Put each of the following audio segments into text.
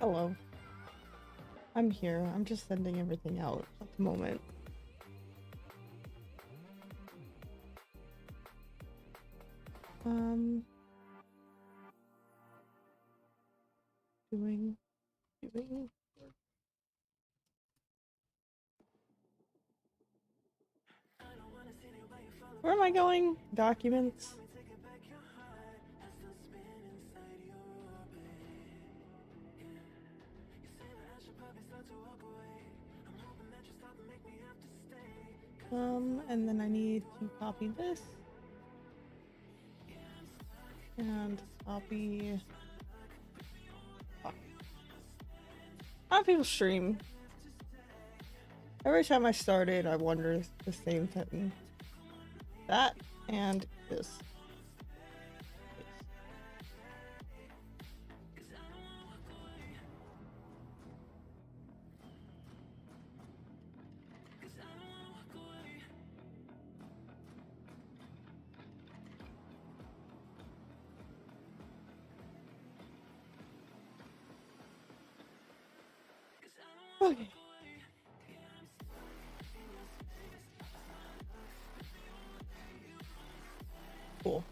Hello. I'm here. I'm just sending everything out at the moment. Doing. Where am I going? Documents. And then I need to copy this. And copy. How people stream? Every time I start it, I wonder the same thing. That and this. Okay. Cool.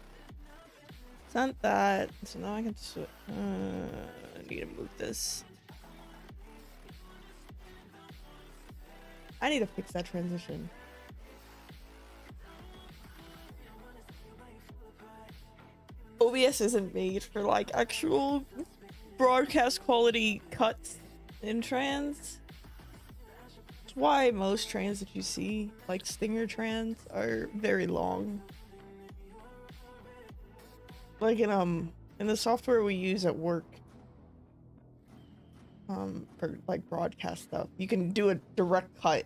Sent that. So now I can switch. I need to move this. I need to fix that transition. OBS isn't made for like actual broadcast quality cuts in trans. That's why most trans that you see, like Stinger trans, are very long. Like in the software we use at work, for like broadcast stuff, you can do a direct cut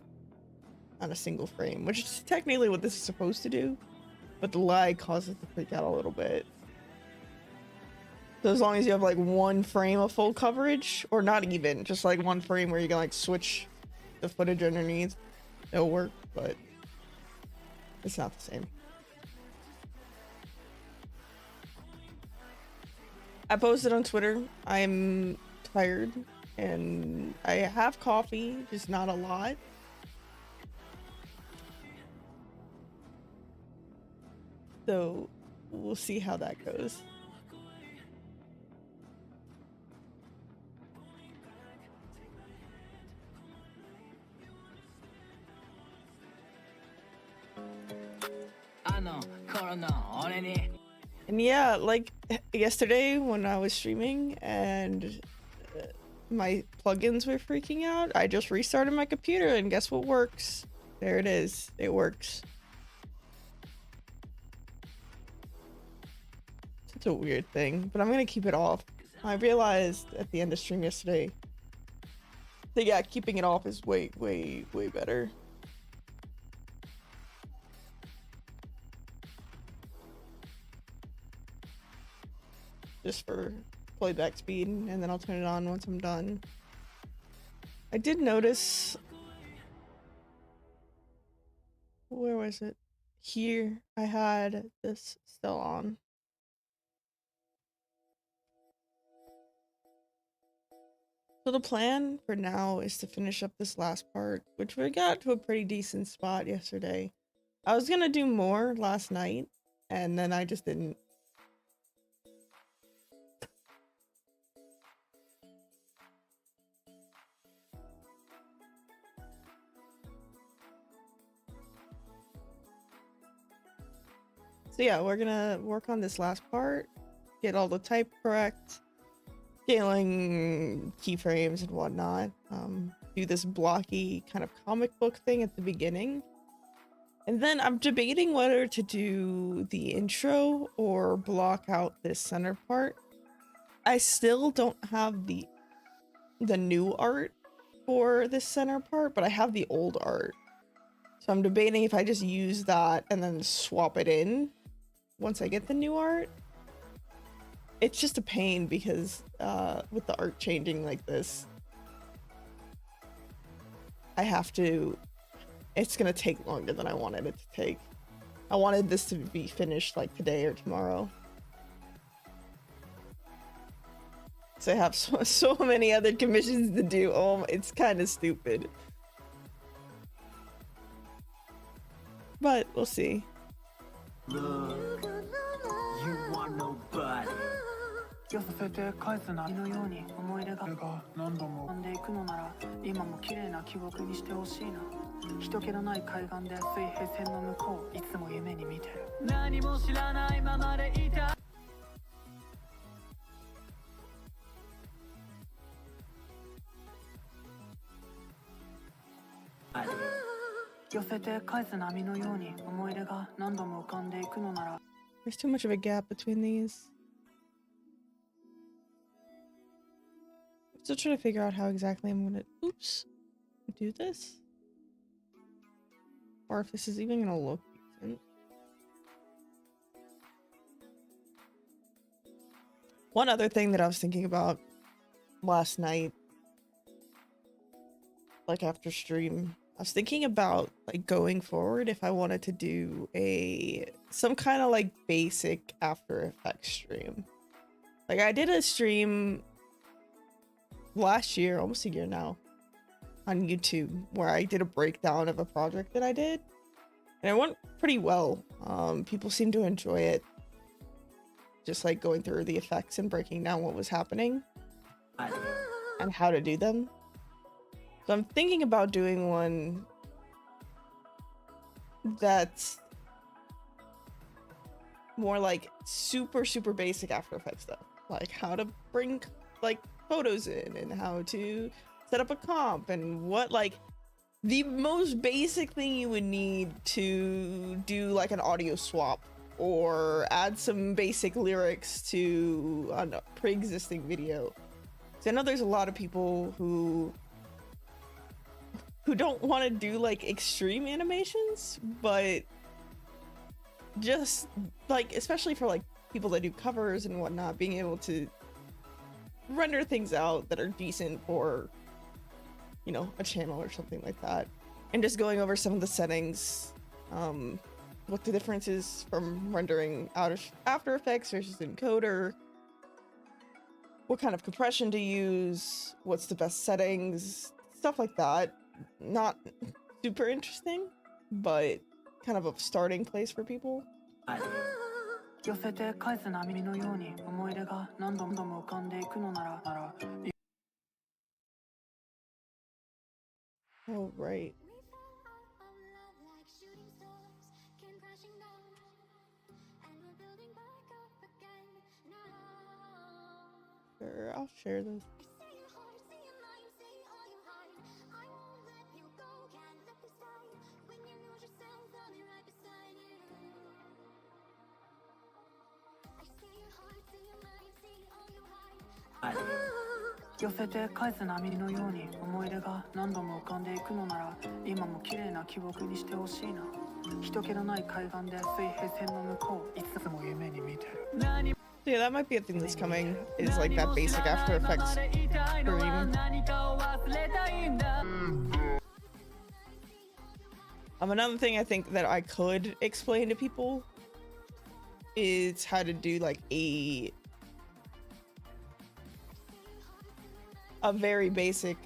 on a single frame, which is technically what this is supposed to do, but the lag causes it to freak out a little bit. So as long as you have like one frame of full coverage, or not even, just like one frame where you can like switch the footage underneath, it'll work, but it's not the same. I posted on Twitter, I'm tired and I have coffee, just not a lot. So we'll see how that goes. And yeah, like yesterday when I was streaming and my plugins were freaking out, I just restarted my computer and guess what works? There it is. It works. It's a weird thing, but I'm gonna keep it off. I realized at the end of stream yesterday that yeah, keeping it off is way better. Just for playback speed, and then I'll turn it on once I'm done. I did notice, where was it? Here, I had this still on. So the plan for now is to finish up this last part, which we got to a pretty decent spot yesterday. I was gonna do more last night, and then I just didn't. So yeah, we're gonna work on this last part, get all the type correct, scaling keyframes and whatnot, do this blocky kind of comic book thing at the beginning. And then I'm debating whether to do the intro or block out this center part. I still don't have the new art for this center part, but I have the old art. So I'm debating if I just use that and then swap it in once I get the new art. It's just a pain because with the art changing like this, I have to, it's gonna take longer than I wanted it to take. I wanted this to be finished like today or tomorrow. because I have so many other commissions to do. Oh, it's kind of stupid. But we'll see. You are nobody. 寄せて返す波のように思い出が何度も飛んでいくのなら今も綺麗な記憶にしてほしいな人気のない海岸で水平線の向こういつも夢に見てる何も知らないままでいた寄せて返す波のように思い出が何度も浮かんでいくのなら There's too much of a gap between these. I'm still trying to figure out how exactly I'm gonna do this. Or if this is even gonna look decent. One other thing that I was thinking about last night, like after stream, I was thinking about like going forward if I wanted to do some kind of like basic After Effects stream. Like I did a stream last year, almost a year now, on YouTube where I did a breakdown of a project that I did, and it went pretty well. People seemed to enjoy it, just like going through the effects and breaking down what was happening and how to do them. So I'm thinking about doing one that's more like super basic After Effects stuff, like how to bring like photos in and how to set up a comp and what like the most basic thing you would need to do like an audio swap or add some basic lyrics to a pre-existing video. So I know there's a lot of people who don't want to do like extreme animations, but just like, especially for like people that do covers and whatnot, being able to render things out that are decent for, you know, a channel or something like that, and just going over some of the settings, what the difference is from rendering out of After Effects versus encoder, what kind of compression to use, what's the best settings, stuff like that. Not super interesting, but kind of a starting place for people. 寄せて返す波のように思い出が何度も浮かんでいくのなら Oh, right. Sure, I'll share this. I 寄せて返す波のように思い出が何度も浮かんでいくのなら今も綺麗な記憶にしてほしいな人気のない海岸で水平線の向こういつも夢に見てる So yeah, that might be a thing that's coming, is like that basic After Effects stream. Another thing I think that I could explain to people is how to do like a very basic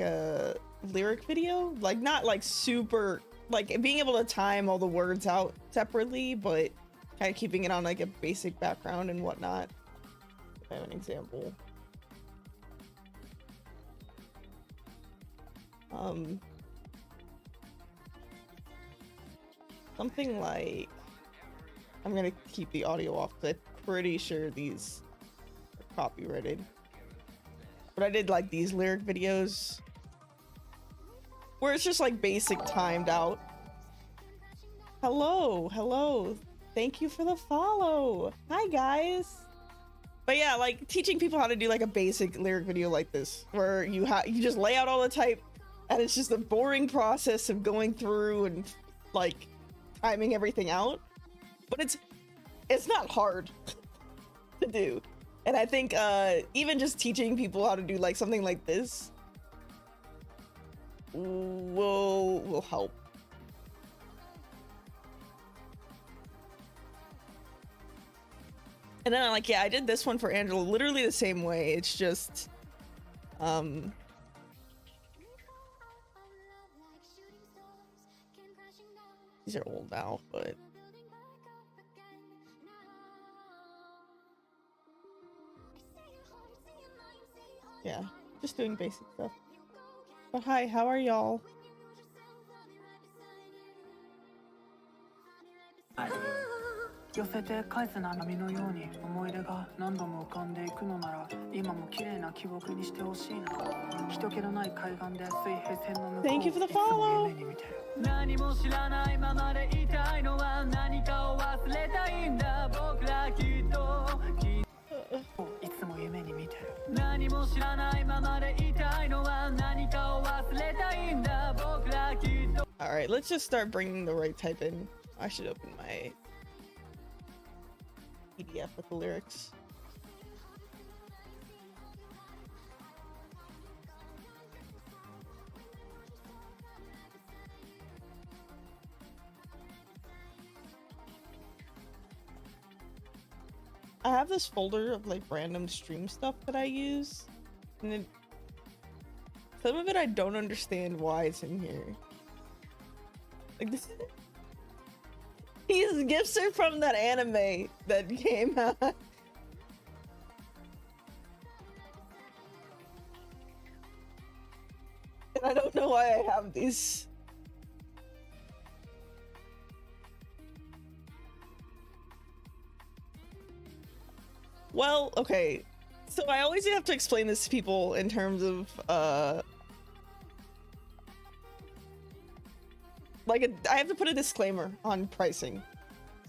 lyric video, like not like super, like being able to time all the words out separately, but kind of keeping it on like a basic background and whatnot. I have an example. Something like, I'm gonna keep the audio off because I'm pretty sure these are copyrighted. But I did like these lyric videos where it's just like basic timed out. Hello. Thank you for the follow. Hi guys. But yeah, like teaching people how to do like a basic lyric video like this, where you just lay out all the type, and it's just a boring process of going through and like timing everything out. But it's not hard to do. And I think even just teaching people how to do like something like this will help. And then like, yeah, I did this one for Angela literally the same way. It's just Um, these are old now, but yeah, just doing basic stuff. But hi, how are y'all? 寄せて返す波のように思い出が何度も浮かんでいくのなら今も綺麗な記憶にしてほしいな人気のない海岸で水平線の向こう Thank you for the いつも follow. 夢に見てる何も知らないままでいたいのは何かを忘れたいんだ僕らきっといつも夢に見てる何も知らないままでいたいのは何かを忘れたいんだ僕らきっと Alright, let's just start bringing the right type in. I should open my PDF with the lyrics. I have this folder of like random stream stuff that I use, and then some of it I don't understand why it's in here. Like this, these gifts are from that anime that came out. And I don't know why I have these. Well, okay. So I always have to explain this to people in terms of, I have to put a disclaimer on pricing.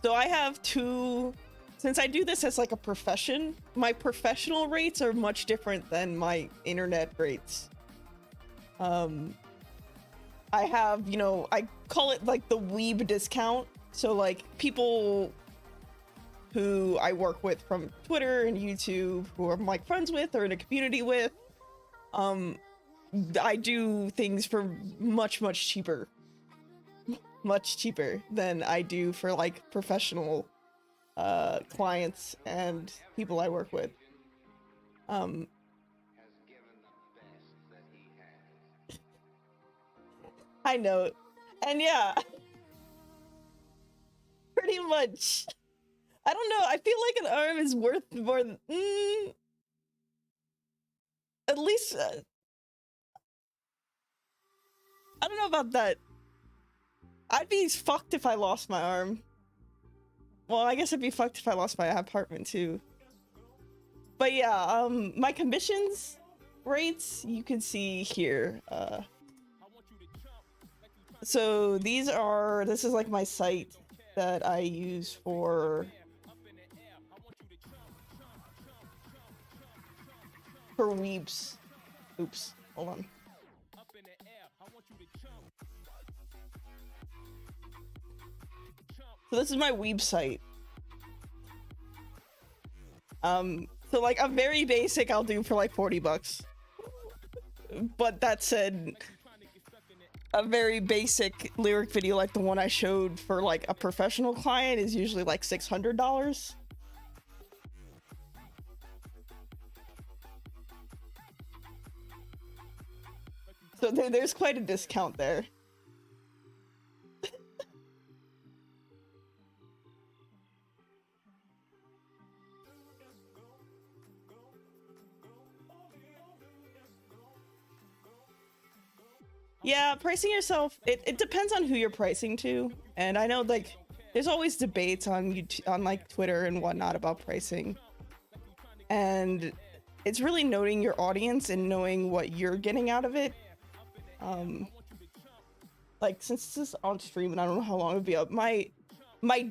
So I have since I do this as like a profession, my professional rates are much different than my internet rates. I have, I call it like the weeb discount. So like people who I work with from Twitter and YouTube, who I'm like friends with or in a community with, I do things for much cheaper. Much cheaper than I do for like professional clients and people I work with. I know. And yeah. Pretty much. I don't know. I feel like an arm is worth more than at least I don't know about that. I'd be fucked if I lost my arm. Well, I guess I'd be fucked if I lost my apartment too. But yeah, my commissions rates you can see here. So this is like my site that I use for weeps. Oops, hold on. So this is my weeb site. So like a very basic I'll do for like 40 bucks. But that said, a very basic lyric video like the one I showed for like a professional client is usually like $600. So there's quite a discount there. Yeah, pricing yourself, it depends on who you're pricing to. And I know like there's always debates on YouTube, on like Twitter and whatnot about pricing. And it's really noting your audience and knowing what you're getting out of it. Like since this is on stream and I don't know how long it'll be up, my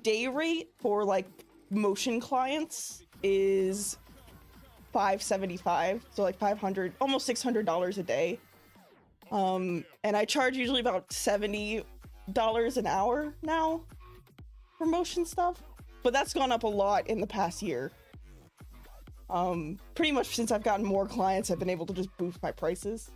day rate for like motion clients is $575, so like 500, almost $600 a day. And I charge usually about $70 an hour now for motion stuff, but that's gone up a lot in the past year. Pretty much since I've gotten more clients, I've been able to just boost my prices.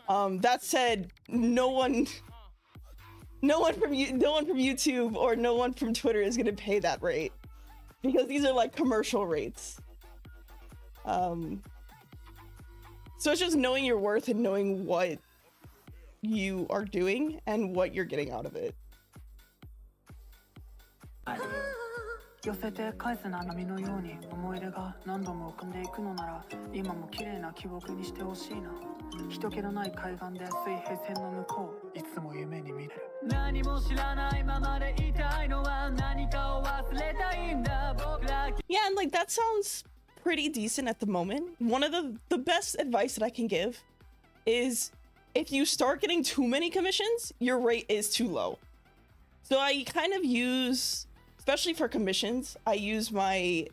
That said, no one from YouTube or no one from Twitter is gonna pay that rate because these are like commercial rates. So it's just knowing your worth and knowing what you are doing and what you're getting out of it. 寄せて返す波のように思い出が何度も浮かんでいくのなら今も綺麗な記憶にしてほしいな人気のない海岸で水平線の向こういつも夢に見てる何も知らないままでいたいのは何かを忘れたいんだ僕ら Yeah, and like that sounds pretty decent at the moment. One of the best advice that I can give is if you start getting too many commissions, your rate is too low. So I kind of use, especially for commissions, I use my,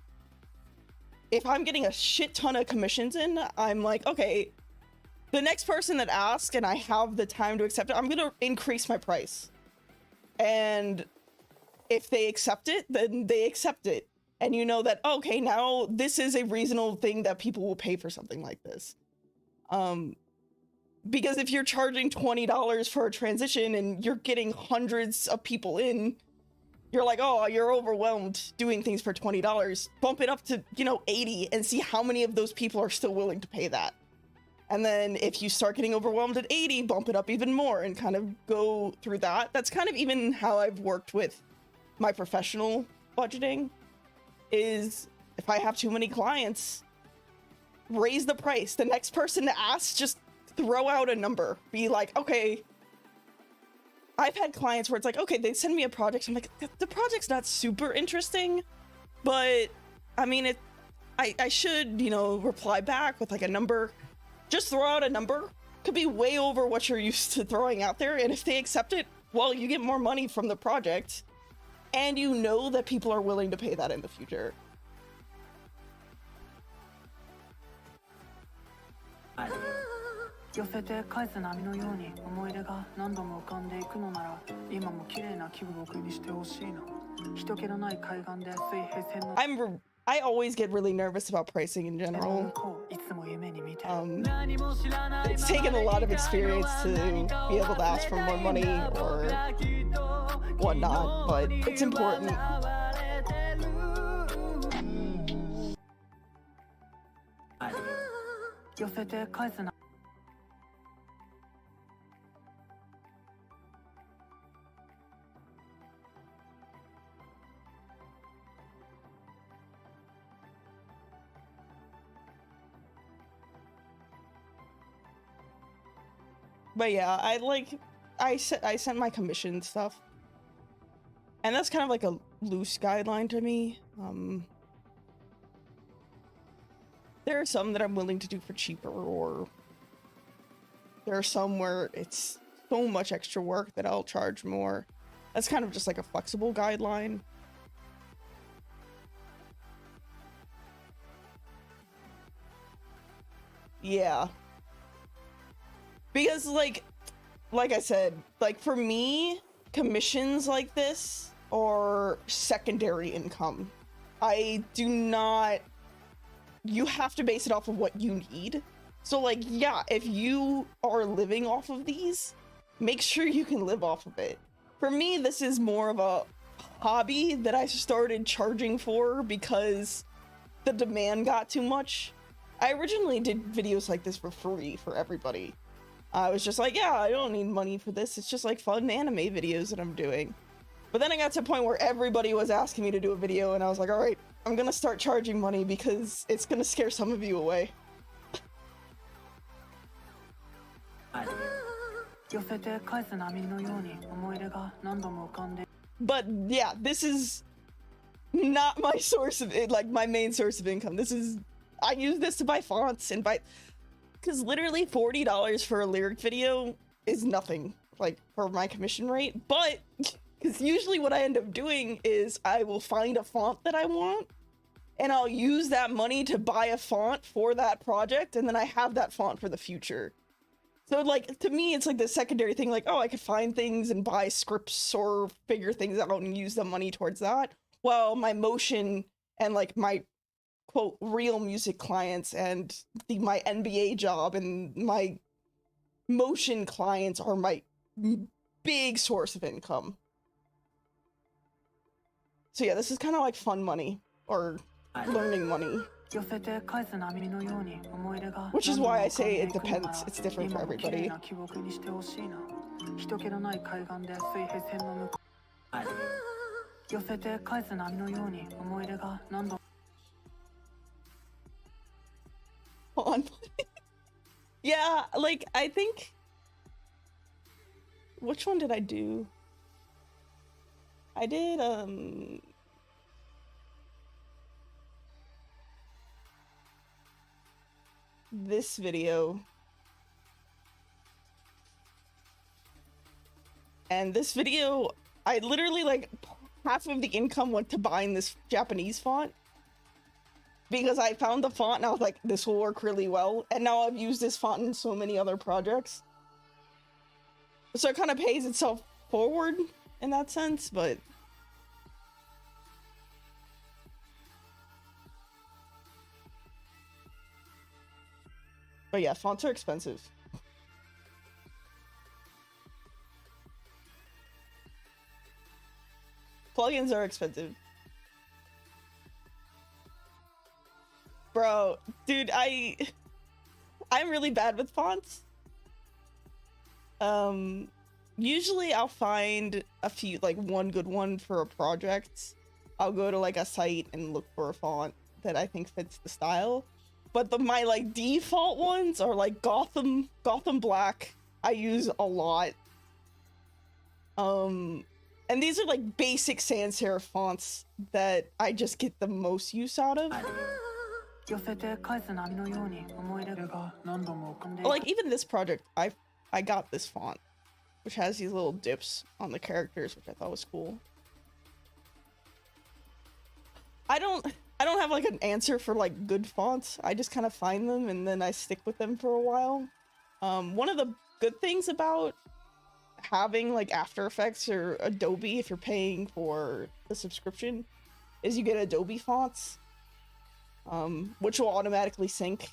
if I'm getting a shit ton of commissions in, I'm like, okay, the next person that asks and I have the time to accept it, I'm gonna increase my price. And if they accept it, then they accept it. And you know that, okay, now this is a reasonable thing that people will pay for something like this. Because if you're charging $20 for a transition and you're getting hundreds of people in, you're like, oh, you're overwhelmed doing things for $20. Bump it up to, you know, 80 and see how many of those people are still willing to pay that. And then if you start getting overwhelmed at 80, bump it up even more and kind of go through that. That's kind of even how I've worked with my professional budgeting, is if I have too many clients, raise the price. The next person to ask, just throw out a number. Be like, okay, I've had clients where it's like, okay, they send me a project. I'm like, the project's not super interesting, but I mean, I should, you know, reply back with like a number. Just throw out a number. Could be way over what you're used to throwing out there. And if they accept it, well, you get more money from the project. And you know that people are willing to pay that in the future. 寄せて返す波のように思い出が何度も浮かんでいくのなら今も綺麗な記憶にしてほしいな人気のない海岸で水平線の I always get really nervous about pricing in general. It's taken a lot of experience to be able to ask for more money or whatnot, but it's important. But yeah, I sent my commission stuff, and that's kind of like a loose guideline to me. There are some that I'm willing to do for cheaper, or there are some where it's so much extra work that I'll charge more. That's kind of just like a flexible guideline. Yeah. Because like I said, like for me, commissions like this are secondary income. I do not, you have to base it off of what you need. So like, yeah, if you are living off of these, make sure you can live off of it. For me, this is more of a hobby that I started charging for because the demand got too much. I originally did videos like this for free for everybody. I was just like, yeah, I don't need money for this. It's just like fun anime videos that I'm doing. But then I got to a point where everybody was asking me to do a video and I was like, all right, I'm gonna start charging money because it's gonna scare some of you away. But yeah, this is not my source of it, like my main source of income. This is, I use this to buy fonts and buy, because literally $40 for a lyric video is nothing, like, for my commission rate. But, because usually what I end up doing is I will find a font that I want, and I'll use that money to buy a font for that project, and then I have that font for the future. So, like, to me, it's like the secondary thing, like, oh, I could find things and buy scripts or figure things out and use the money towards that, while my motion and, like, my quote real music clients and my NBA job and my motion clients are my big source of income. So yeah, this is kind of like fun money or learning money. 寄せて返す波のように思い出が Which is why I say it depends. It's different for 今も綺麗 everybody. な記憶にしてほしいな人気のない海岸で水平線の向こう寄せて返す波のように思い出が何度 On. Yeah, like I think. Which one did I do? I did this video. And this video, I literally like half of the income went to buying this Japanese font. Because I found the font and I was like, this will work really well. And now I've used this font in so many other projects. So it kind of pays itself forward in that sense, but... But yeah, fonts are expensive. Plugins are expensive. Bro, dude, I'm really bad with fonts. Usually I'll find a few, like one good one for a project. I'll go to like a site and look for a font that I think fits the style. But my like default ones are like Gotham Black. I use a lot. And these are like basic sans serif fonts that I just get the most use out of. Like even this project, I got this font, which has these little dips on the characters, which I thought was cool. I don't have like an answer for like good fonts. I just kind of find them and then I stick with them for a while. One of the good things about having like After Effects or Adobe, if you're paying for the subscription, is you get Adobe fonts. Which will automatically sync.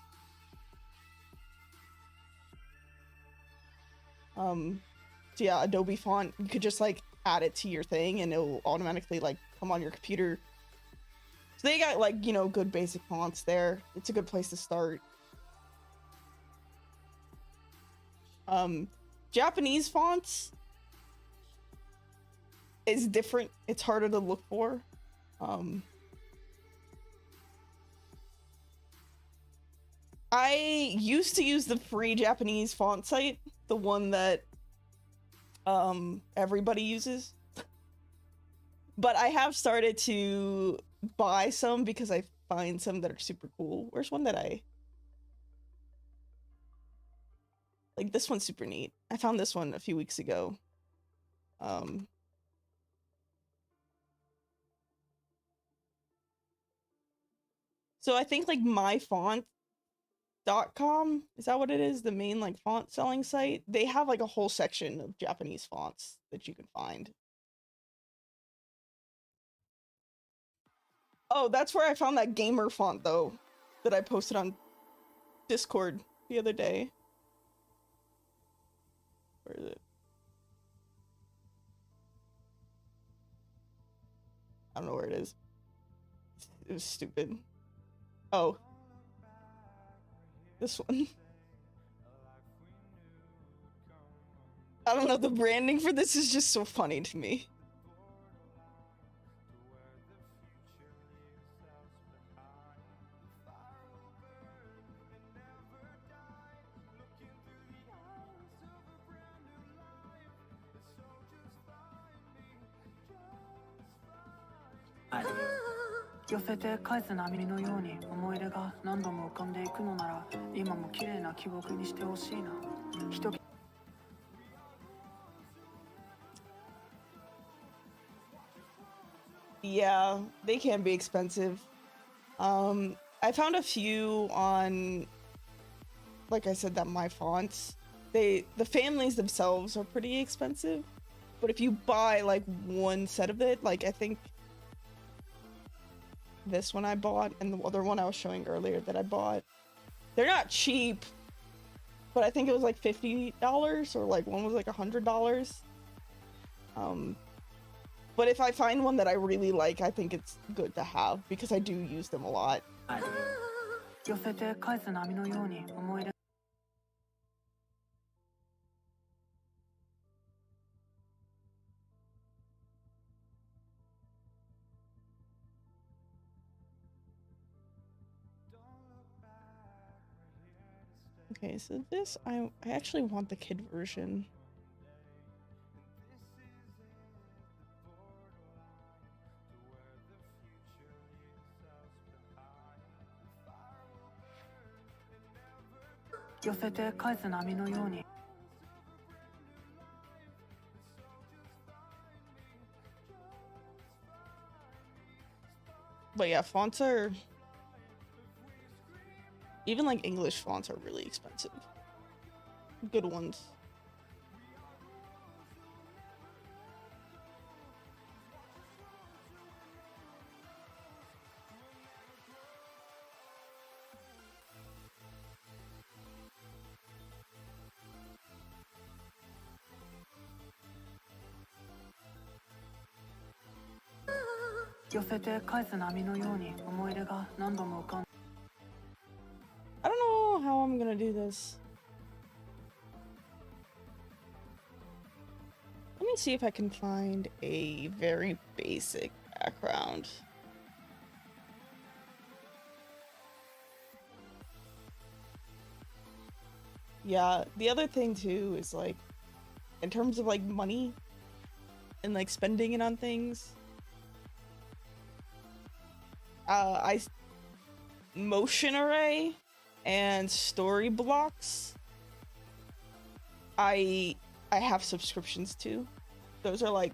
So yeah, Adobe font, you could just like add it to your thing and it'll automatically like come on your computer. So they got like, you know, good basic fonts there. It's a good place to start. Japanese fonts is different. It's harder to look for. I used to use the free Japanese font site, the one that everybody uses. But I have started to buy some because I find some that are super cool. Where's one that I... Like, this one's super neat. I found this one a few weeks ago. So I think, like, myfont.com, is that what it is? The main, like, font selling site? They have, like, a whole section of Japanese fonts that you can find. Oh, that's where I found that gamer font, though, that I posted on Discord the other day. Where is it? I don't know where it is. It was stupid. Oh. This one. I don't know, the branding for this is just so funny to me. Yeah, they can be expensive. I found a few on, like I said, that my fonts. The families themselves are pretty expensive, but if you buy like one set of it, like I think this one I bought and the other one I was showing earlier that I bought, they're not cheap, but I think it was like $50 or like one was like $100. But if I find one that I really like, I think it's good to have because I do use them a lot. 寄せて返す波のように思い出 Okay, so this I actually want the kid version. But yeah, fonts are, even like English fonts are really expensive. Good ones. I don't know how I'm gonna do this. Let me see if I can find a very basic background. Yeah, the other thing too is like, in terms of like money and like spending it on things, motion array and story blocks, I have subscriptions to. Those are like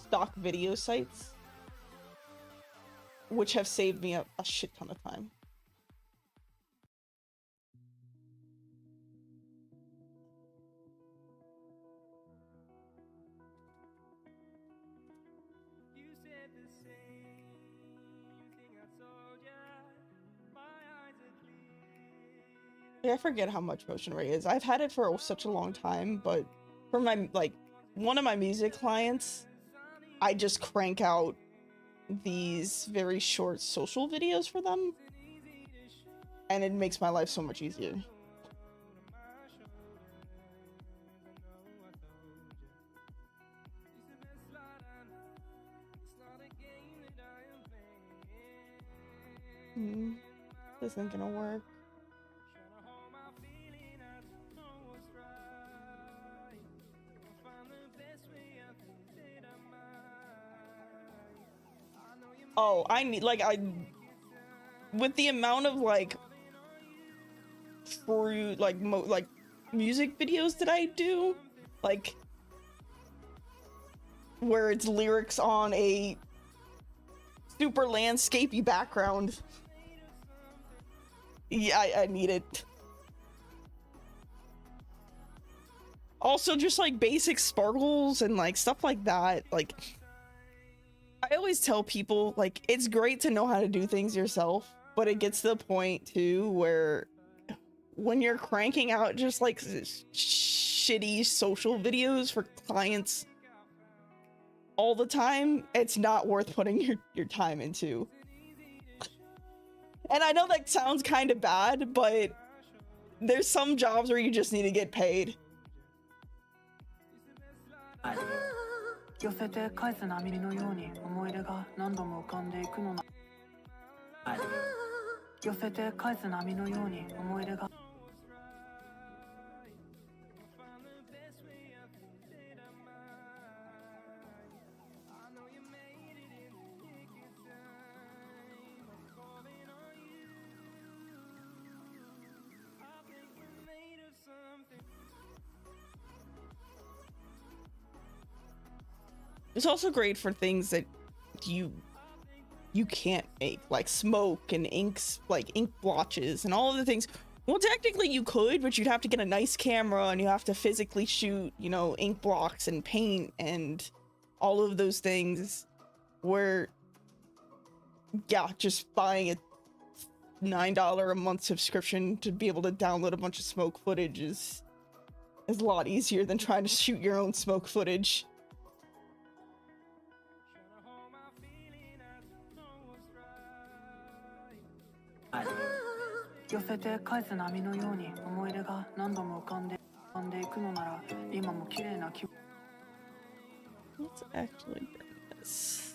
stock video sites, which have saved me a shit ton of time. I forget how much motion array is. I've had it for such a long time, but for my, like, one of my music clients, I just crank out these very short social videos for them, and it makes my life so much easier. This isn't gonna work. Oh, I need, like, with the amount of like true like music videos that I do, like where it's lyrics on a super landscapey background. Yeah, I need it. Also, just like basic sparkles and like stuff like that. Like, I always tell people, like, it's great to know how to do things yourself, but it gets to the point too where when you're cranking out just like shitty social videos for clients all the time, it's not worth putting your time into. And I know that sounds kind of bad, but there's some jobs where you just need to get paid. 寄せて返す波のように思い出が何度も浮かんでいくのな寄せて返す波のように思い出が It's also great for things that you can't make, like smoke and inks, like ink blotches and all of the things. Well, technically you could, but you'd have to get a nice camera and you have to physically shoot, you know, ink blocks and paint and all of those things. Where, yeah, just buying a $9 a month subscription to be able to download a bunch of smoke footage is a lot easier than trying to shoot your own smoke footage. 寄せて返す波のように思い出が何度も浮かんでいくのなら今も綺麗な気。 Let's actually bring this.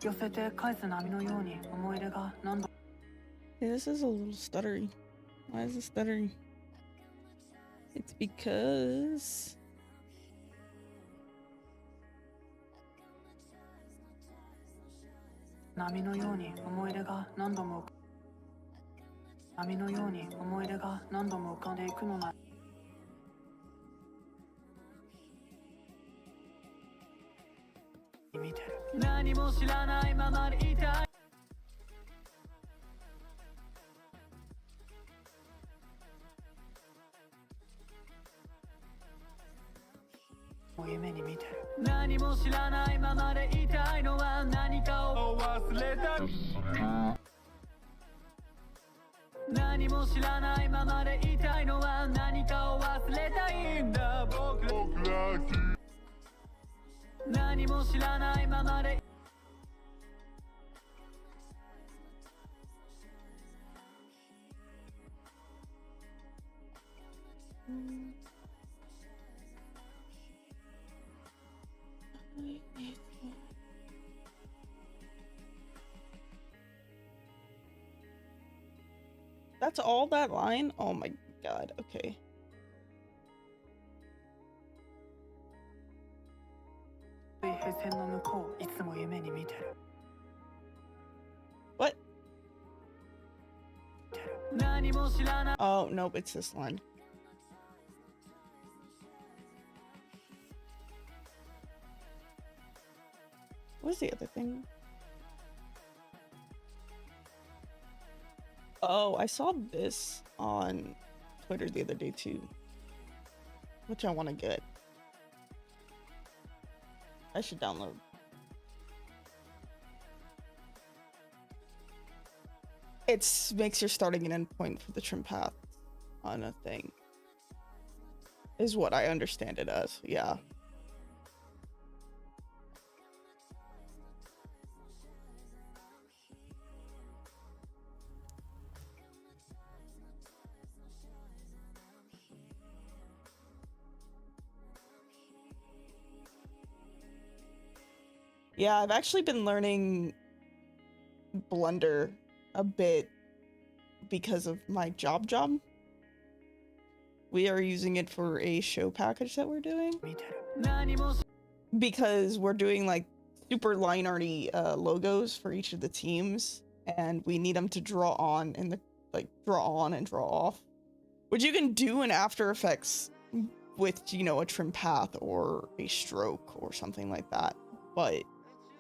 寄せて返す波のように思い出が何度。 Yeah, this is a little stuttery. Why is it stuttering? It's because... 波のように思い出が何度も波のように思い出が何度も浮かんでいくのな。見てる。何も知らないままでいたい。夢に見てる。何も知らないままでいたいのは何かを忘れた。何も知らないままでいたいのは何かを忘れたいんだ。僕ら何も知らないままで。That's all that line? Oh my god, okay. What? Oh, nope, it's this line. What's the other thing? Oh, I saw this on Twitter the other day too, which I want to get. I should download. It makes your starting and endpoint for the trim path on a thing, is what I understand it as. Yeah. Yeah, I've actually been learning Blender a bit because of my job. We are using it for a show package that we're doing. Because we're doing like super line arty logos for each of the teams, and we need them to draw on in the draw on and draw off, which you can do in After Effects with, you know, a trim path or a stroke or something like that, but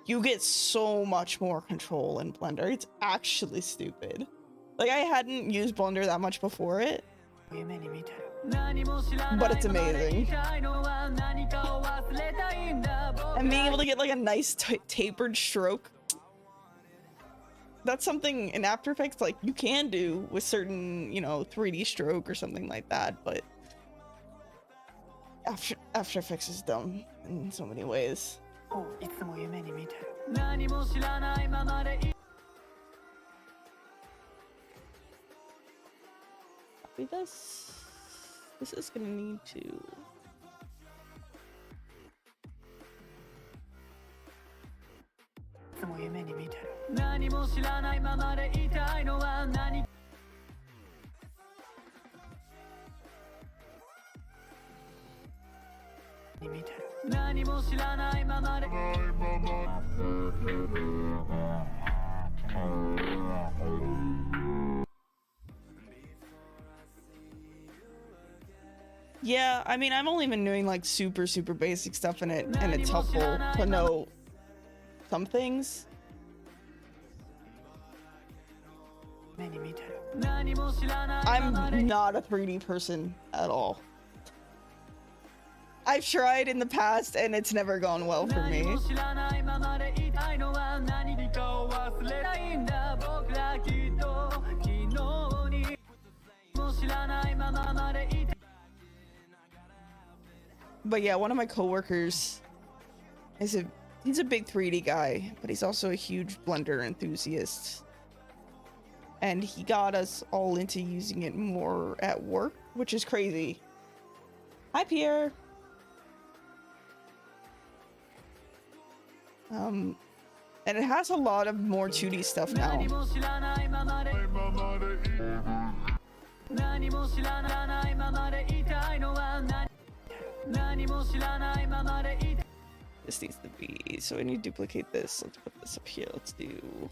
you get so much more control in Blender. It's actually stupid. Like, I hadn't used Blender that much before it, but it's amazing. And being able to get like a nice tapered stroke, that's something in After Effects like you can do with certain, you know, 3D stroke or something like that, but After Effects is dumb in so many ways. Copy this. This is gonna need to 夢に見てる何も知らないままでいたいのは何に見てる何も知らないままで Yeah, I mean, I've only been doing like super basic stuff in it, and it's helpful to know some things. I'm not a 3D person at all. I've tried in the past and it's never gone well for me. But yeah, one of my coworkers he's a big 3D guy, but he's also a huge Blender enthusiast. And he got us all into using it more at work, which is crazy. Hi, Pierre. And it has a lot of more 2D stuff now. This needs to be, so I need to duplicate this. Let's put this up here. Let's do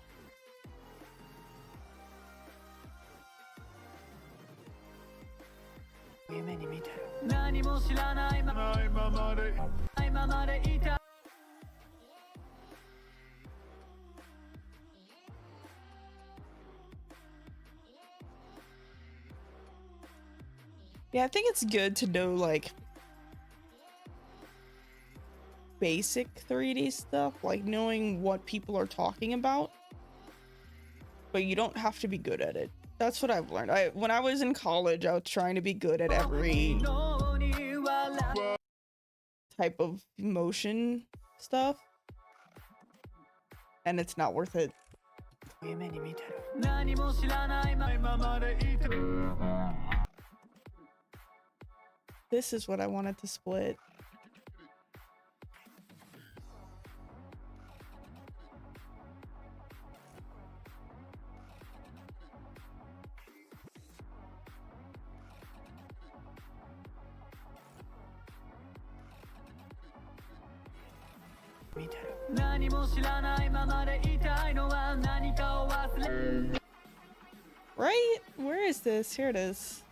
yeah, I think it's good to know like basic 3D stuff, like knowing what people are talking about, but you don't have to be good at it. That's what I've learned. When I was in college, I was trying to be good at every type of motion stuff, and it's not worth it. This is what I wanted to split. Right? Where is this? Here it is.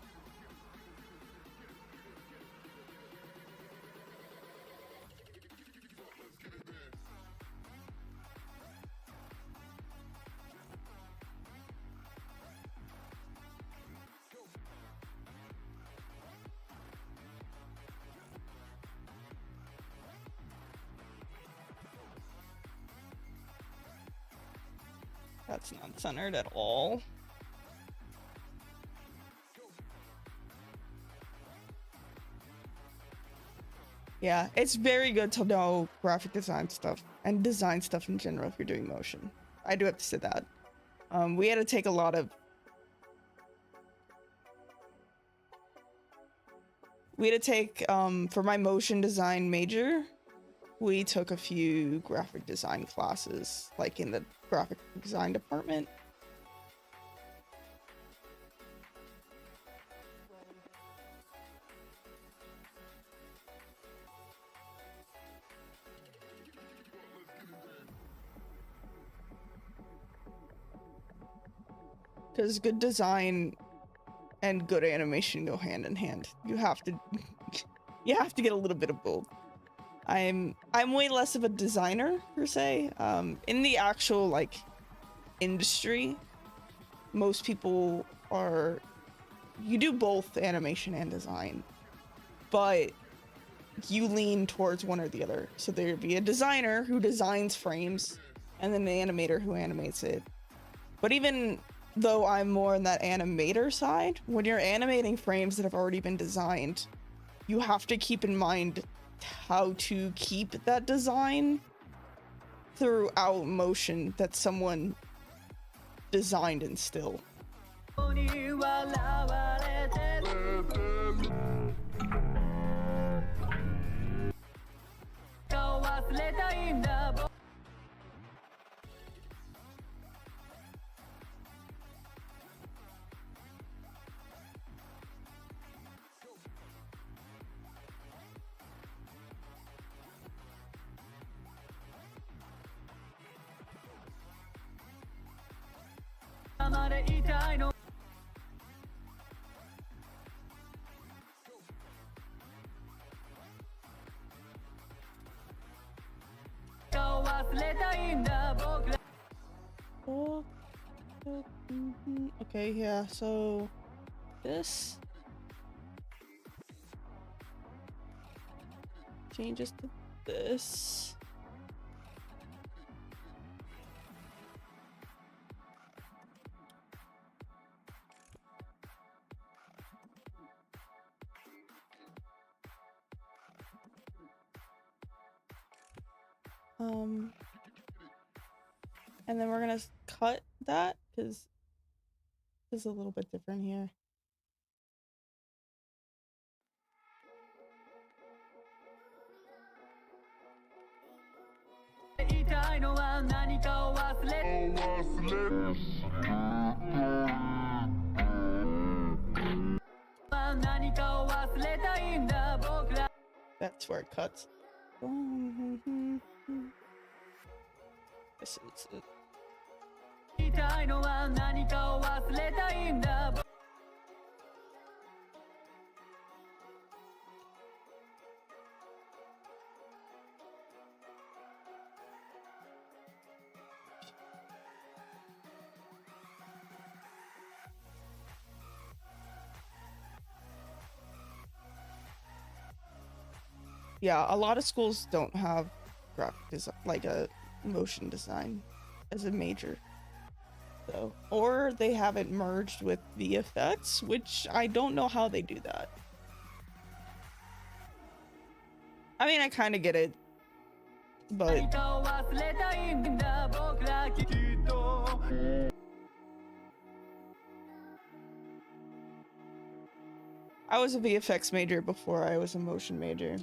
That's not centered at all. Yeah, it's very good to know graphic design stuff and design stuff in general if you're doing motion. I do have to say that. We had to take a lot of... We had to take, for my motion design major, we took a few graphic design classes, like in the graphic design department. Because good design and good animation go hand in hand. You have to get a little bit of both. I'm way less of a designer per se. In the actual like industry, most people are, you do both animation and design, but you lean towards one or the other. So there'd be a designer who designs frames and then an animator who animates it. But even though I'm more on that animator side, when you're animating frames that have already been designed, you have to keep in mind how to keep that design throughout motion that someone designed in still. Oh, okay, yeah, so this changes to this. And then we're gonna cut that because it's a little bit different here. That's where it cuts. This is it. Yeah, a lot of schools don't have graphic design, like a motion design as a major. So, or they have it merged with VFX, which I don't know how they do that. I mean, I kind of get it, but I was a VFX major before I was a motion major.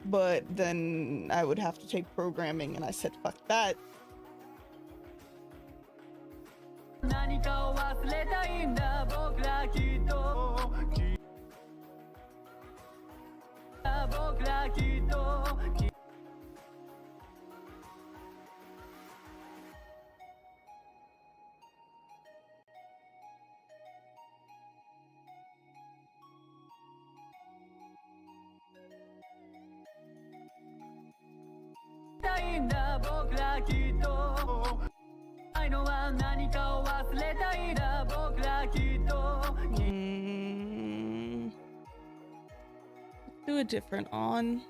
But then I would have to take programming, and I said, fuck that. Do a different on.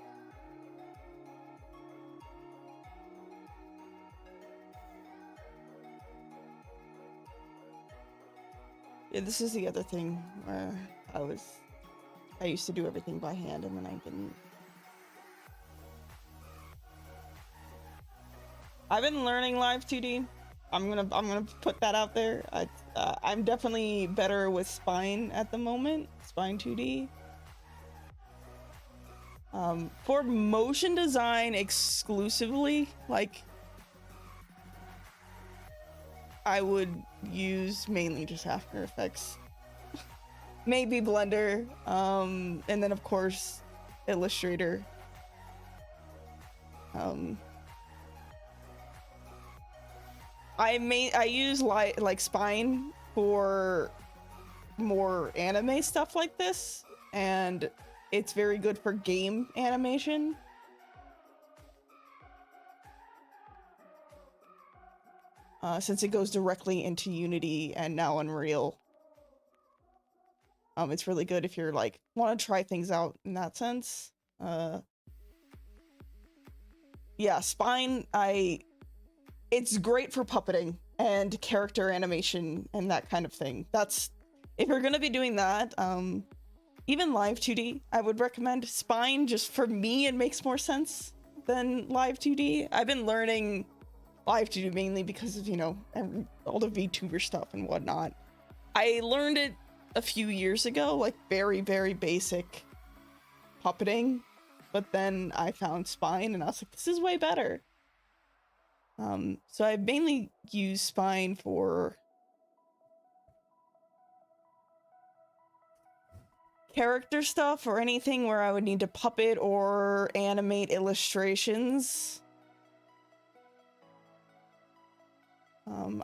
Yeah, this is the other thing where I used to do everything by hand, and then I didn't. I've been learning live 2D. I'm gonna put that out there. I'm definitely better with Spine at the moment. Spine 2D. For motion design exclusively, like, I would use mainly just After Effects. Maybe Blender, and then of course Illustrator. I use like Spine for more anime stuff like this, and it's very good for game animation. Since it goes directly into Unity and now Unreal. It's really good if you're like want to try things out in that sense. Yeah, Spine, it's great for puppeting and character animation and that kind of thing. That's, if you're gonna be doing that, even live 2D, I would recommend Spine. Just for me, it makes more sense than live 2D. I've been learning live 2D mainly because of, you know, all the VTuber stuff and whatnot. I learned it a few years ago, like very, very basic puppeting, but then I found Spine and I was like, this is way better. So I mainly use Spine for character stuff or anything where I would need to puppet or animate illustrations.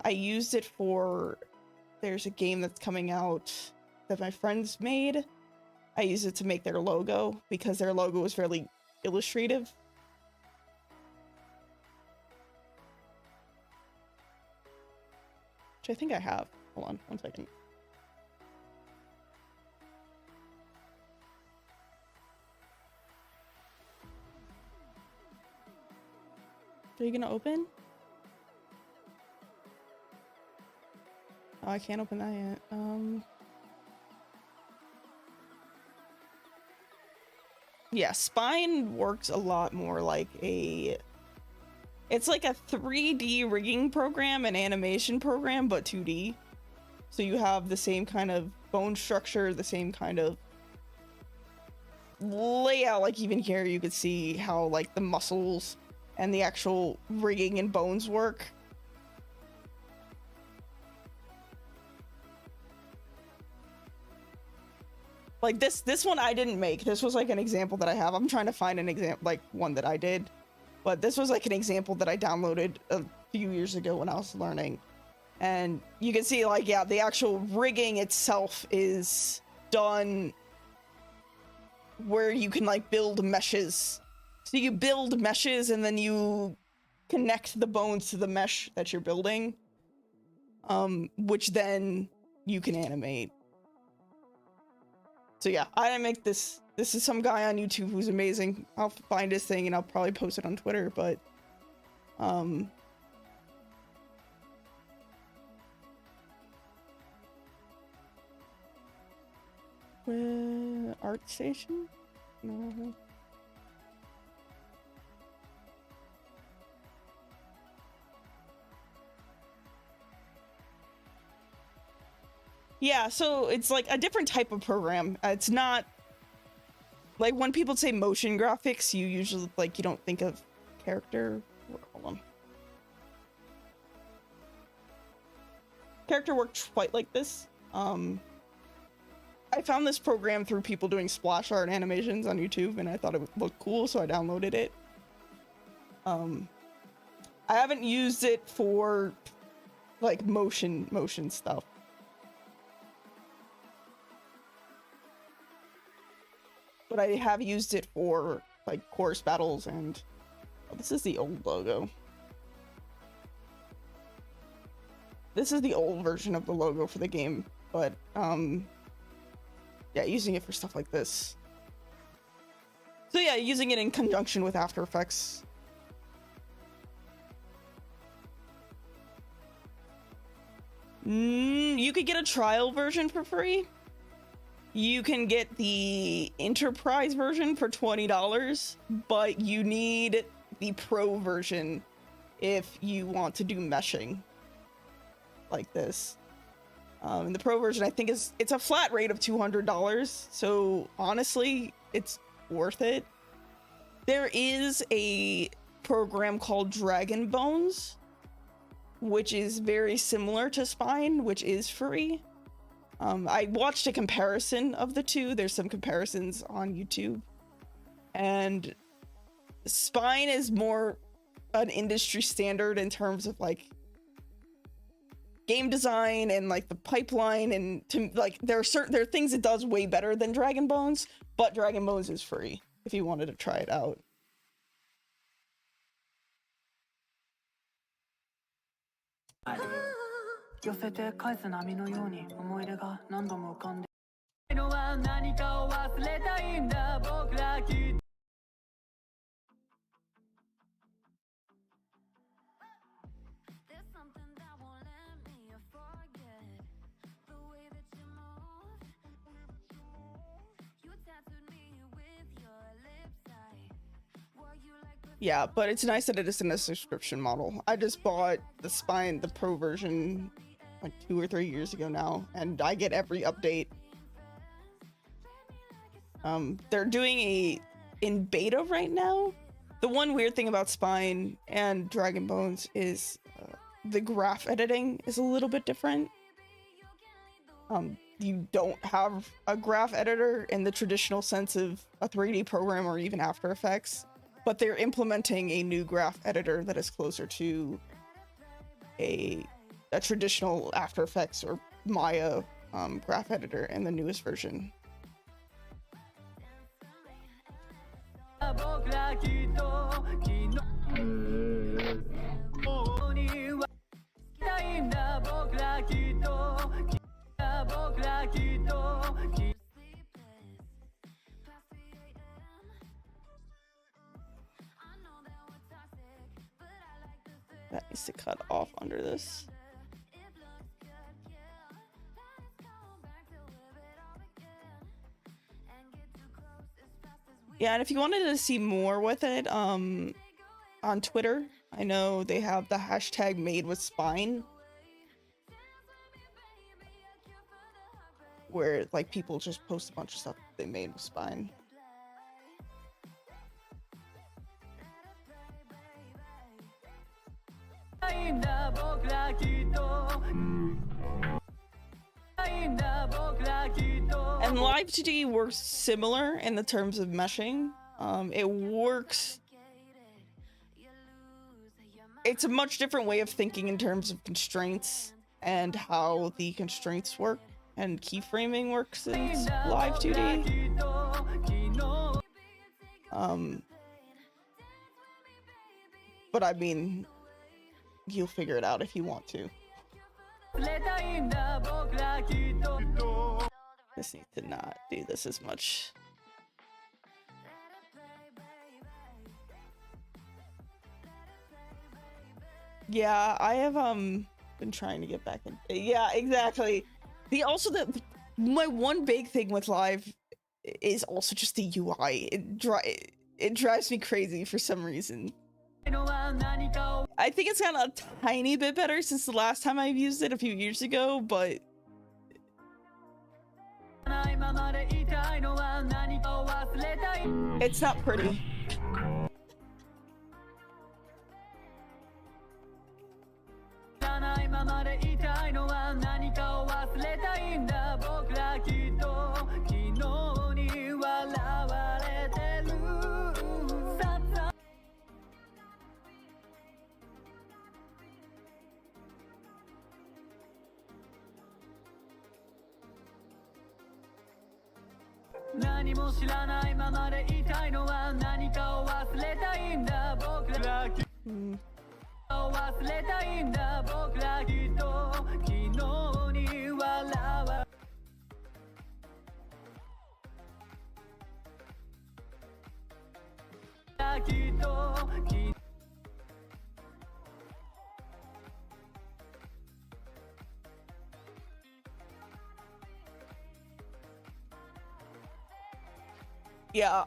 I used it for, there's a game that's coming out that my friends made. I used it to make their logo because their logo was fairly illustrative. Which I think I have. Hold on, 1 second. Are you gonna open? Oh, I can't open that yet. Yeah, Spine works a lot more like a... It's like a 3D rigging program and animation program, but 2D. So you have the same kind of bone structure, the same kind of layout. Like even here you could see how like the muscles and the actual rigging and bones work. Like this one I didn't make. This was like an example that I have. I'm trying to find an example, like one that I did. But this was like an example that I downloaded a few years ago when I was learning. And you can see like, yeah, the actual rigging itself is done where you can like build meshes. So you build meshes and then you connect the bones to the mesh that you're building, which then you can animate. So yeah, I didn't make this. This is some guy on YouTube who's amazing. I'll find his thing and I'll probably post it on Twitter, but Art Station? No. Yeah, so it's like a different type of program. It's not like when people say motion graphics, you usually like you don't think of character. Hold on. Character work quite like this. I found this program through people doing splash art animations on YouTube, and I thought it looked cool, so I downloaded it. I haven't used it for like motion stuff. But I have used it for like chorus battles and this is the old logo. This is the old version of the logo for the game, but yeah, using it for stuff like this. So yeah, using it in conjunction with After Effects. You could get a trial version for free. You can get the enterprise version for $20, but you need the pro version if you want to do meshing like this. And the pro version I think it's a flat rate of $200, so honestly it's worth it. There is a program called Dragon Bones, which is very similar to Spine, which is free. I watched a comparison of the two. There's some comparisons on YouTube, and Spine is more an industry standard in terms of like game design and like the pipeline, and to like there are things it does way better than Dragon Bones, but Dragon Bones is free if you wanted to try it out. Yeah, but it's nice that it is in a subscription model. I just bought the Spine, the pro version, like 2 or 3 years ago now, and I get every update. They're doing in beta right now. The one weird thing about Spine and Dragon Bones is the graph editing is a little bit different. You don't have a graph editor in the traditional sense of a 3D program or even After Effects, but they're implementing a new graph editor that is closer to a a traditional After Effects or Maya graph editor in the newest version. That needs to cut off under this. Yeah, and if you wanted to see more with it, on Twitter, I know they have the hashtag made with spine, where like people just post a bunch of stuff they made with spine. And Live 2D works similar in the terms of meshing. It works. It's a much different way of thinking in terms of constraints and how the constraints work and keyframing works in Live 2D. But I mean, you'll figure it out if you want to. Just need to not do this as much. Yeah, I have been trying to get back in. Yeah, exactly. My one big thing with Live is also just the UI. It drives me crazy for some reason. I think it's gotten a tiny bit better since the last time I've used it a few years ago, but it's not pretty. Yeah,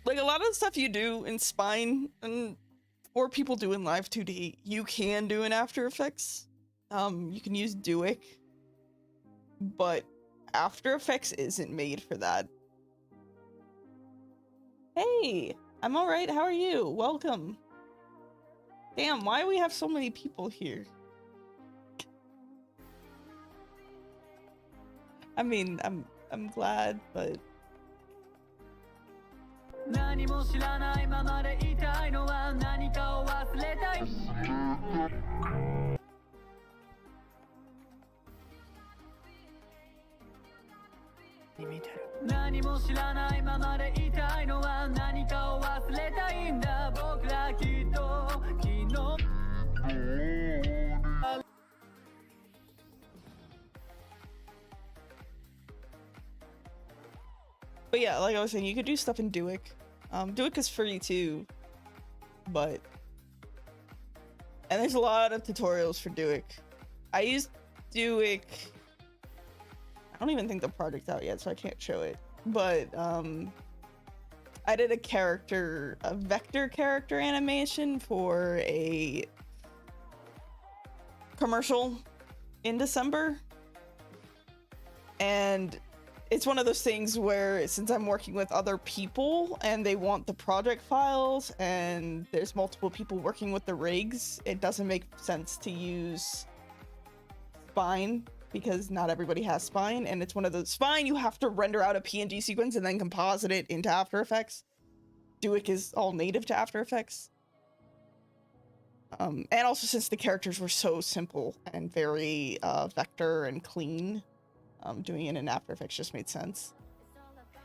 like a lot of the stuff you do in Spine and or people do in Live 2D, you can do in After Effects. You can use Duik, but After Effects isn't made for that. Hey, I'm all right. How are you? Welcome. Damn, why do we have so many people here? I mean, I'm glad, but yeah, like I was saying, you could do stuff in Duik. Duik is free too, and there's a lot of tutorials for Duik. I used Duik. I don't even think the project's out yet, so I can't show it. But I did a vector character animation for a commercial in December, and it's one of those things where, since I'm working with other people and they want the project files and there's multiple people working with the rigs, it doesn't make sense to use Spine because not everybody has Spine, and it's one of those Spine you have to render out a PNG sequence and then composite it into After Effects. Duik is all native to After Effects. And also since the characters were so simple and very vector and clean, doing it in After Effects just made sense.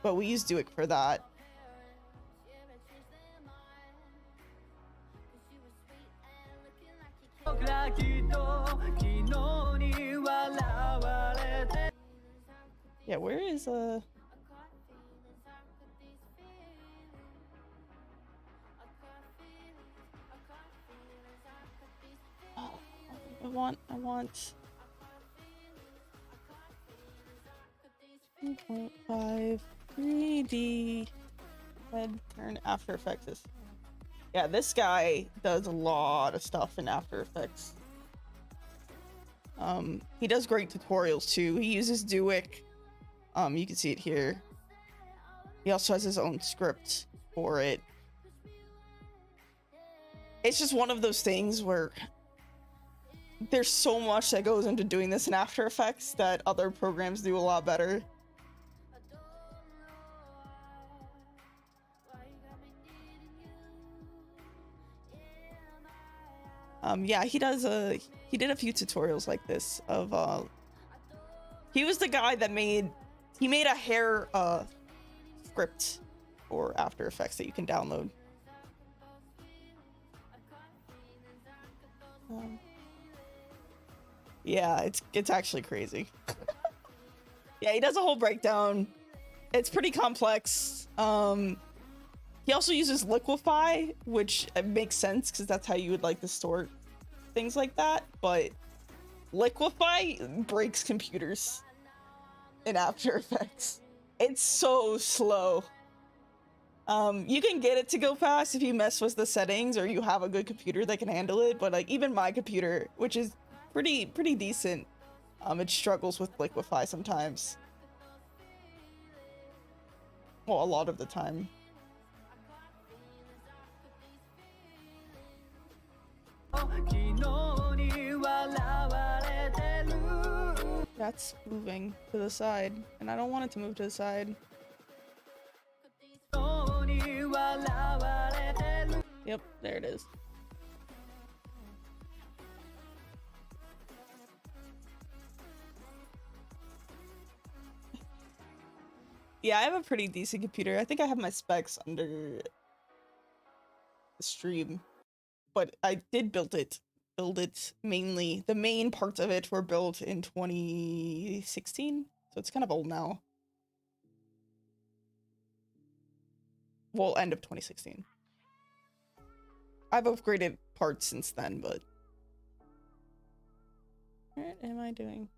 But we use Duik for that. Yeah, where is Oh, I want 2.5 3D head turn After Effects is. Yeah, this guy does a lot of stuff in After Effects. He does great tutorials too. He uses Duik. You can see it here. He also has his own script for it. It's just one of those things where there's so much that goes into doing this in After Effects that other programs do a lot better. Yeah, he did a few tutorials like this of he was the guy that made a hair script for After Effects that you can download. Yeah, it's actually crazy. Yeah, he does a whole breakdown. It's pretty complex. He also uses Liquify, which makes sense because that's how you would like to store things like that. But Liquify breaks computers in After Effects. It's so slow. You can get it to go fast if you mess with the settings or you have a good computer that can handle it. But like even my computer, which is pretty decent, it struggles with Liquify sometimes. Well, a lot of the time. That's moving to the side, and I don't want it to move to the side. Yep, there it is. Yeah, I have a pretty decent computer. I think I have my specs under the stream, but I did build it mainly. The main parts of it were built in 2016, so it's kind of old now. Well, end of 2016. I've upgraded parts since then, but what am I doing?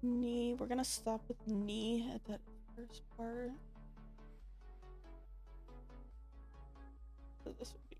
Knee. We're gonna stop with knee at that first part. So this would be.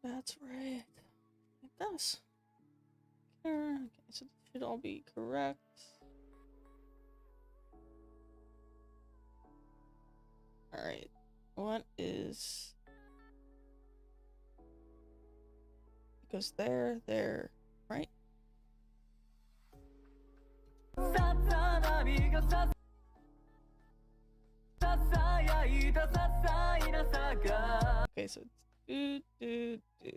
That's right. Like this. Okay, so should all be correct. All right, what is... It goes there, there, right? Okay, so it's do.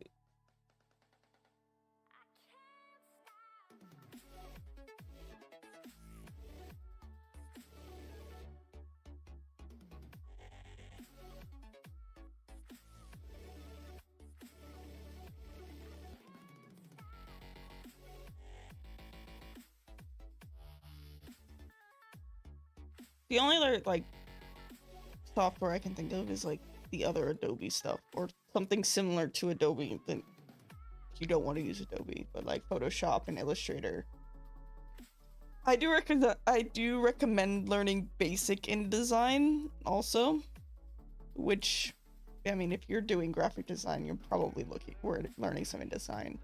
The only other, like, software I can think of is, like, the other Adobe stuff, or something similar to Adobe that you don't want to use Adobe, but like Photoshop and Illustrator. I do recommend learning basic InDesign also, which, I mean, if you're doing graphic design, you're probably learning some InDesign.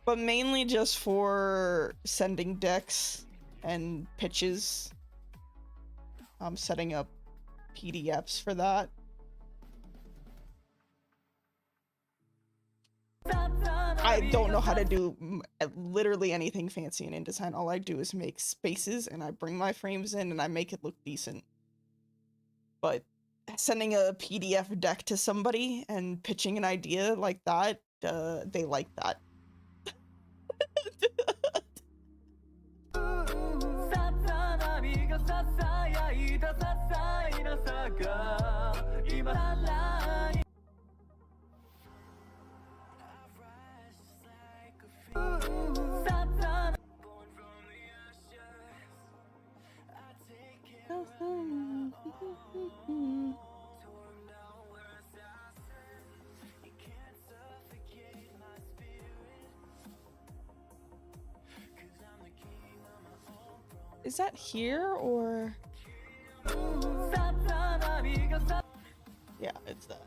But mainly just for sending decks and pitches, setting up PDFs for that. I don't know how to do literally anything fancy in InDesign. All I do is make spaces and I bring my frames in and I make it look decent. But sending a PDF deck to somebody and pitching an idea like that, they like that. Is that here or? Yeah, it's that.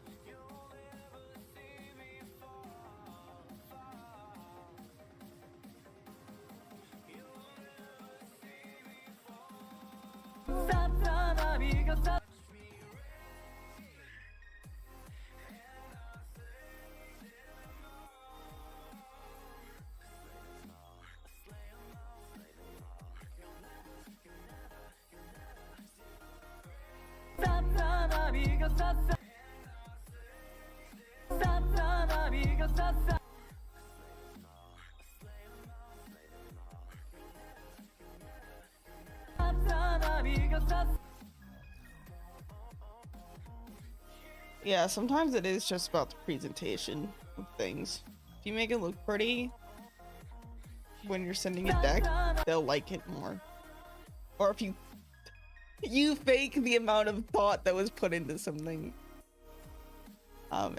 Yeah, sometimes it is just about the presentation of things. If you make it look pretty when you're sending a deck, they'll like it more. Or if you fake the amount of thought that was put into something.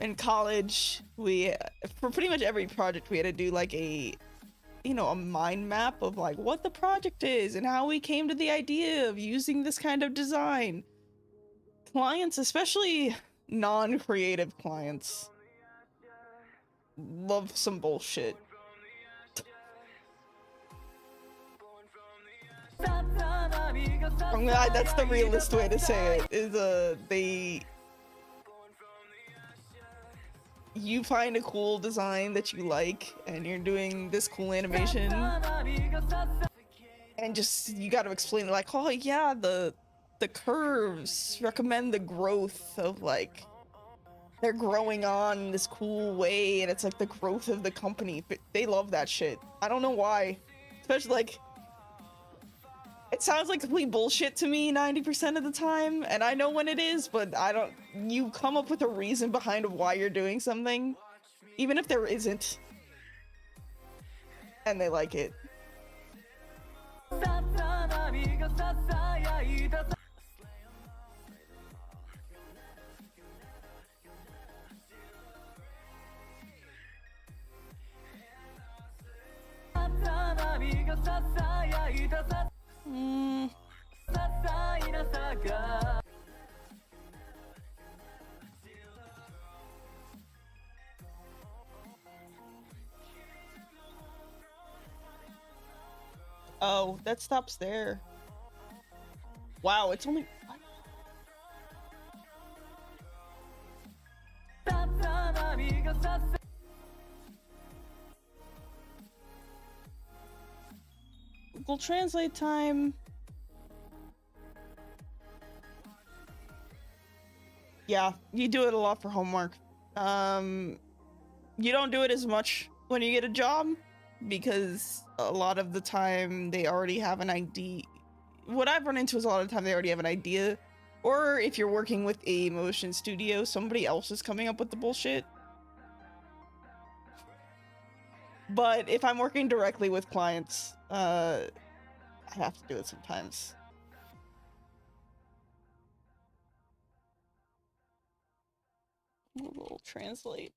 In college, for pretty much every project, we had to do like a mind map of like what the project is and how we came to the idea of using this kind of design. Clients, especially non-creative clients, love some bullshit. That's the realist way to say it, is you find a cool design that you like and you're doing this cool animation and just you got to explain it like, oh yeah, the curves recommend the growth of like they're growing on this cool way and it's like the growth of the company. But they love that shit. I don't know why, especially like it sounds like complete bullshit to me 90% of the time, and I know when it is, but you come up with a reason behind why you're doing something, even if there isn't, and they like it. Oh, that stops there. Wow, it's only... Google Translate time. Yeah, you do it a lot for homework. You don't do it as much when you get a job because a lot of the time they already have an idea. What I've run into is a lot of the time they already have an idea. Or if you're working with a motion studio, somebody else is coming up with the bullshit. But if I'm working directly with clients, I have to do it sometimes. Google Translate.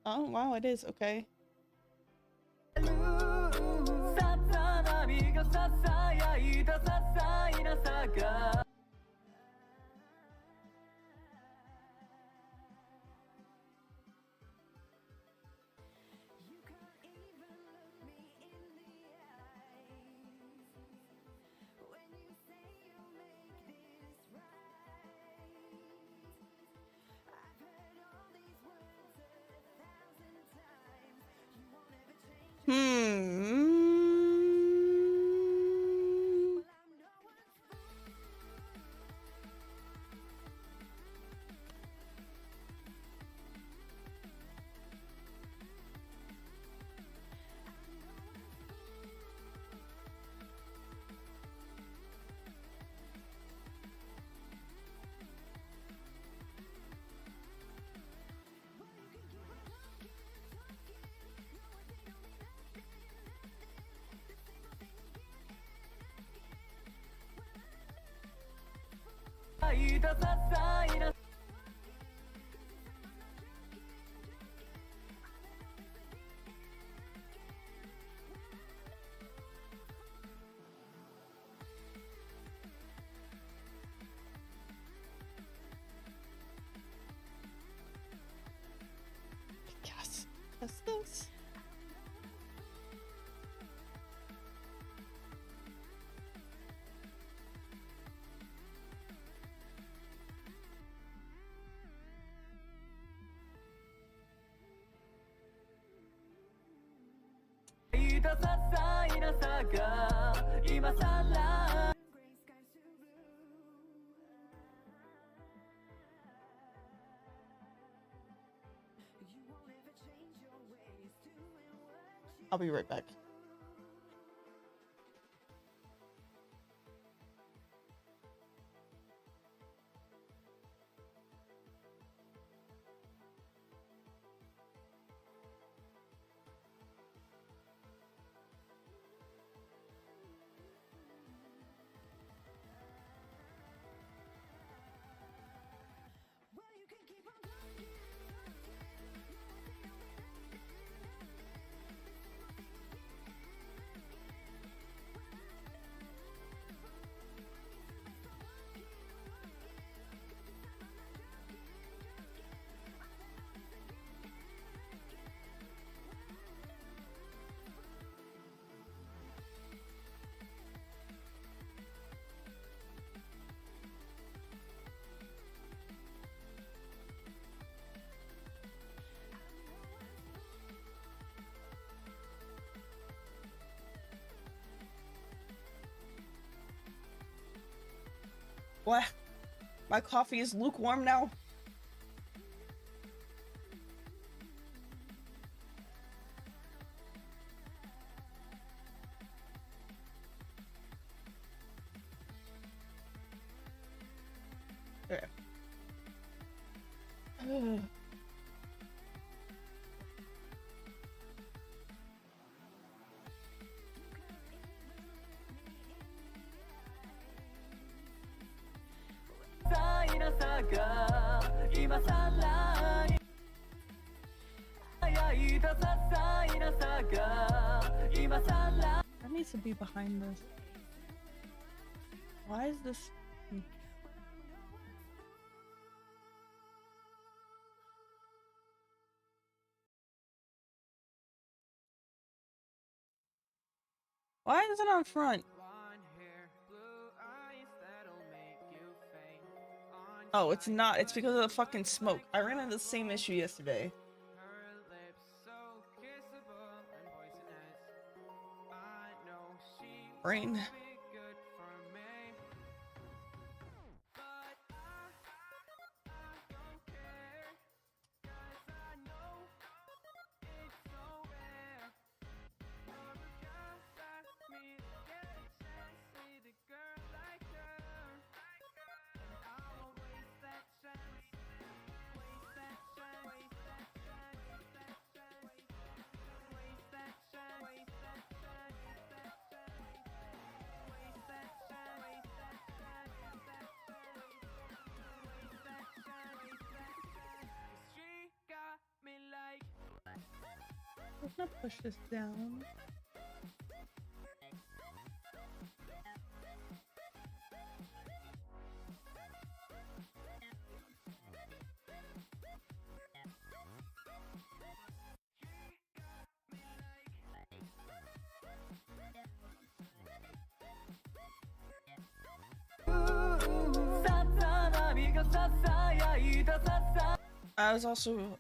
Oh, wow, it is. Okay. Yes. Yes, this. I'll be right back. What? My coffee is lukewarm now? Okay. That needs to be behind this. Why is this? Why is it on front? Oh, it's not. It's because of the fucking smoke. I ran into the same issue yesterday. Brain. I'm gonna push this down.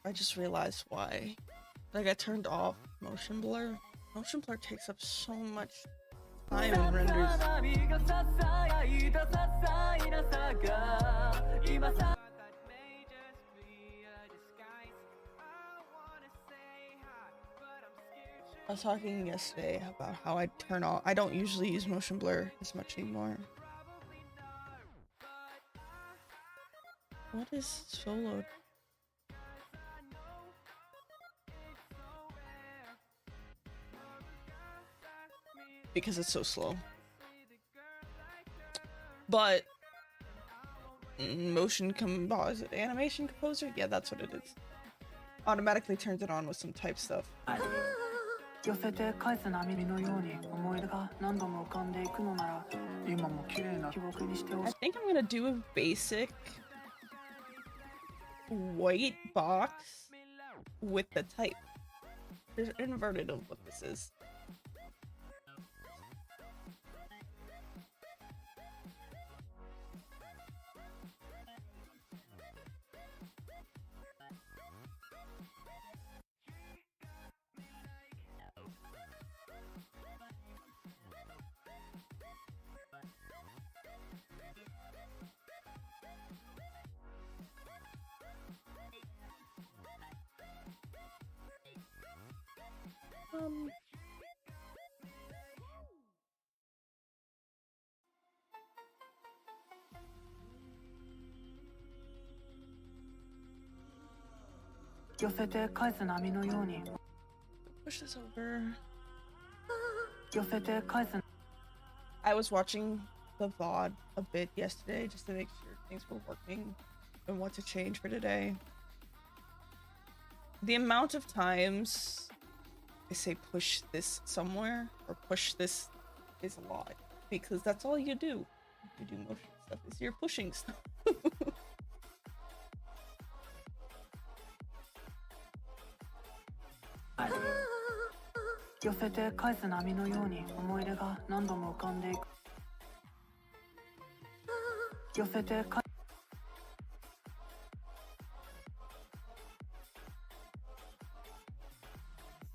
I just realized why. Like, I turned off motion blur. Motion blur takes up so much time and renders. I was talking yesterday about how I turn off. I don't usually use motion blur as much anymore. What is soloed? Because it's so slow. But animation composer? Yeah, that's what it is. Automatically turns it on with some type stuff. I think I'm gonna do a basic white box with the type. There's inverted of what this is. Push this over. I was watching the VOD a bit yesterday just to make sure things were working and what to change for today. The amount of times I say push this somewhere or push this is a lot because that's all you do. You do motion stuff is you're pushing stuff.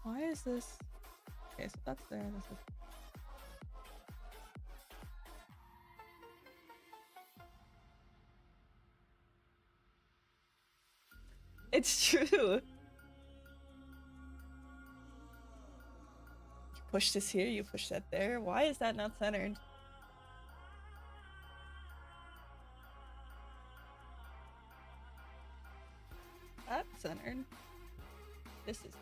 Why is this? Okay, so that's there. That's it. It's true. You push this here, you push that there. Why is that not centered? That's centered. This is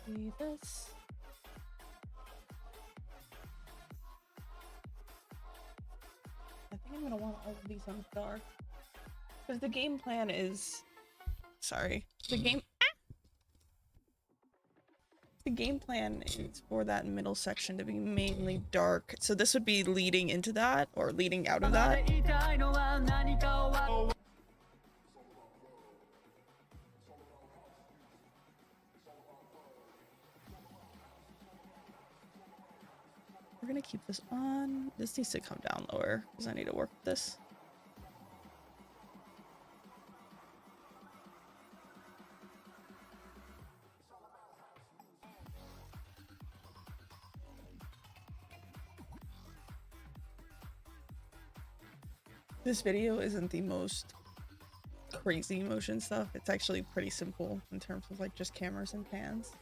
See this. I think I'm gonna want all of these on dark. Because the game plan is... Sorry. The game plan is for that middle section to be mainly dark. So this would be leading into that, or leading out of that. We're gonna keep this on. This needs to come down lower, because I need to work with this. This video isn't the most crazy motion stuff. It's actually pretty simple in terms of like just cameras and pans.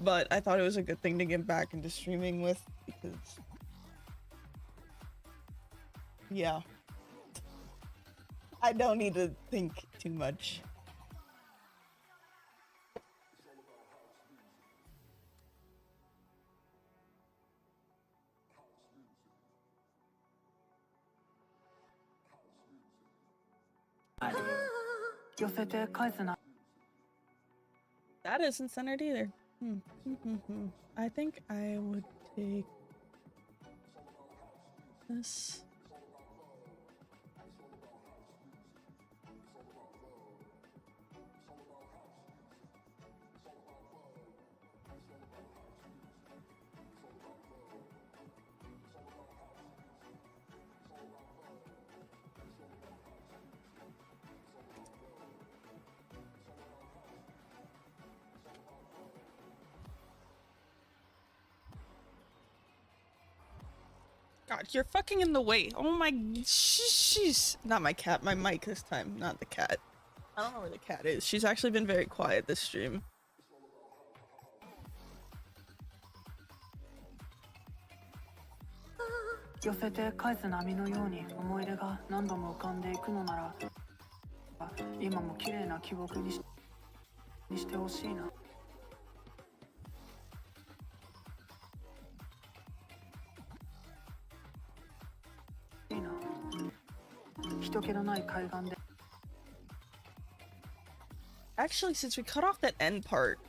But I thought it was a good thing to get back into streaming with because... yeah. I don't need to think too much. That isn't centered either. I think I would take this. God, you're fucking in the way. Oh my... She's not my cat, my mic this time, not the cat. I don't know where the cat is. She's actually been very quiet this stream. Actually, since we cut off that end part,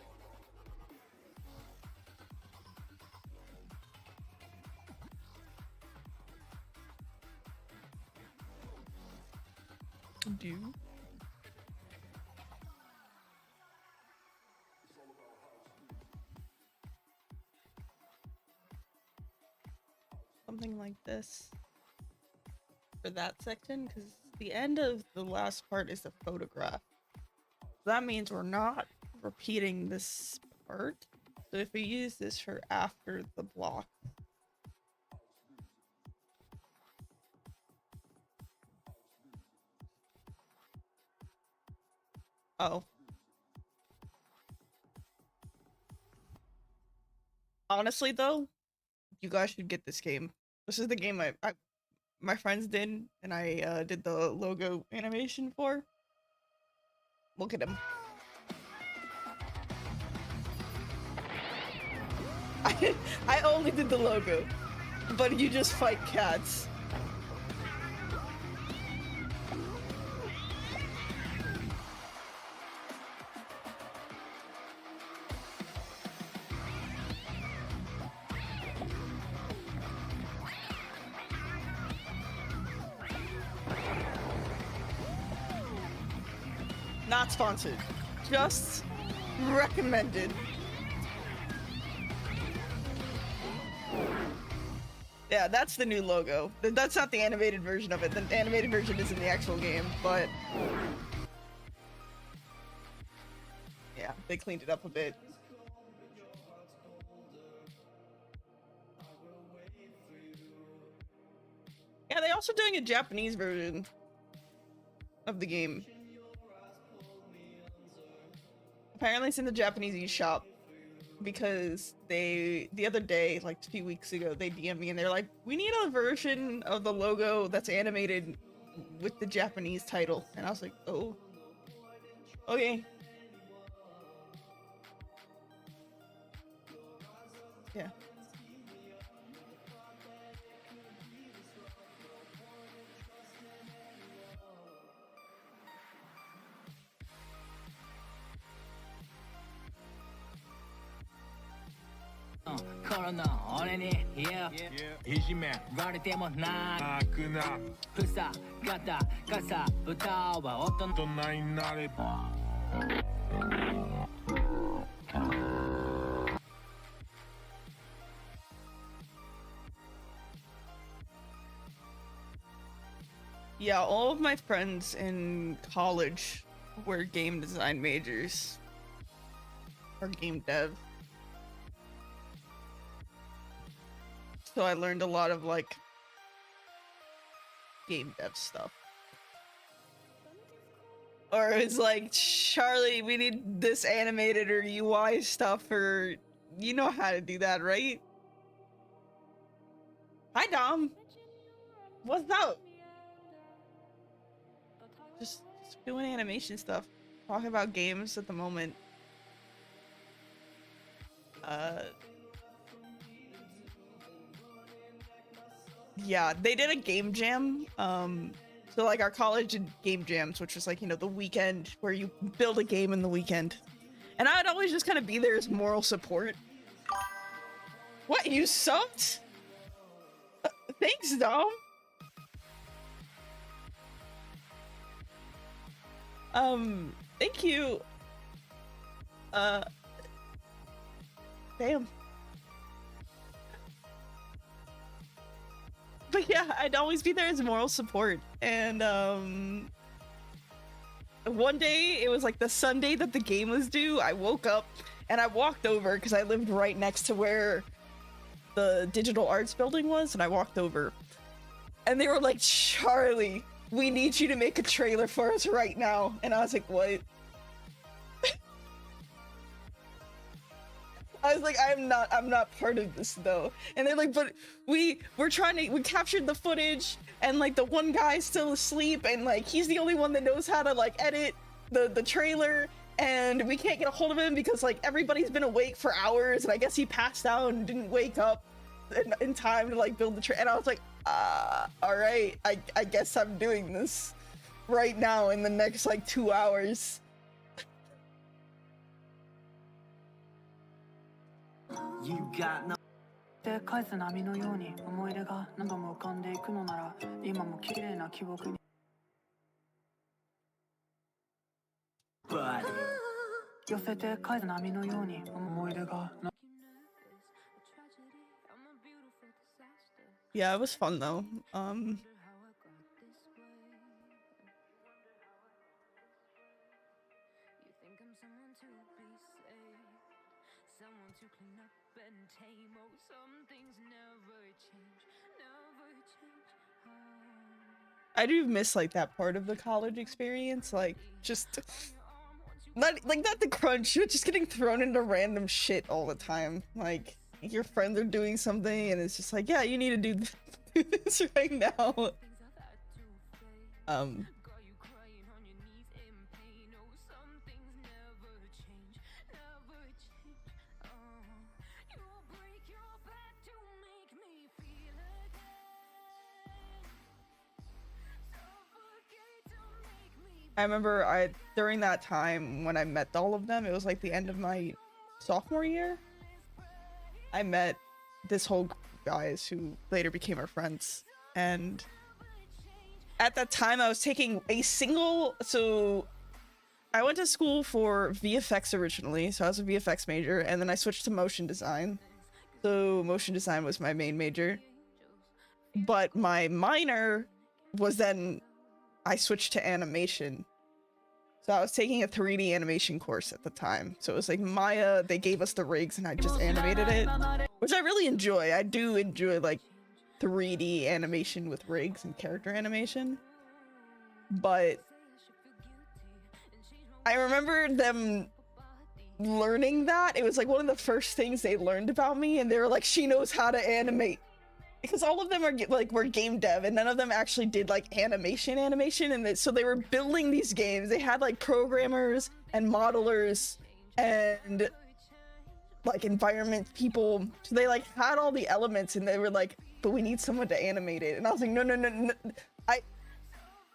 do something like this for that section, because the end of the last part is the photograph. That means we're not repeating this part. So if we use this for after the block. Oh. Honestly though, you guys should get this game. This is the game my friends did, and I did the logo animation for. Look at him. I only did the logo, but you just fight cats. Not sponsored, just recommended. Yeah, that's the new logo. That's not the animated version of it. The animated version is in the actual game, but yeah, they cleaned it up a bit. Yeah, they're also doing a Japanese version of the game. Apparently it's in the Japanese eShop, because the other day, like a few weeks ago, they DM'd me and they're like, we need a version of the logo that's animated with the Japanese title. And I was like, oh, okay. Yeah. Yeah, all of my friends in college were game design majors or game dev. So I learned a lot of like game dev stuff. Or it's like, Charlie, we need this animated or UI stuff, or you know how to do that, right? Hi, Dom. What's up? Just doing animation stuff. Talking about games at the moment. Yeah, they did a game jam. So like our college did game jams, which was like, you know, the weekend where you build a game in the weekend. And I'd always just kind of be there as moral support. What, you sucked? Thanks, Dom. Thank you. Damn. But yeah, I'd always be there as moral support. And one day, it was like the Sunday that the game was due, I woke up and I walked over because I lived right next to where the digital arts building was, and I walked over and they were like, Charlie, we need you to make a trailer for us right now. And I was like, what? I was like, I'm not part of this though. And they're like, but we captured the footage and like the one guy's still asleep and like he's the only one that knows how to like edit the trailer, and we can't get a hold of him because like everybody's been awake for hours and I guess he passed out and didn't wake up in time to like build the trailer. And I was like, all right, I guess I'm doing this right now in the next like 2 hours. You got no で返す波のように思い出が何度も浮かんでいくのなら今も綺麗な記憶に寄せて返す波のように思い出が Yeah, it was fun though. I do miss like that part of the college experience, like just not the crunch, but just getting thrown into random shit all the time. Like your friends are doing something and it's just like, yeah, you need to do this right now. I remember during that time when I met all of them, it was like the end of my sophomore year. I met this whole group of guys who later became our friends. And at that time I was taking so I went to school for VFX originally. So I was a VFX major, and then I switched to motion design. So motion design was my main major. But my minor was then I switched to animation. So I was taking a 3D animation course at the time. So it was like Maya, they gave us the rigs and I just animated it, which I really enjoy. I do enjoy like 3D animation with rigs and character animation. But I remember them learning that. It was like one of the first things they learned about me, and they were like, she knows how to animate. Because all of them were game dev, and none of them actually did like animation, and so they were building these games. They had like programmers and modelers, and like environment people. So they like had all the elements and they were like, but we need someone to animate it. And I was like, no.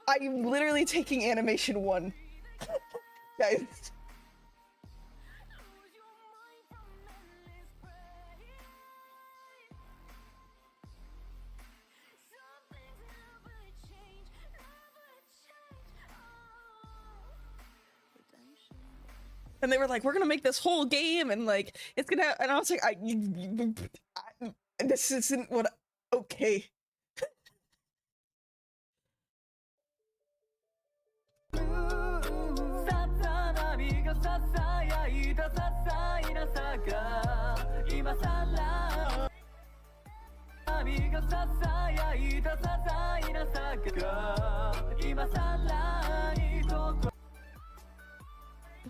I'm literally taking animation 1. Guys. And they were like, we're gonna make this whole game and like it's gonna, and I was like, this isn't what okay.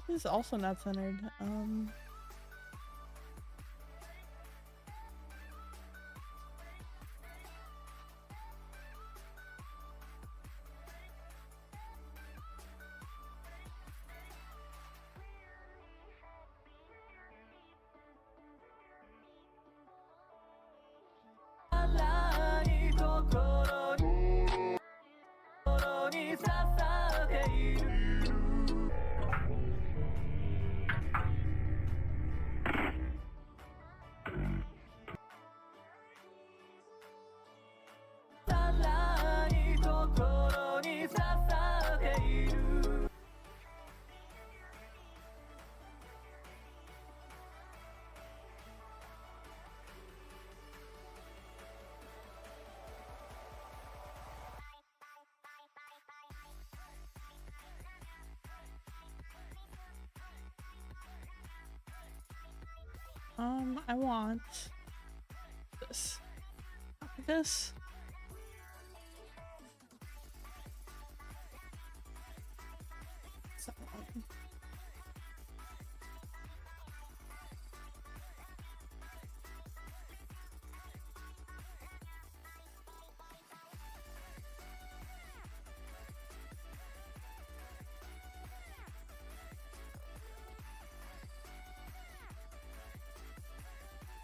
This is also not centered. I want this. This.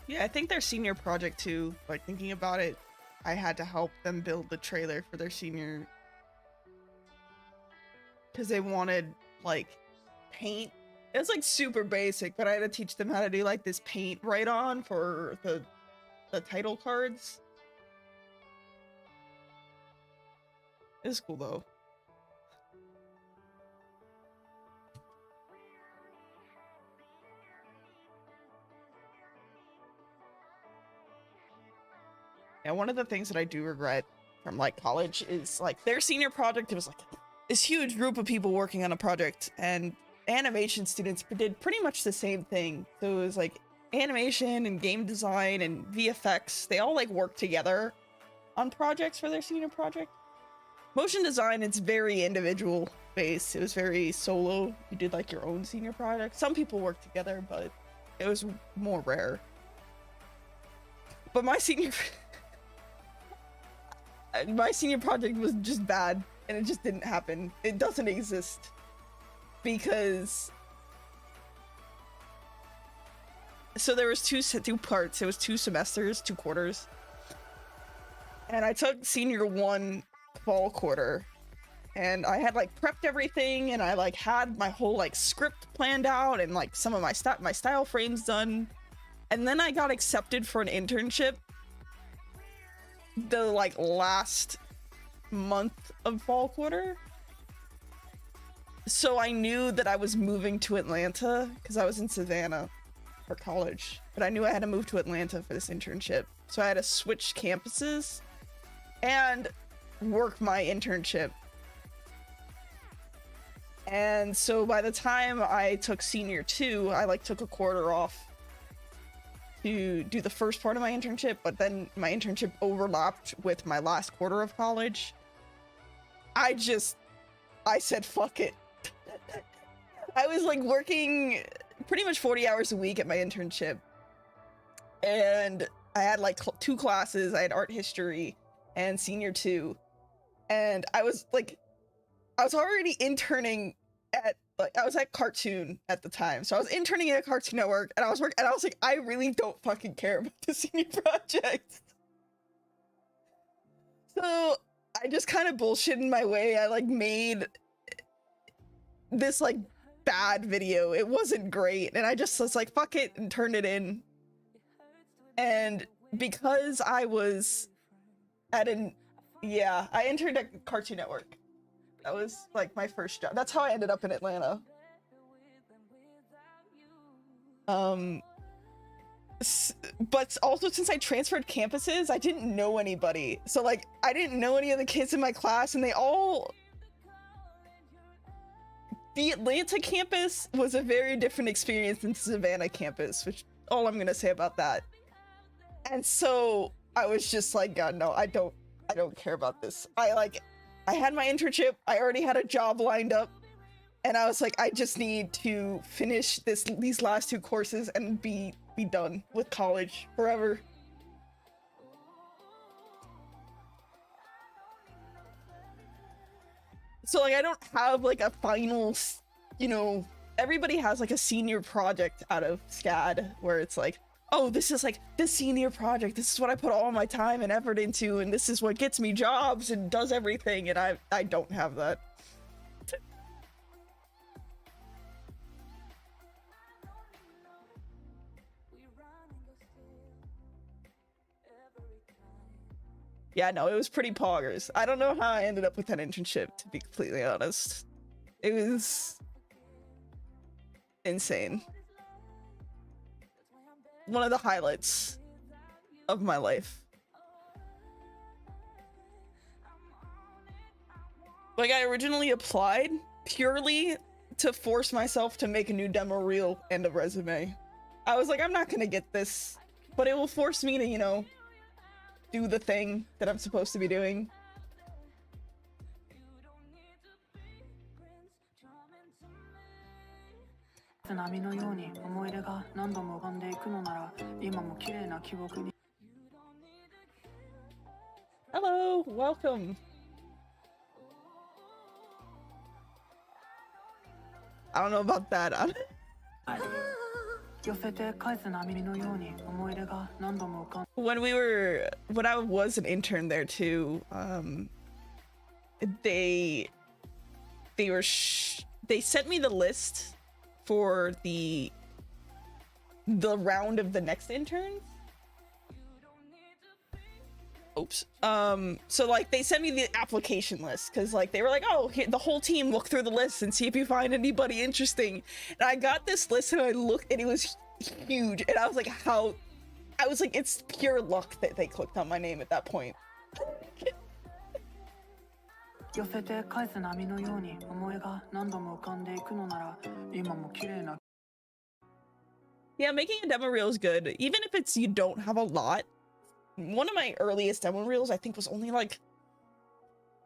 Yeah, I think their senior project too, like thinking about it, I had to help them build the trailer for their senior because they wanted like paint. It was like super basic, but I had to teach them how to do like this paint right on for the title cards. It's cool though. Yeah, one of the things that I do regret from like college is like their senior project. It was like this huge group of people working on a project, and animation students did pretty much the same thing. So it was like animation and game design and VFX. They all like worked together on projects for their senior project. Motion design, it's very individual based. It was very solo. You did like your own senior project. Some people worked together, but it was more rare. But my senior project was just bad, and it just didn't happen. It doesn't exist because so there was two parts. It was 2 semesters, 2 quarters, and I took senior 1 fall quarter, and I had like prepped everything, and I like had my whole like script planned out and like some of my style frames done, and then I got accepted for an internship the like last month of fall quarter. So I knew that I was moving to Atlanta because I was in Savannah for college, but I knew I had to move to Atlanta for this internship. So I had to switch campuses and work my internship. And so by the time I took senior 2, I like took a quarter off to do the first part of my internship, but then my internship overlapped with my last quarter of college. I said fuck it. I was like working pretty much 40 hours a week at my internship, and I had like 2 classes. I had art history and senior 2, and I was already interning at like I was at Cartoon at the time, so I was interning at Cartoon Network, and I was working, and I was like, I really don't fucking care about the senior project. So I just kind of bullshitted my way. I like made this like bad video. It wasn't great, and I just was like, fuck it, and turned it in. And because I was at I interned at Cartoon Network. That was like my first job. That's how I ended up in Atlanta. But also since I transferred campuses, I didn't know anybody. So like I didn't know any of the kids in my class, and the Atlanta campus was a very different experience than Savannah campus, which all I'm gonna say about that. And so I was just like, God, no, I don't care about this. I had my internship, I already had a job lined up, and I was like, I just need to finish these last 2 courses and be done with college forever. So like I don't have like a final, you know, everybody has like a senior project out of SCAD where it's like, oh, this is like the senior project, this is what I put all my time and effort into, and this is what gets me jobs and does everything, and I don't have that. Yeah, no, it was pretty poggers. I don't know how I ended up with that internship, to be completely honest. It was insane. One of the highlights of my life. Like, I originally applied purely to force myself to make a new demo reel and a resume. I was like, I'm not gonna get this, but it will force me to, you know, do the thing that I'm supposed to be doing. Hello, welcome. I don't know about that. When I was an intern there too, they sent me the list for the round of the next interns. Oops. So like they sent me the application list because like they were like, oh, here, the whole team look through the list and see if you find anybody interesting. And I got this list and I looked and it was huge, and I was like, it's pure luck that they clicked on my name at that point. Yeah, making a demo reel is good, even if it's you don't have a lot. One of my earliest demo reels, I think, was only like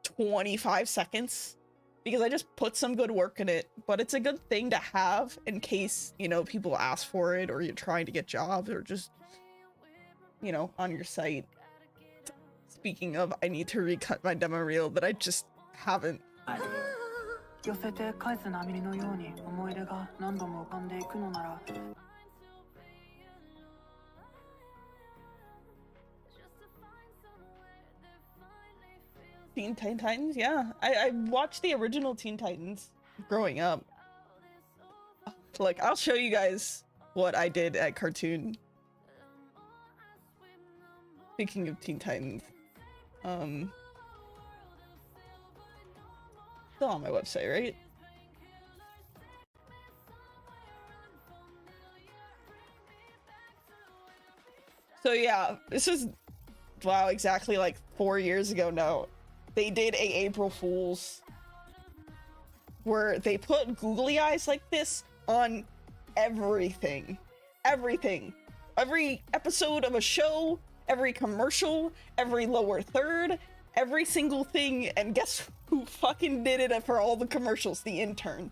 25 seconds because I just put some good work in it, but it's a good thing to have in case, you know, people ask for it or you're trying to get jobs or just, you know, on your site. Speaking of, I need to recut my demo reel that I just haven't. Teen Titans, yeah. I watched the original Teen Titans growing up. Like, I'll show you guys what I did at Cartoon. Speaking of Teen Titans, still on my website, right? So yeah, this was, wow, exactly like 4 years ago now. They did a April Fool's where they put googly eyes like this on everything. Everything. Every episode of a show, every commercial, every lower third, every single thing, and guess who fucking did it for all the commercials? The intern.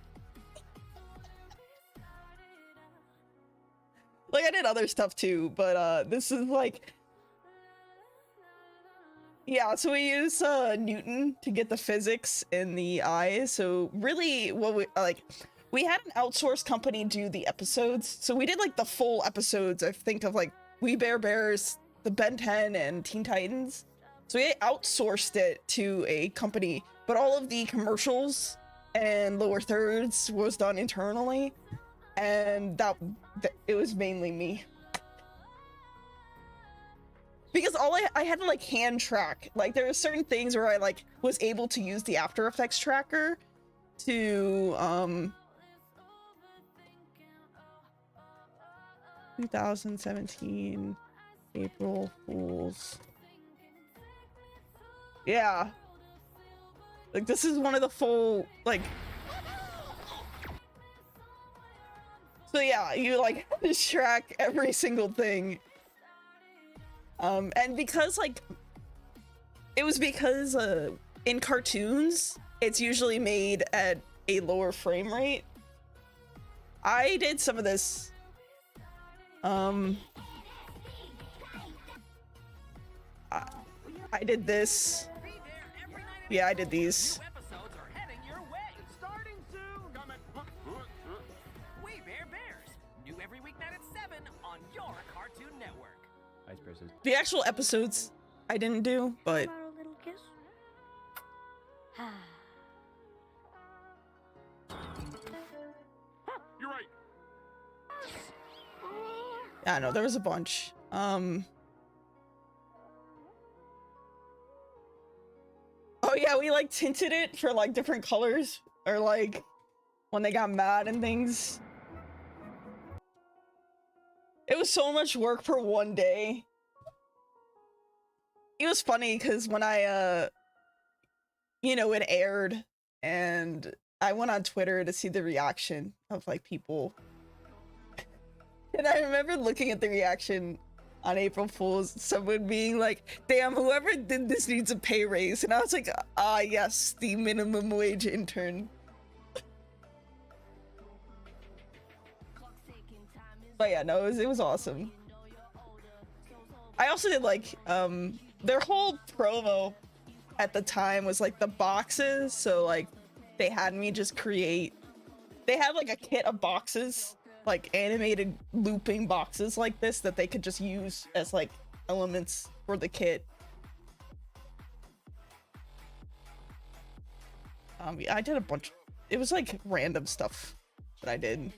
Like, I did other stuff too, but this is like Yeah, so we use Newton to get the physics in the eyes. So really, what we had an outsourced company do the episodes. So we did like the full episodes. I think of like We Bare Bears, the Ben 10, and Teen Titans. So we outsourced it to a company, but all of the commercials and lower thirds was done internally, and that it was mainly me. Because I had to like hand track, like there were certain things where I like was able to use the After Effects tracker to 2017 April Fools. Yeah. Like this is one of the full like. So yeah, you like have to track every single thing. And because like it was because in cartoons it's usually made at a lower frame rate. I did some of this I did this. Yeah, I did these. The actual episodes I didn't do, but You're right. yeah, no, there was a bunch. Oh yeah, we like tinted it for like different colors, or like when they got mad and things. It was so much work for one day. It was funny because when I you know, it aired and I went on Twitter to see the reaction of like people. And I remember looking at the reaction on April Fool's, someone being like, damn, whoever did this needs a pay raise. And I was like, ah, yes, the minimum wage intern. But yeah, no, it was awesome. I also did like, their whole promo at the time was like the boxes. So like they had me just create, they had like a kit of boxes, like animated looping boxes like this that they could just use as like elements for the kit. Yeah, I did a bunch. It was like random stuff that I did.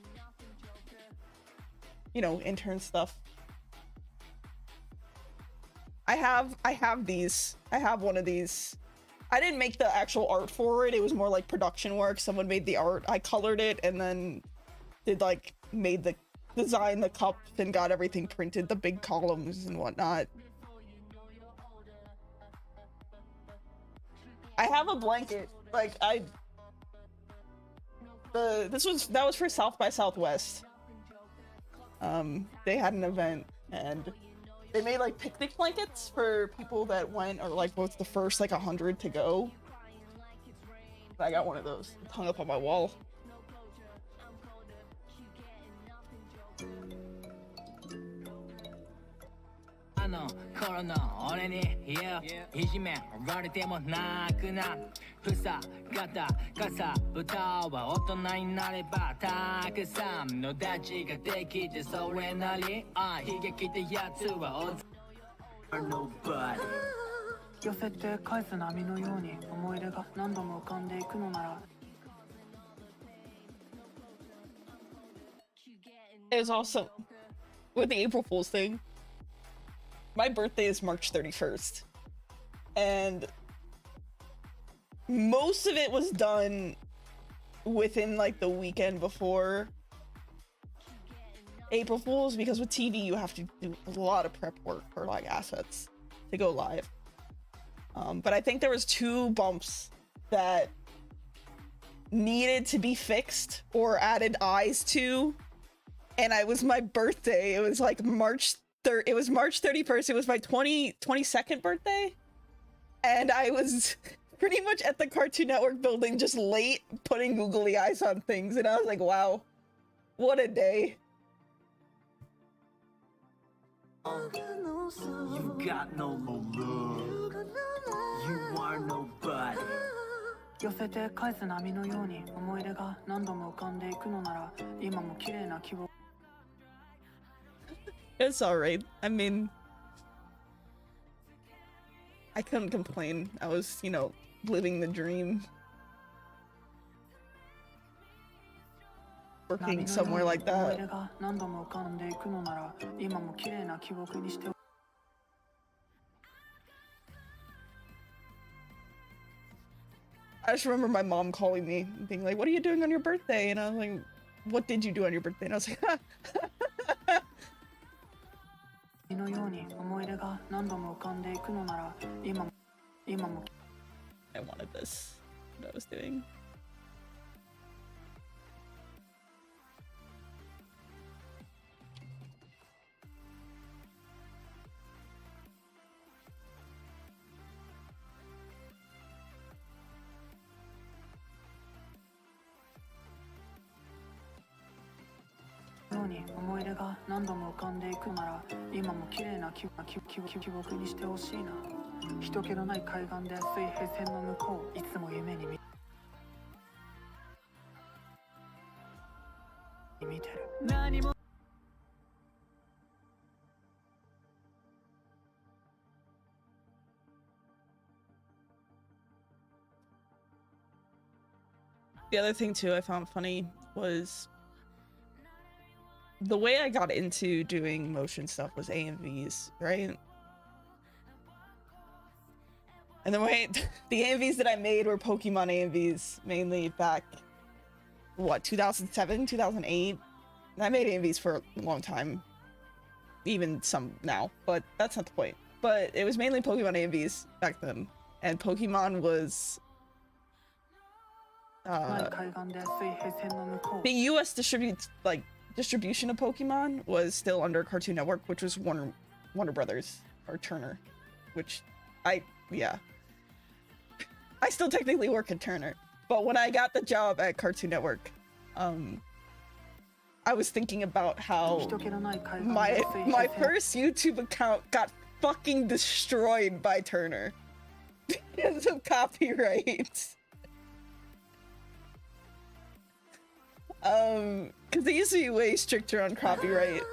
You know, intern stuff. I have these. I have one of these. I didn't make the actual art for it. It was more like production work. Someone made the art. I colored it and then did like made the design, the cup, and got everything printed, the big columns and whatnot. I have a blanket. Like that was for South by Southwest. They had an event and they made like picnic blankets for people that went, or like was the first like 100 to go. I got one of those. It's hung up on my wall. Nobody. 寄せて返す波のように思い出が何度も浮かんでいくのなら It was also with the April Fool's thing. My birthday is March 31st. And most of it was done within like the weekend before April Fool's, because with TV you have to do a lot of prep work for like assets to go live. But I think there was 2 bumps that needed to be fixed or added eyes to, and it was my birthday. It was like March 31st. It was my 22nd birthday, and I was pretty much at the Cartoon Network building just late putting googly eyes on things, and I was like, wow, what a day. You got no love. You are nobody. 寄せて返す波のように思い出が何度も浮かんでいくのなら今も綺麗な希望 It's alright. I mean, I couldn't complain. I was, you know, living the dream. Working somewhere like that. I just remember my mom calling me and being like, "What are you doing on your birthday?" And I was like, "What did you do on your birthday?" And I was like, I wanted this. What I was doing. The other thing too I found funny was the way I got into doing motion stuff was AMVs, right? And the way the AMVs that I made were Pokemon AMVs, mainly back, what, 2007, 2008? And I made AMVs for a long time, even some now, but that's not the point. But it was mainly Pokemon AMVs back then, and Pokemon was the US distribution of Pokemon was still under Cartoon Network, which was Warner Brothers or Turner, which I still technically work at Turner. But when I got the job at Cartoon Network, I was thinking about how my first YouTube account got fucking destroyed by Turner because of copyright. Because they used to be way stricter on copyright.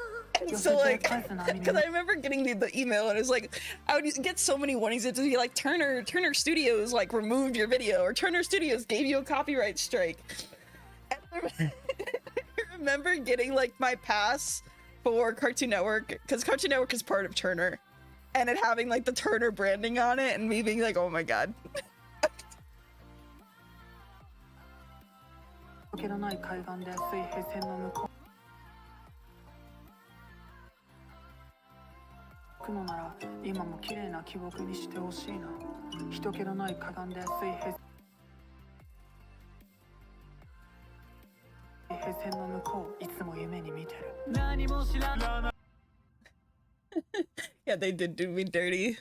And so like, because I remember getting the email and it was like, I would get so many warnings. It would be like, Turner Studios like removed your video, or Turner Studios gave you a copyright strike. And I remember getting like my pass for Cartoon Network, because Cartoon Network is part of Turner, and it having like the Turner branding on it, and me being like, oh my god. Yeah, they did do me dirty.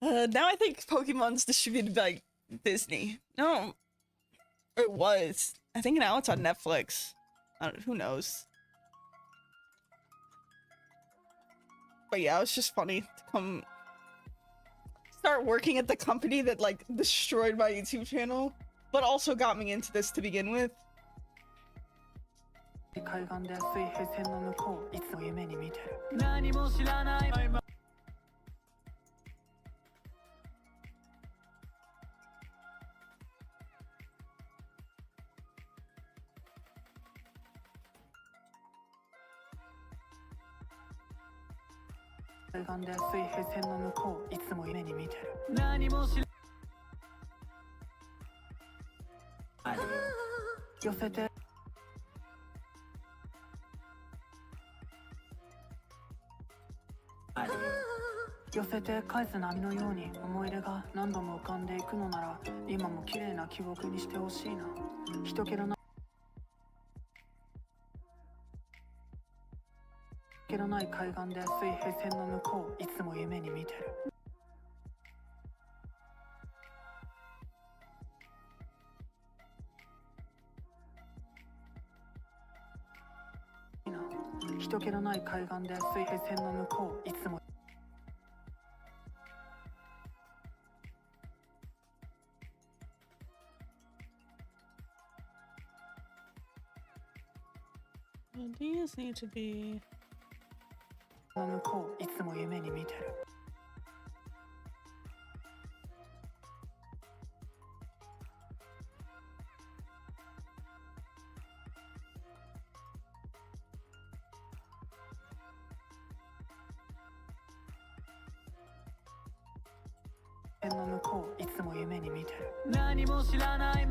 Now I think Pokemon's distributed by Disney. No, it was. I think now it's on Netflix. Who knows? But yeah, it was just funny to come start working at the company that like destroyed my YouTube channel, but also got me into this to begin with. 人気のない海岸で水平線の向こういつも These need to be の向こういつも夢に見てる の向こういつも夢に見てる何も知らない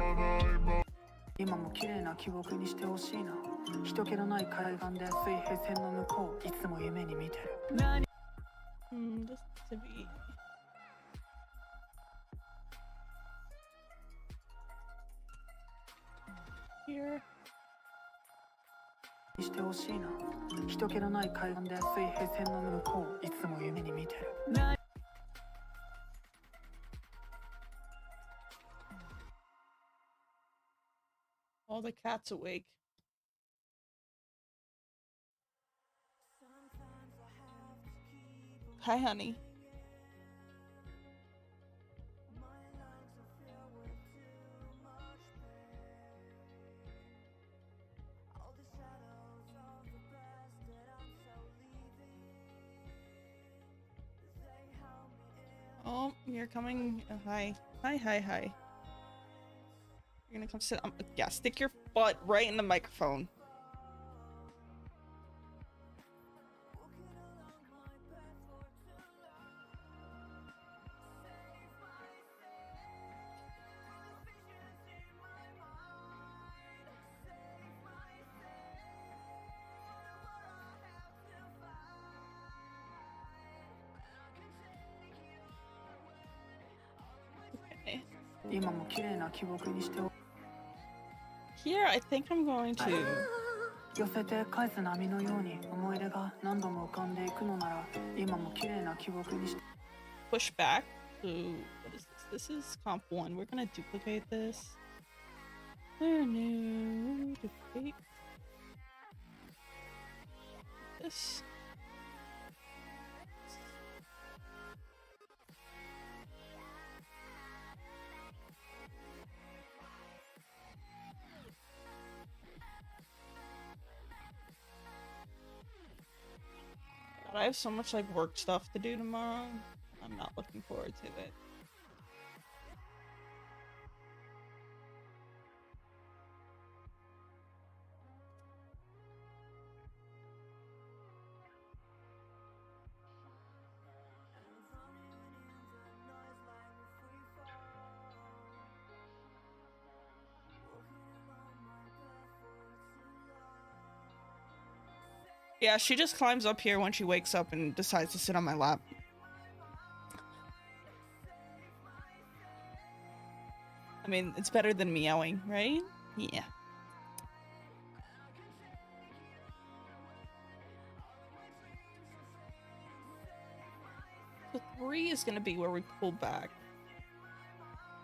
今も綺麗な記憶にしてほしいな人気のない海岸で水平線の向こういつも夢に見てる何 this to be here. してほしいな人気のない海岸で水平線の向こういつも夢に見てる何 All the cats awake. Hi, honey. Oh, you're coming. Hi. Hi, hi, hi. You're gonna come sit. Yeah, stick your butt right in the microphone. Okay. 今も綺麗な記憶にしてほ Here, I think I'm going to 寄せて返す波のように思い出が何度も浮かんでいくのなら今も綺麗な記憶にして push back to what is this? This is comp 1. We're gonna duplicate this. Oh no, duplicate this. God, I have so much like work stuff to do tomorrow. I'm not looking forward to it. Yeah, she just climbs up here when she wakes up and decides to sit on my lap. I mean, it's better than meowing, right? Yeah. So 3 is gonna be where we pull back.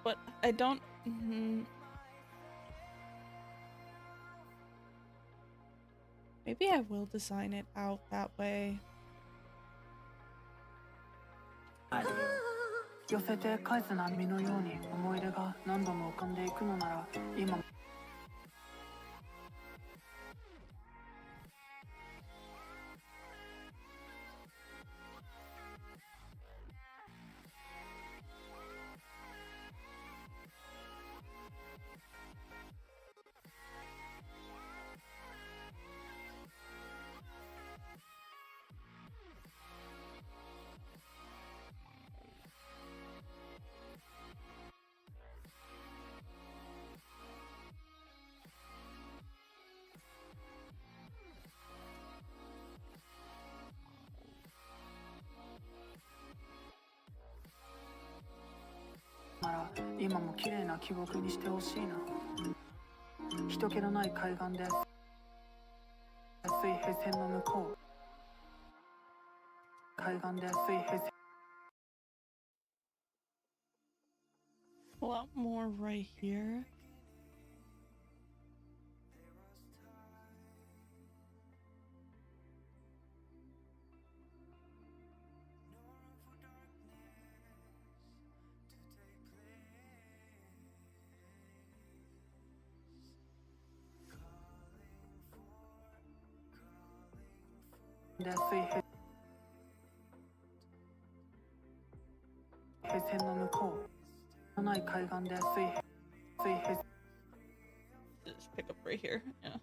But I don't... Maybe I will design it out that way. 寄せて返す波のように思い出が何度も浮かんでいくのなら今も なら今も綺麗な記憶にしてほしいな人気のない海岸で水平線の向こう海岸で水平線 A lot more right here. で水平線の向こうない海岸で水平 Just pick up right here. Yeah.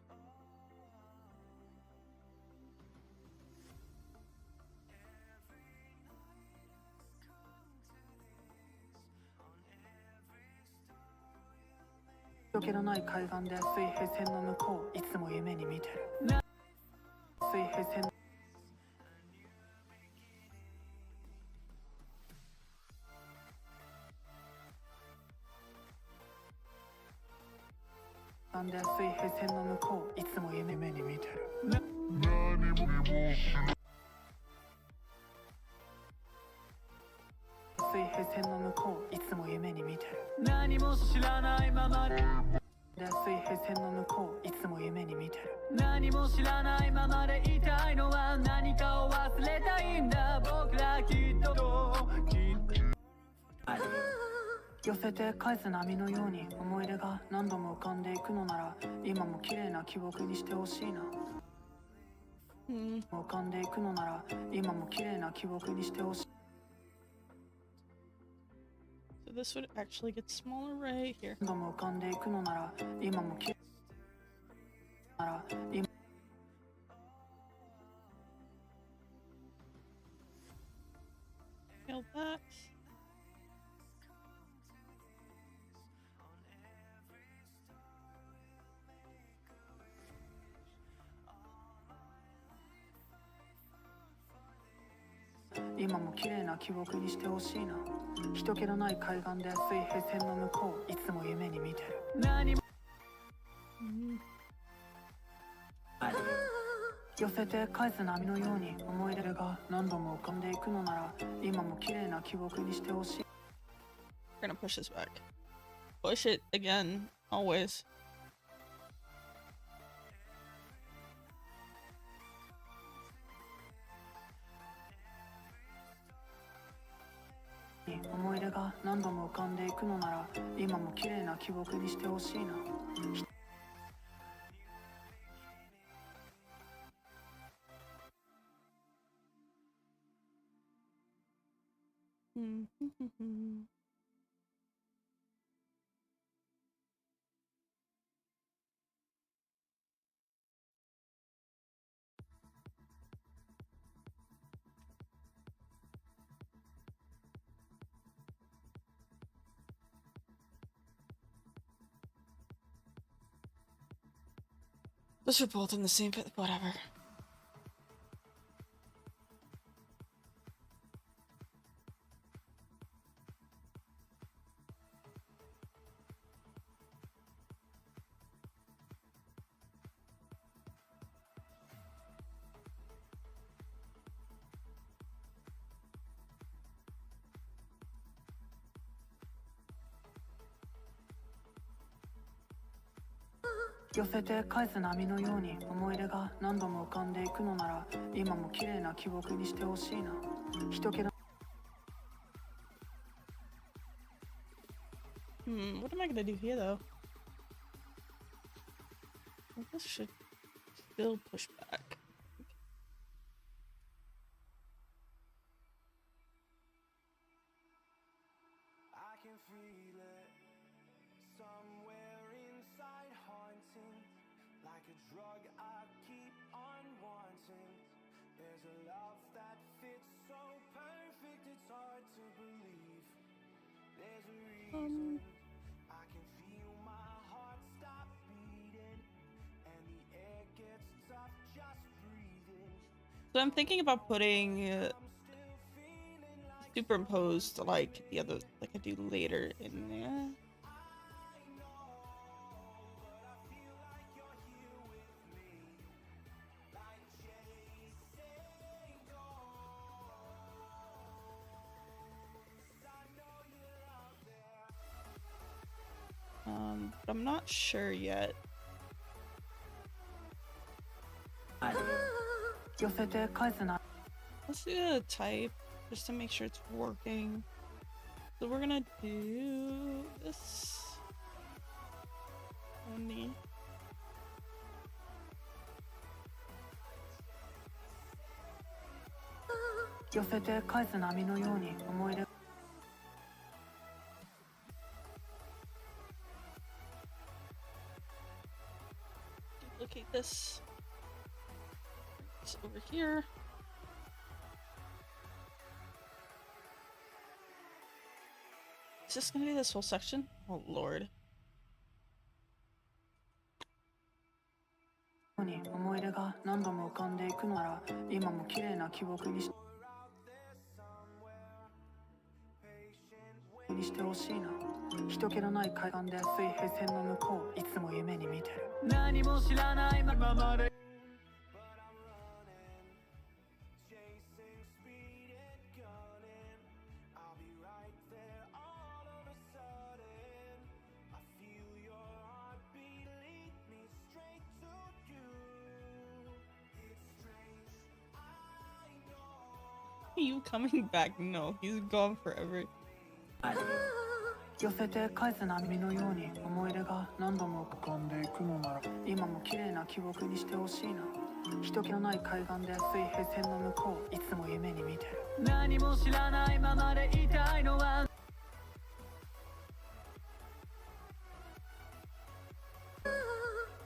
人気のない海岸で水平線の向こういつも夢に見てる水平線で水平線の向こういつも夢に見てる水平線の向こういつも夢に見てる何も知らないままで水平線の向こういつも夢に見てる何も知らないままでいたいのは何かを忘れたいんだ僕らきっと寄せて返す波のように思い出が何度も浮かんでいくのなら今も綺麗な記憶にしてほしいな浮かんでいくのなら今も綺麗な記憶にしてほしい So this would actually get smaller right here. 何度も浮かんでいくのなら今も綺麗なら今 Nailed that.今も綺麗な記憶にしてほしいな人気のない海岸で水平線の向こういつも夢に見てる何も寄せて返す波のように思い出が何度も浮かんでいくのなら今も綺麗な記憶にしてほしい We're gonna push this back. Push it again, always. 思い出が何度も浮かんでいくのなら今も綺麗な記憶にしてほしいな Those are both in the same pit, whatever.寄せて返す波のように思い出が何度も浮かんでいくのなら今も綺麗な記憶にしてほしいな人気の What am I gonna do here though? Well, this should still push back. I can feel it somewhere inside, haunting like a drug I keep on wanting. There's a love that fits so perfect, it's hard to believe. There's a reason I can feel my heart stop beating, and the air gets tough just breathing. So I'm thinking about putting superimposed like the other, like I do later in there. But I'm not sure yet. 寄せて返すな Let's do a type just to make sure it's working. So we're gonna do this. Only. 寄せて返す波のように思い出 Duplicate this. It's over here. Is this gonna be this whole section? Oh lord. に思い出が何度も浮かんでいくのなら今も綺麗な記憶にしてほしいな人気のない海岸で水平線の向こういつも夢に見てる何も知らないままで Chasing speed and gunning. I'll be right there all of a sudden. I feel your heartbeat lead me straight to you. It's strange, I know. Are you coming back? No, he's gone forever. 寄せて返す波のように思い出が何度も浮かんでいくのなら今も綺麗な記憶にしてほしいな人気のない海岸で水平線の向こういつも夢に見てる何も知らないままでいたいのは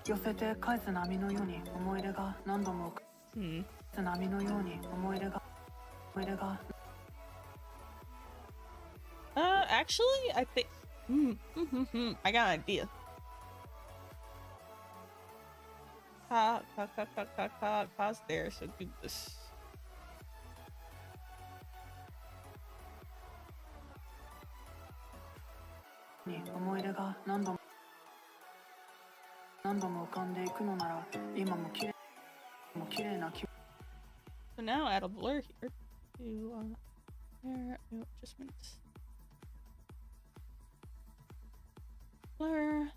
寄せて返す波のように思い出が何度も浮かんで波のように思い出が Actually, I think. I got an idea. Pause there, so do this. So now add a blur here to there, no adjustments. Blur.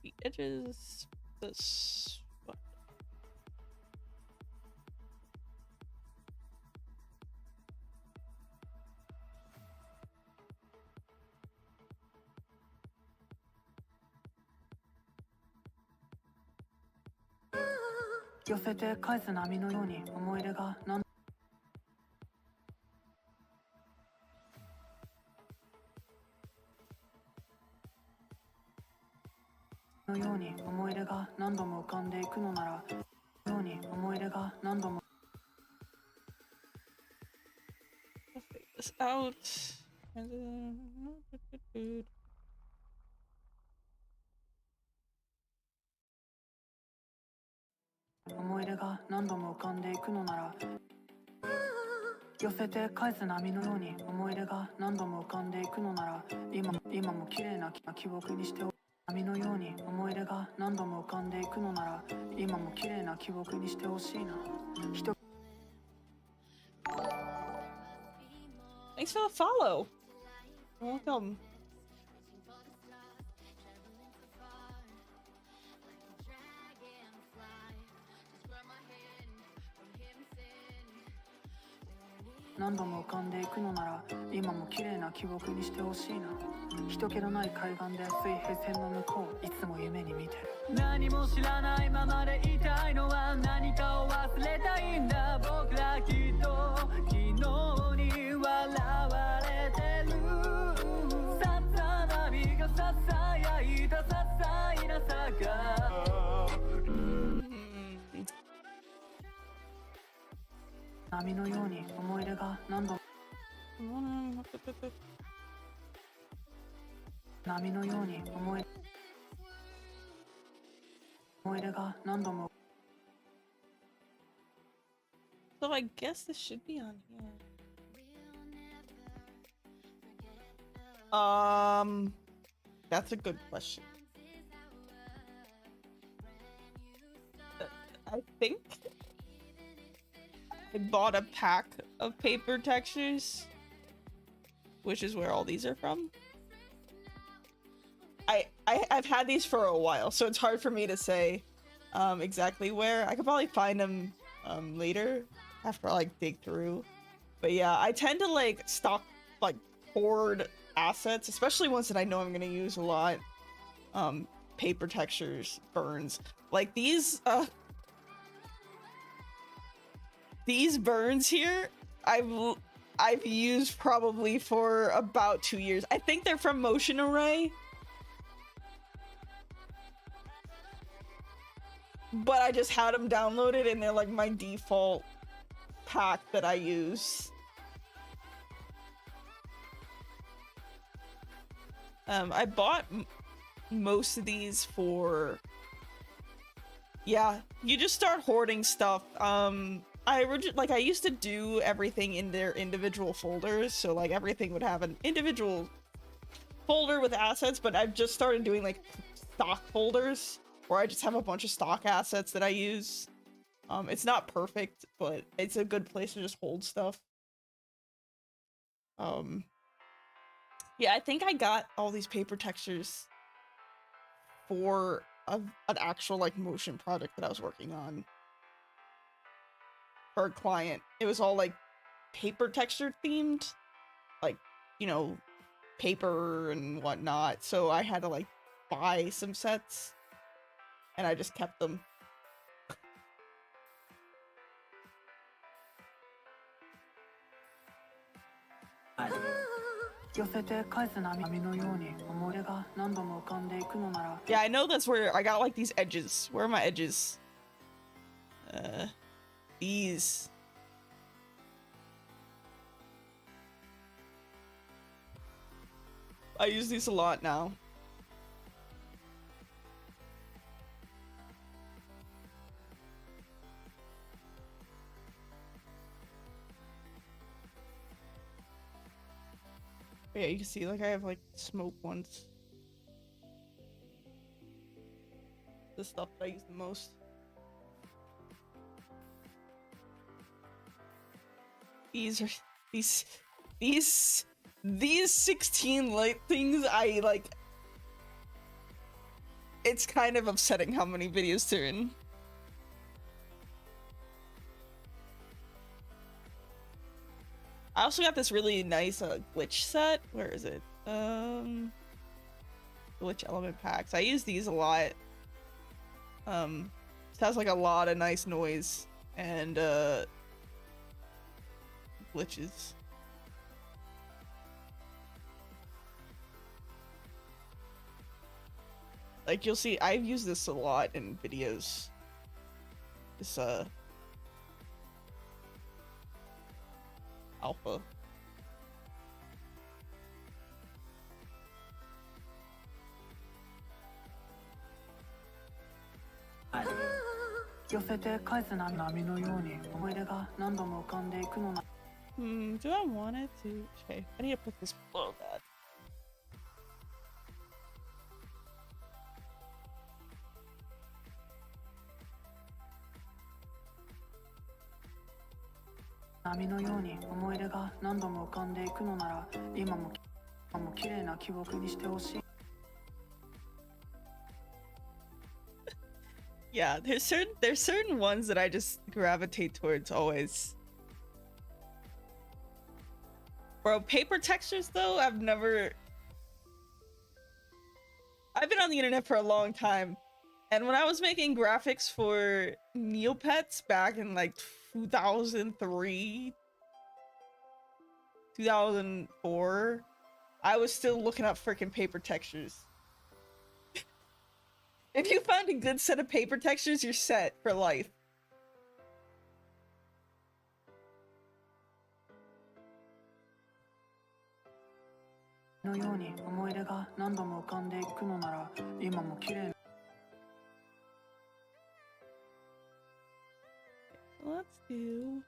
The edges, this.寄せて返す波のように思い出が何のように思い出が何度も浮かんでいくのならように思い出が何度も I'll fade this out. And then... 思い出が何度も浮かんでいくのなら寄せて返す波のように思い出が何度も浮かんでいくのなら今も綺麗な記憶にして波のように思い出が何度も浮かんでいくのなら今も綺麗な記憶にしてほしいな人 Thanks for the follow. You're welcome.「何度も浮かんでいくのなら今も綺麗な記憶にしてほしいな人気のない海岸で水平線の向こういつも夢に見てる何も知らないままでいたいのは何かを忘れたいんだ僕らきっと昨日に笑われてるささ波がささやいたささいなさが波のように思い出が何度も波のように思い出が何度も So I guess this should be on here. That's a good question. I think I bought a pack of paper textures, which is where all these are from. I've had these for a while, so it's hard for me to say exactly where. I could probably find them later after I like dig through. But yeah, I tend to like stock like hoard assets, especially ones that I know I'm gonna use a lot. Paper textures, burns. Like these burns here, I've used probably for about 2 years. I think they're from Motion Array. But I just had them downloaded and they're like my default pack that I use. I bought most of these for... Yeah, you just start hoarding stuff. I used to do everything in their individual folders, so like everything would have an individual folder with assets, but I've just started doing like stock folders where I just have a bunch of stock assets that I use. It's not perfect, but it's a good place to just hold stuff. Yeah, I think I got all these paper textures for an actual like motion project that I was working on for a client. It was all like paper texture themed, like, you know, paper and whatnot. So I had to like buy some sets and I just kept them. Yeah, I know that's where I got like these edges. Where are my edges? These. I use these a lot now. Yeah, you can see like I have like smoke ones. The stuff that I use the most. These 16 light things, I like. It's kind of upsetting how many videos they're in. I also got this really nice glitch set. Where is it? Glitch element packs. I use these a lot. It has like a lot of nice noise and glitches. Like you'll see, I've used this a lot in videos. This alpha. Do I want it to? Okay, I need to put this below that. Yeah, there's certain ones that I just gravitate towards always. Bro, paper textures though, I've been on the internet for a long time. And when I was making graphics for Neopets back in like 2003, 2004, I was still looking up freaking paper textures. If you find a good set of paper textures, you're set for life. Let's do...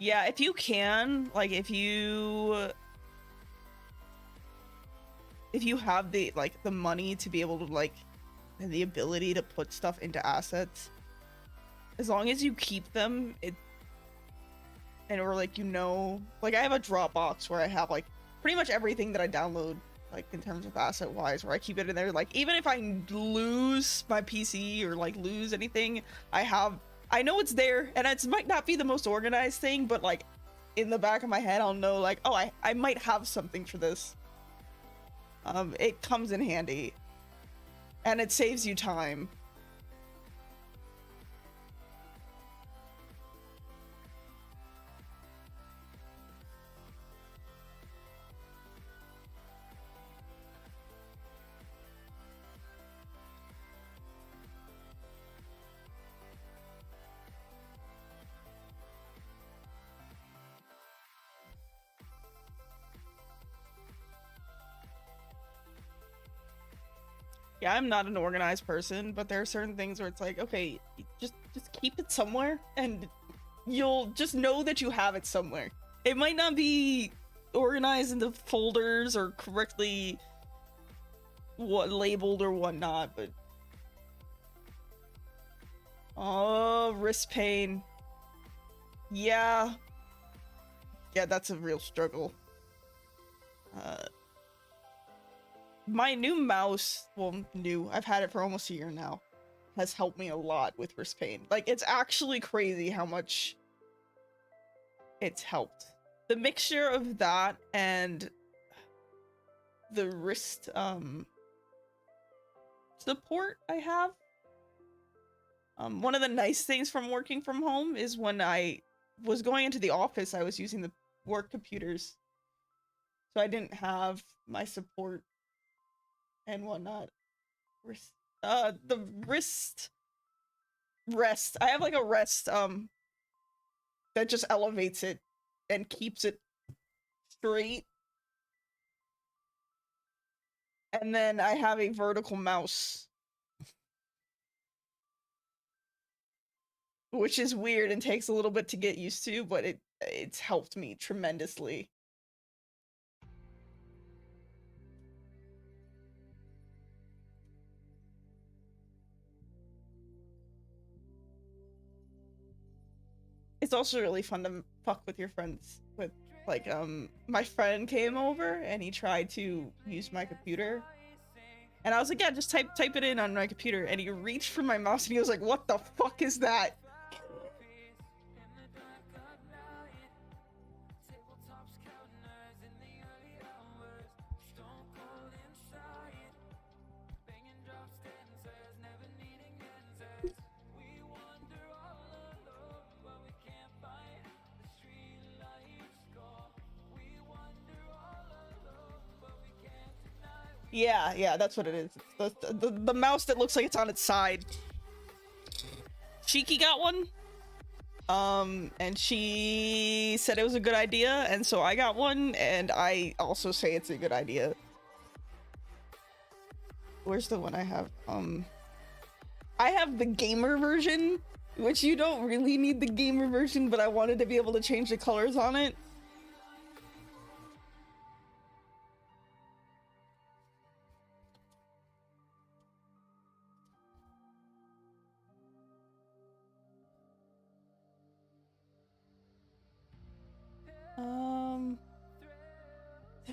Yeah, if you can, like, if you have the, like, the money to be able to, like, and the ability to put stuff into assets, as long as you keep them, and or like, you know, like I have a Dropbox where I have like pretty much everything that I download, like in terms of asset wise, where I keep it in there. Like even if I lose my PC or like lose anything, I know it's there, and it might not be the most organized thing, but like in the back of my head I'll know like, oh, I might have something for this. It comes in handy and it saves you time. Yeah, I'm not an organized person, but there are certain things where it's like, okay, just keep it somewhere and you'll just know that you have it somewhere. It might not be organized into folders or correctly labeled or whatnot, but oh, wrist pain. Yeah, that's a real struggle. My new mouse, well, I've had it for almost a year now, has helped me a lot with wrist pain. Like, it's actually crazy how much it's helped. The mixture of that and the wrist support I have. One of the nice things from working from home is when I was going into the office, I was using the work computers, so I didn't have my support and whatnot. The wrist rest. I have like a rest that just elevates it and keeps it straight. And then I have a vertical mouse, which is weird and takes a little bit to get used to, but it's helped me tremendously. It's also really fun to fuck with your friends with, like, my friend came over and he tried to use my computer. And I was like, yeah, just type it in on my computer. And he reached for my mouse and he was like, what the fuck is that? Yeah, that's what it is. It's the mouse that looks like it's on its side. Shiki got one. And she said it was a good idea, and so I got one, and I also say it's a good idea. Where's the one I have? I have the gamer version, which you don't really need the gamer version, but I wanted to be able to change the colors on it.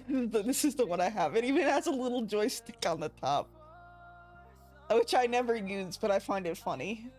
This is the one I have. It even has a little joystick on the top, which I never use, but I find it funny.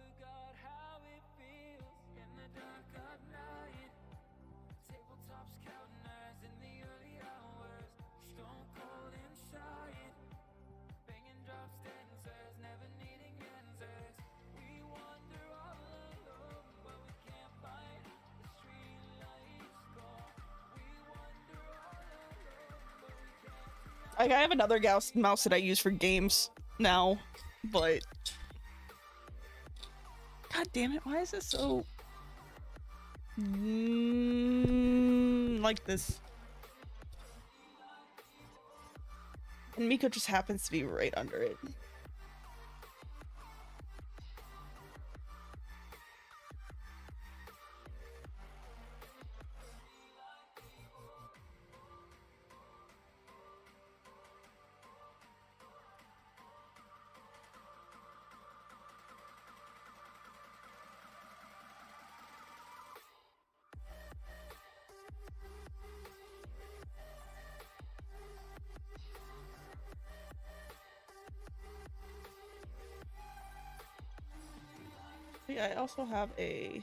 Like, I have another mouse that I use for games now, but god damn it, why is this so like this? And Miko just happens to be right under it. Actually, I also have a...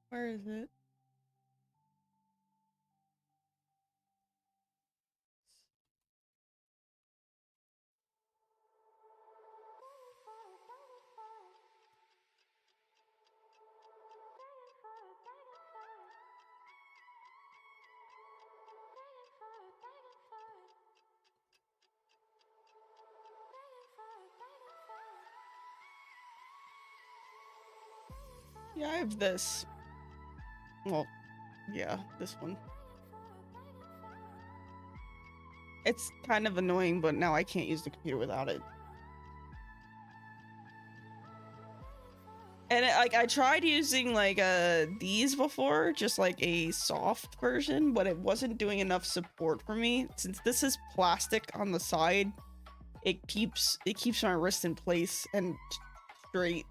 where is it? Yeah, I have this. Well, yeah, this one. It's kind of annoying, but now I can't use the computer without it. And I tried using like these before, just like a soft version, but it wasn't doing enough support for me. Since this is plastic on the side, it keeps my wrist in place and straight.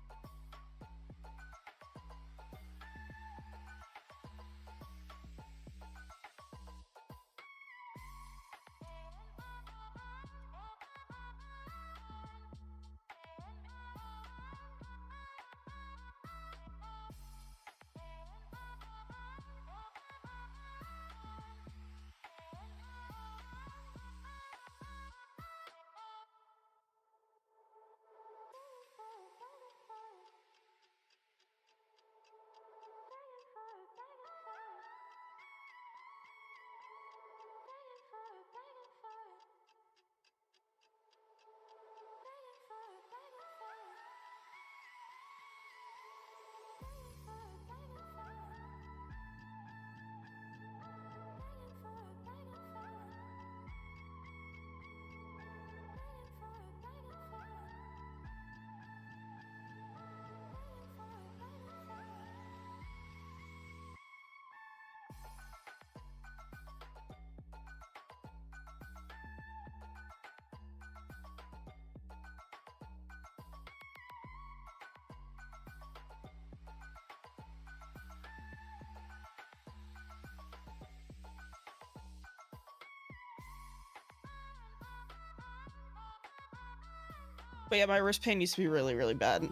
But yeah, my wrist pain used to be really, really bad.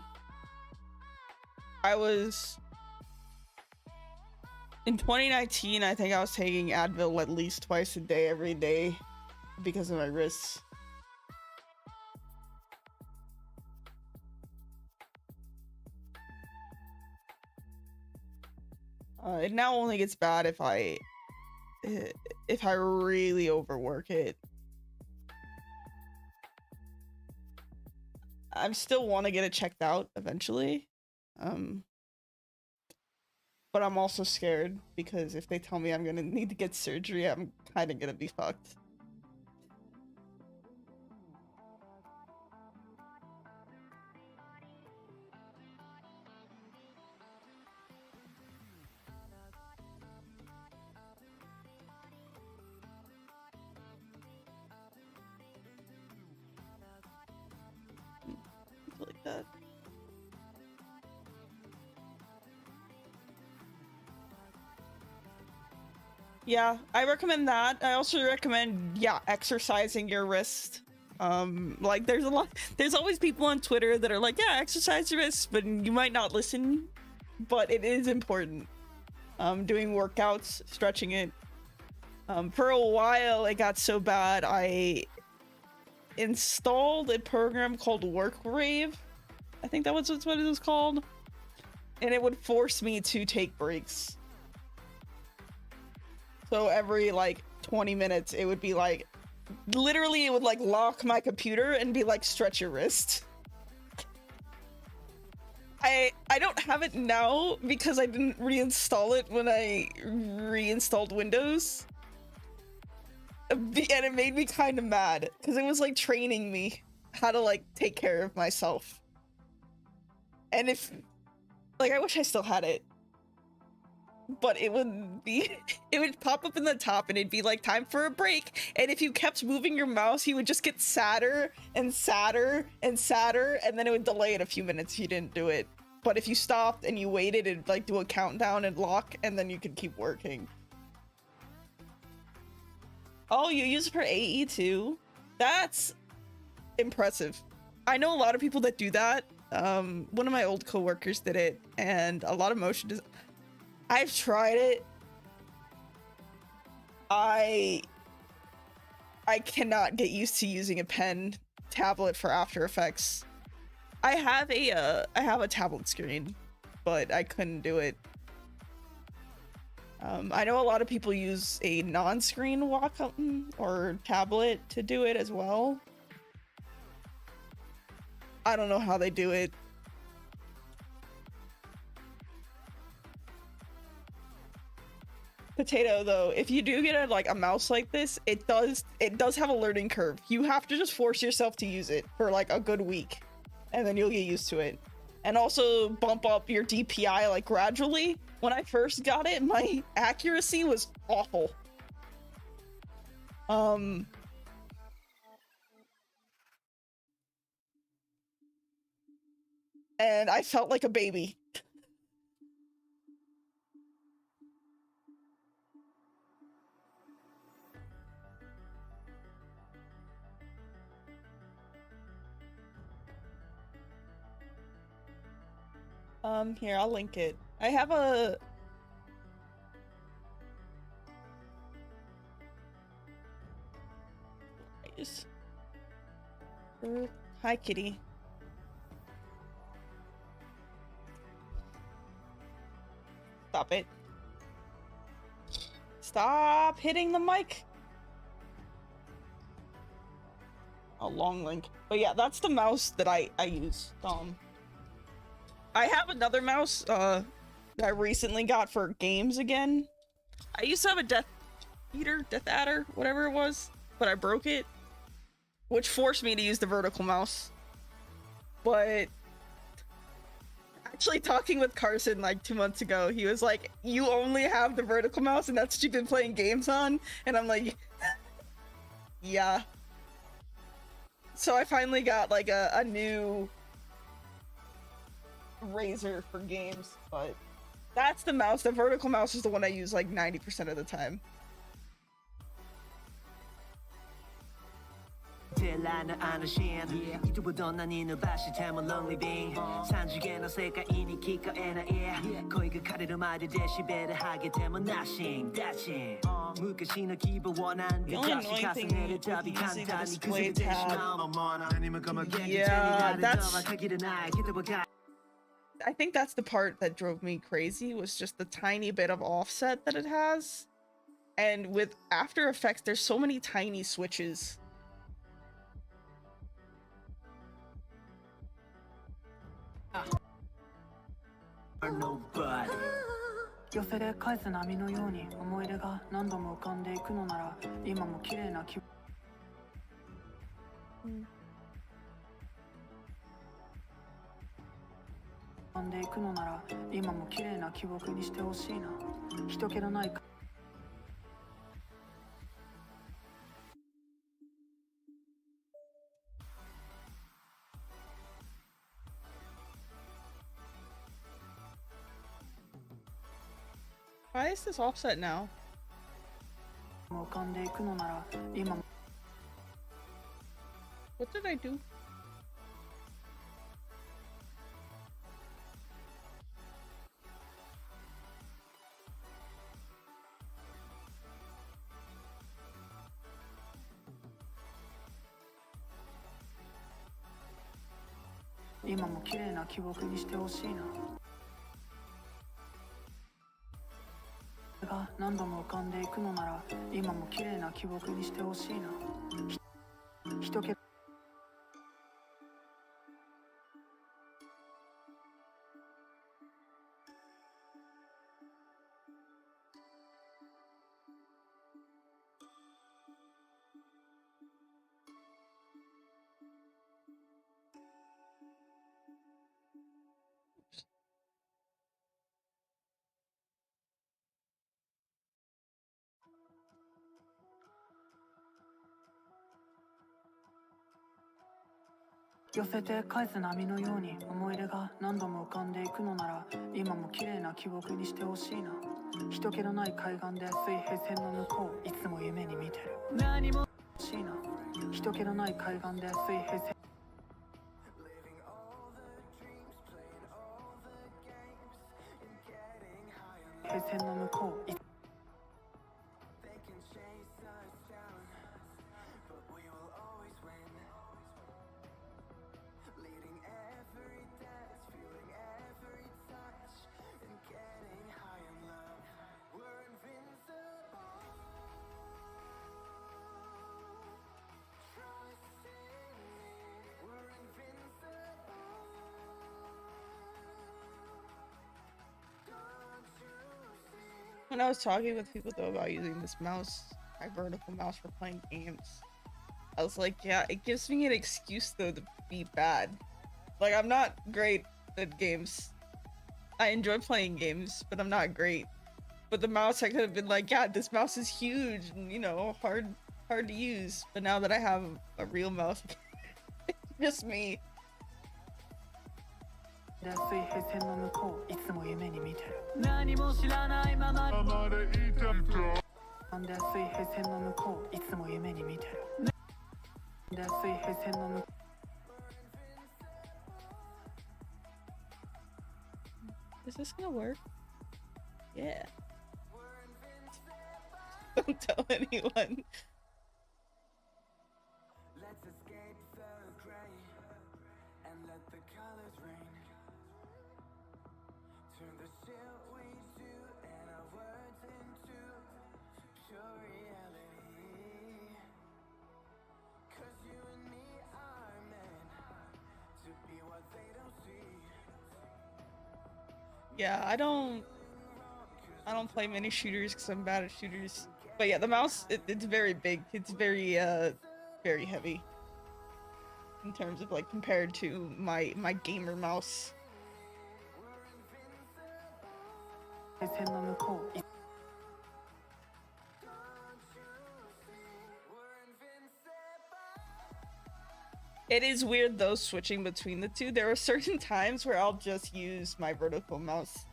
I was... In 2019, I think I was taking Advil at least twice a day, every day, because of my wrists. It now only gets bad if I really overwork it. I still want to get it checked out eventually. But I'm also scared because if they tell me I'm gonna need to get surgery, I'm kind of gonna be fucked. Like that. Yeah, I recommend that. I also recommend, yeah, exercising your wrist. Like there's always people on Twitter that are like, yeah, exercise your wrist, but you might not listen, but it is important. Doing workouts, stretching it. For a while, it got so bad, I installed a program called WorkRave. I think that was what it was called. And it would force me to take breaks. So every like 20 minutes, it would be like, literally it would like lock my computer and be like, stretch your wrist. I don't have it now because I didn't reinstall it when I reinstalled Windows. And it made me kind of mad because it was like training me how to like take care of myself. And if, like, I wish I still had it, but it would be, it would pop up in the top and it'd be like, time for a break. And if you kept moving your mouse, you would just get sadder and sadder and sadder, and then it would delay it a few minutes if you didn't do it. But if you stopped and you waited, it'd like do a countdown and lock, and then you could keep working. Oh, you use it for AE too? That's impressive. I know a lot of people that do that. One of my old coworkers did it, and a lot of motion design. I've tried it. I cannot get used to using a pen tablet for After Effects. I have a tablet screen, but I couldn't do it. I know a lot of people use a non-screen Wacom or tablet to do it as well. I don't know how they do it. Potato though, if you do get a mouse like this, it does have a learning curve. You have to just force yourself to use it for like a good week, and then you'll get used to it. And also bump up your DPI like gradually. When I first got it, my accuracy was awful. And I felt like a baby. Here, I'll link it. I have a... Hi, kitty. Stop it. Stop hitting the mic. A long link. But yeah, that's the mouse that I use. I have another mouse that I recently got for games again. I used to have a Death Adder, whatever it was, but I broke it, which forced me to use the vertical mouse. But actually talking with Carson like 2 months ago, he was like, you only have the vertical mouse and that's what you've been playing games on? And I'm like, yeah. So I finally got like a new razor for games, but that's the mouse. The vertical mouse is the one I use like 90% of the time. Yeah, that's... I think that's the part that drove me crazy, was just the tiny bit of offset that it has. And with After Effects, there's so many tiny switches. Nobody. 寄せで返す波のように思い出が何度も浮かんでいくのなら今も綺麗な気浮かんでいくのなら今も綺麗な記憶にしてほしいな。人気のない Why is this offset now? 浮かんでいくのなら今も What did I do?今も綺麗な記憶にしてほしいな。が何度も浮かんでいくのなら今も綺麗な記憶にしてほしいな。人気寄せて返す波のように思い出が何度も浮かんでいくのなら今も綺麗な記憶にしてほしいな人気のない海岸で水平線の向こういつも夢に見てる何も欲しいな人気のない海岸で水平線平線の向こうWhen I was talking with people though about using this mouse, my vertical mouse for playing games, I was like, yeah, it gives me an excuse though to be bad. Like, I'm not great at games. I enjoy playing games, but I'm not great. But the mouse, I could have been like, yeah, this mouse is huge and, you know, hard to use. But now that I have a real mouse, it's just me. 水平線の向こういつも夢に見てる何も知らないままでいたんで水平線の向こういつも夢に見てるで水平線の向こう Is this gonna work? Yeah. Don't tell anyone. Let's escape the gray and let the colors rain. Turn the shit we do and our words into pure reality. 'Cause you and me are meant to be what they don't see. Yeah, I don't play many shooters because I'm bad at shooters. But yeah, the mouse, it's very big. It's very heavy in terms of like compared to my gamer mouse. 水平線の向こう It is weird though switching between the two. There are certain times where I'll just use my vertical mouse.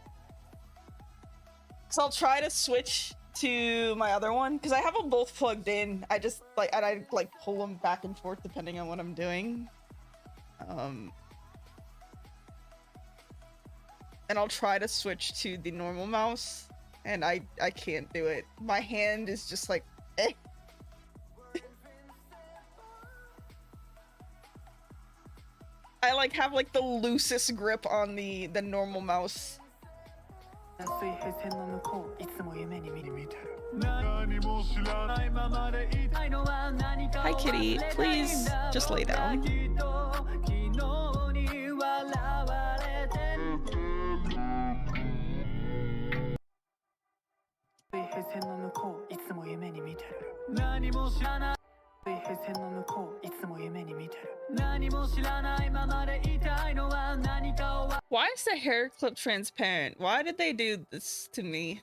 So I'll try to switch to my other one because I have them both plugged in. I just like I pull them back and forth depending on what I'm doing. And I'll try to switch to the normal mouse and I can't do it. My hand is just like eh. I like have like the loosest grip on the normal mouse. 水平線の向こういつも夢に見てる Hi Kitty, please just lay down. 水平線の向こういつも夢に見てる何も知らない水平線の向こういつも夢に見てる何も知らないままでいたいのは何かを Why is the hair clip transparent? Why did they do this to me?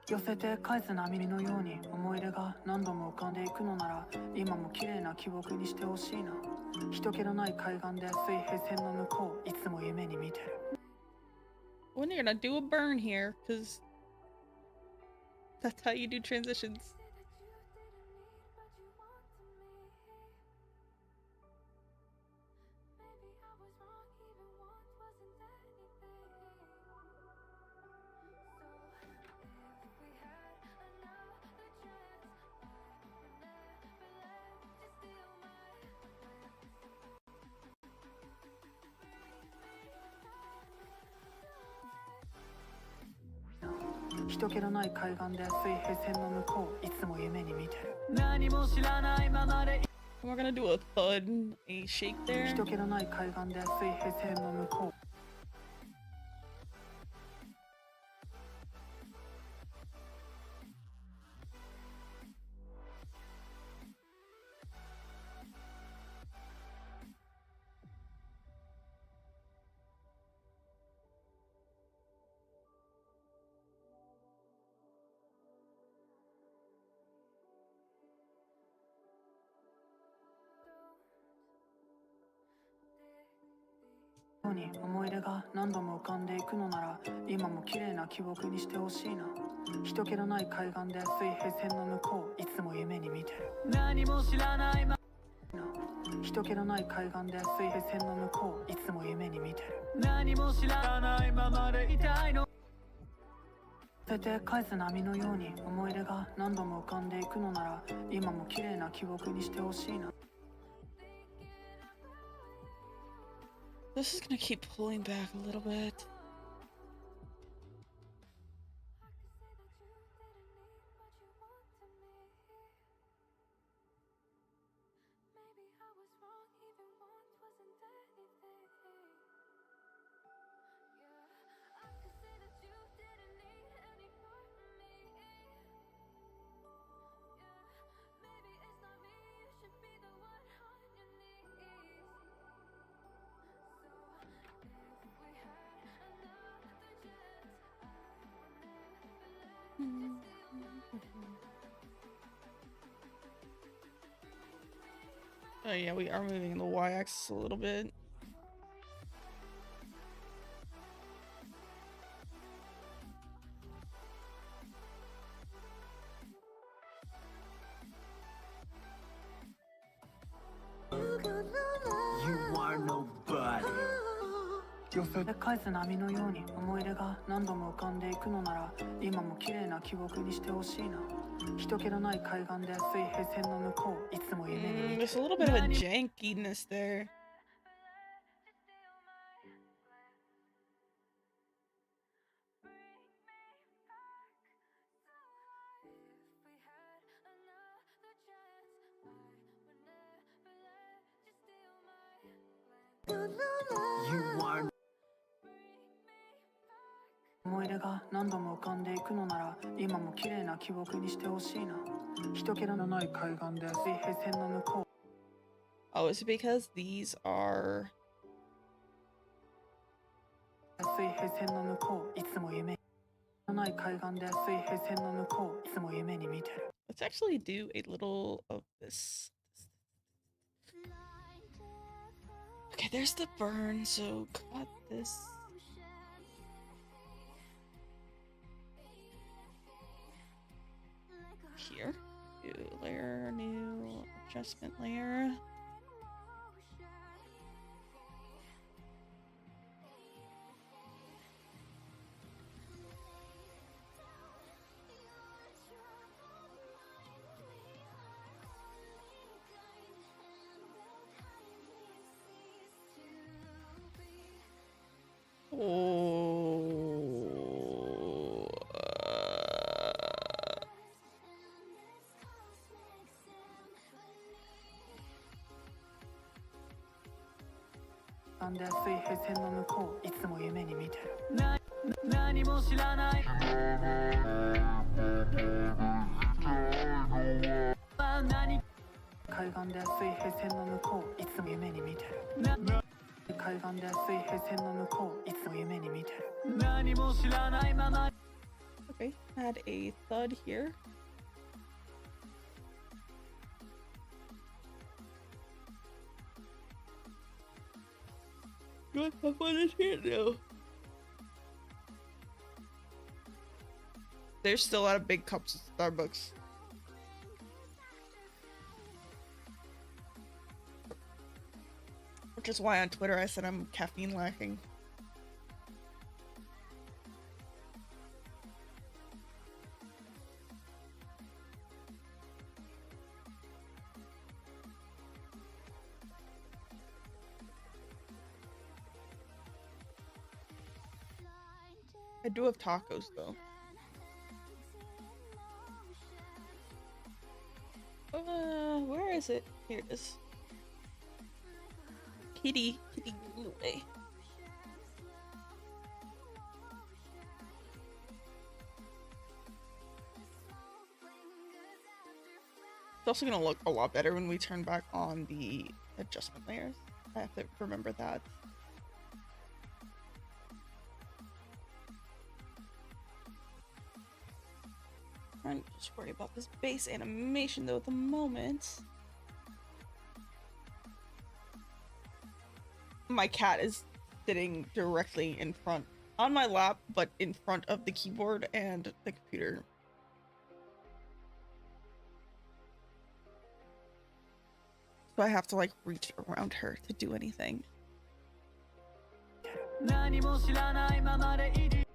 寄せて返す波のように思い出が何度も浮かんでいくのなら今も綺麗な記憶にしてほしいな人気のない海岸で水平線の向こういつも夢に見てる When you're gonna do a burn here, because that's how you do transitions.人気のない海岸で水平線の向こういつも夢に見てる何も知らないままで We're gonna do a thud, a shake there. 人気のない海岸で水平線の向こう Let's うに思い出が何度も浮かんでいくのなら今も綺麗な記憶にしてほしいな人気のない海岸で水平線の向こういつも夢に見てる何も知らないま人気のない海岸で水平線の向こういつも夢に見てる何も知らないままでいたいの捨てて返す波のように思い出が何度も浮かんでいくのなら今も綺麗な記憶にしてほしいな This is gonna keep pulling back a little bit. Oh yeah, we are moving in the y-axis a little bit. You are nobody. 返す波のように思い出が何度も浮かんでいくのなら今も綺麗な記憶にしてほしいな人気のない海岸で水平線の向こういつも夢に見てる There's a little bit of a jankiness there. You are 思い出が何度も浮かんでいくのなら今も綺麗な記憶にしてほしいな人気のない海岸で水平線の向こう Oh, is it because these are... 水平線の向こういつも夢のない海岸で水平線の向こういつも夢に見てる Let's actually do a little of this. Okay, there's the burn, so cut this. Here. New layer, new adjustment layer. Oh,なんで水平線の向こういつも夢に見てる何も知らない海岸で水平線の向こういつも夢に見てる海岸で水平線の向こういつも夢に見てる何も知らないまま okay. Add a thud here. Good, have fun in here now. There's still a lot of big cups at Starbucks. Which is why on Twitter I said I'm caffeine lacking. I do have tacos though. Where is it? Here it is. Kitty go away. It's also gonna look a lot better when we turn back on the adjustment layers. I have to remember that. I'm just worried about this base animation though at the moment. My cat is sitting directly in front on my lap, but in front of the keyboard and the computer. So I have to like reach around her to do anything. 何も知らないままでいて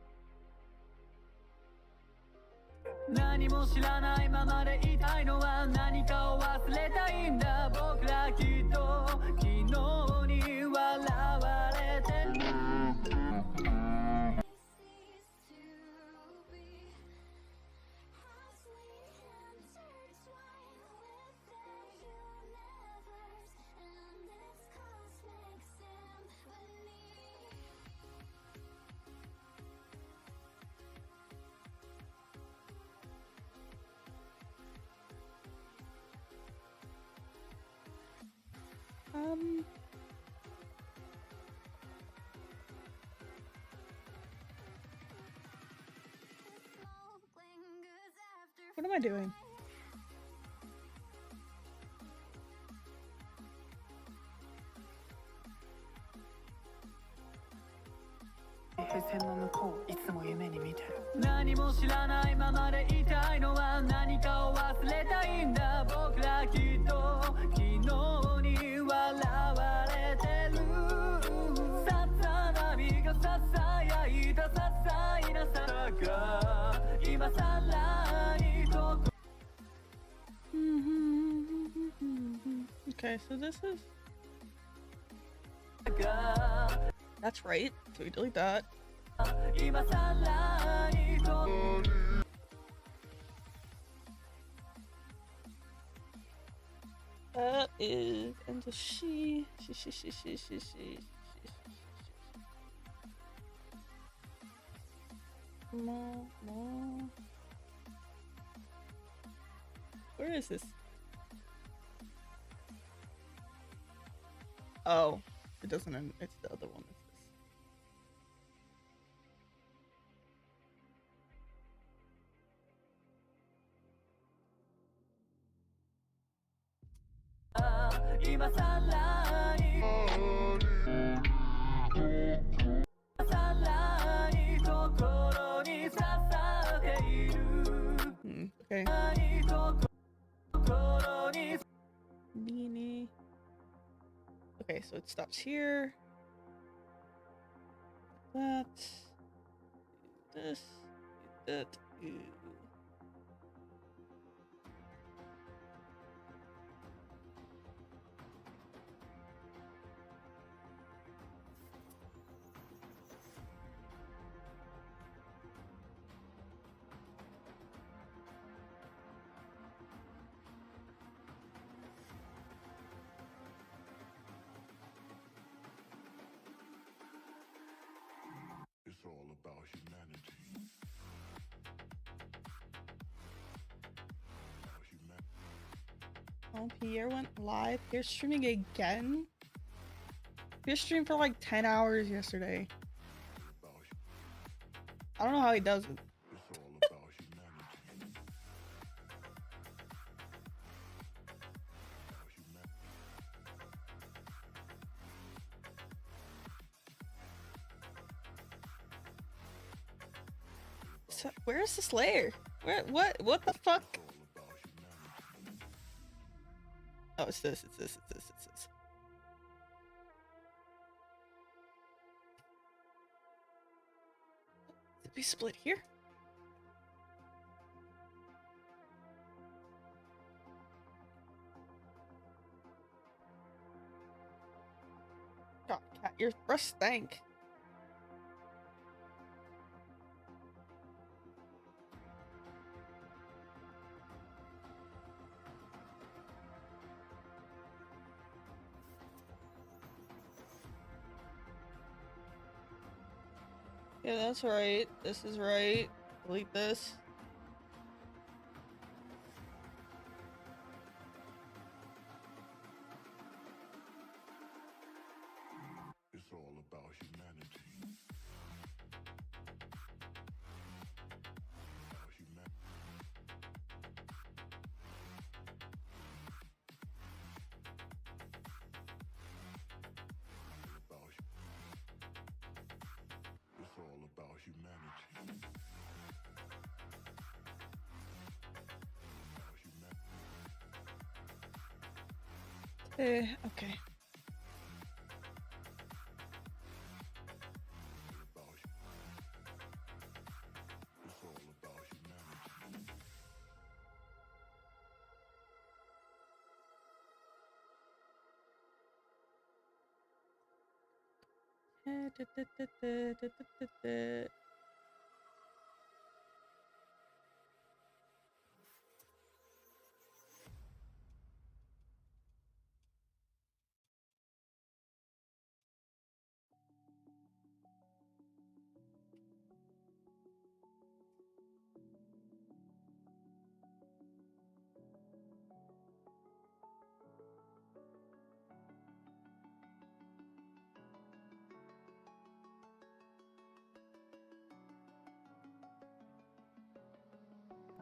何も知らないままでいたいのは何かを忘れたいんだ僕らきっと昨日に笑われてる What am I doing? Okay, so this is... That's right, so we delete that. That is... and the she. Where is this? Oh, it doesn't end. It's the other one. It's this. Okay. Beanie. Okay, so it stops here. That. Do this. Do that. Ooh. It's all about humanity. Oh, Pierre went live. Pierre's streaming again? Pierre streamed for like 10 hours yesterday. I don't know how he does it. It's all about humanity. So, where is this layer? Where? What the fuck? Oh, it's this. It's this. It's this. It's this. Did we split here? God, cat, your breath stank. Yeah, that's right. This is right. Delete this. It's all about humanity. Okay.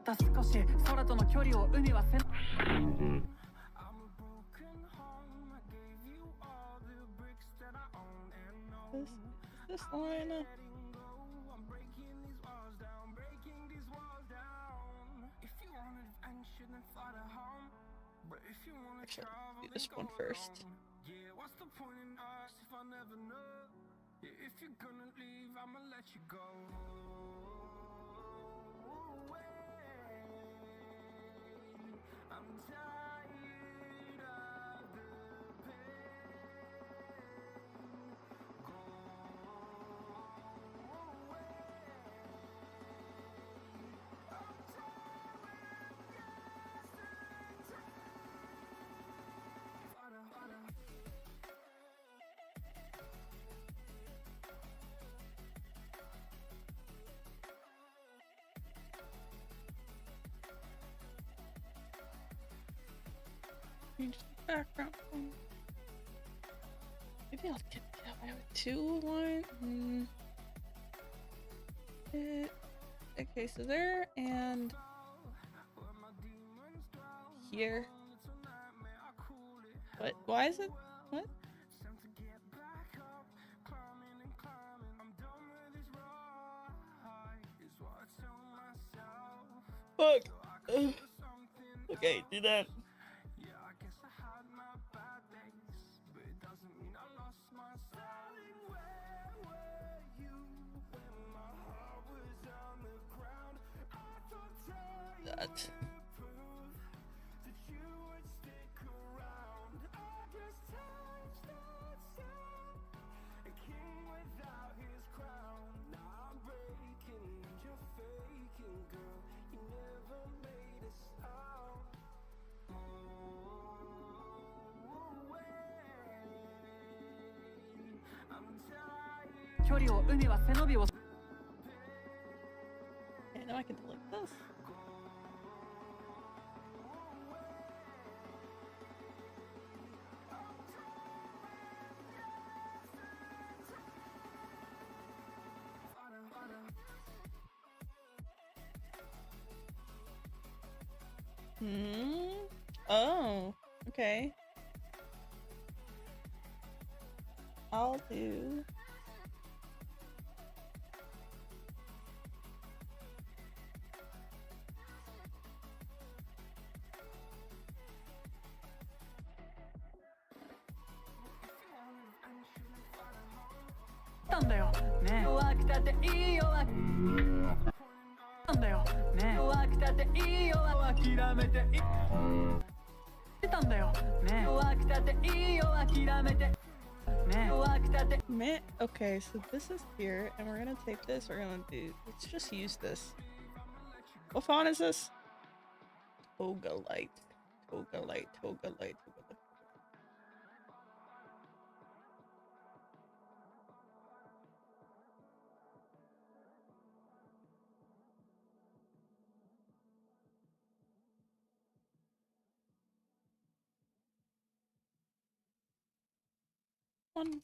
た少し空との距離を海はせ This line. Actually, do this one first. If you're gonna leave, I'ma let you go. I'm tired of the pain. Go away. I'm tired of Change the background. Maybe I'll get that way with 2 1. Okay, so there and here. What? Why is it? What? Fuck. Okay, do that. That.距離を海は背伸びを Okay, now I can delete this. Oh, okay. I'll do. Okay, so this is here, and we're gonna take this. We're gonna do. Let's just use this. What font is this? Toga light. Toga light. Toga light. Toga light. One.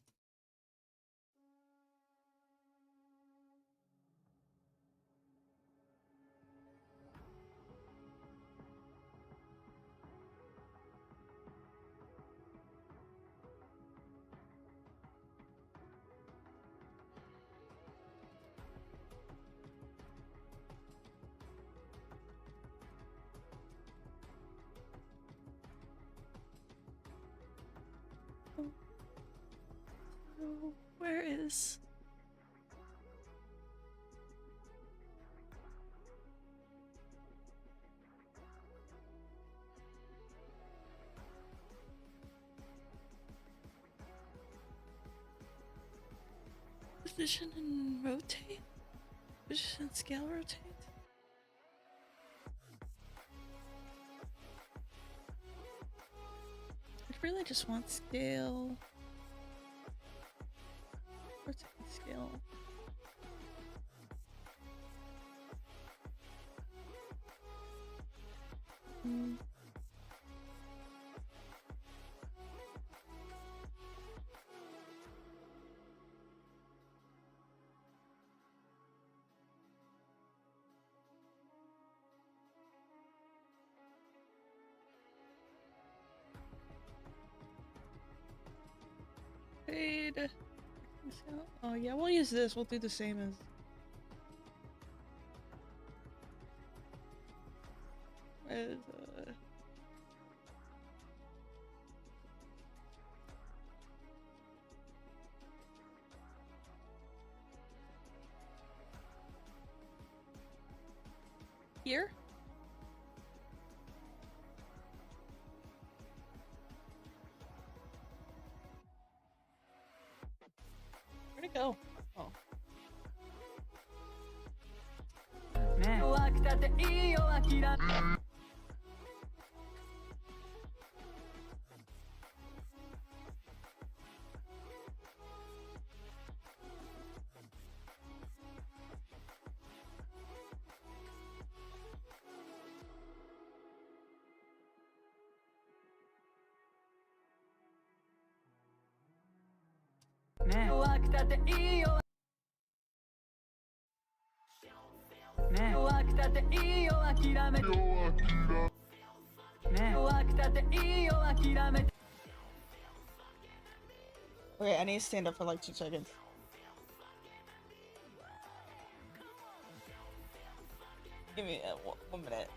So where is... Position and rotate? Position and scale rotate? I really just want scale. Rotate and scale. Mm. Fade. Oh yeah, we'll use this. We'll do the same as... Here? Where'd it go? Oh. ね弱くたっていいよ諦めね弱くたっていいよね弱くたっていいよ諦めてね弱くたっていいよ諦めて Okay, I need to stand up for like 2 seconds. Give me 1 minute.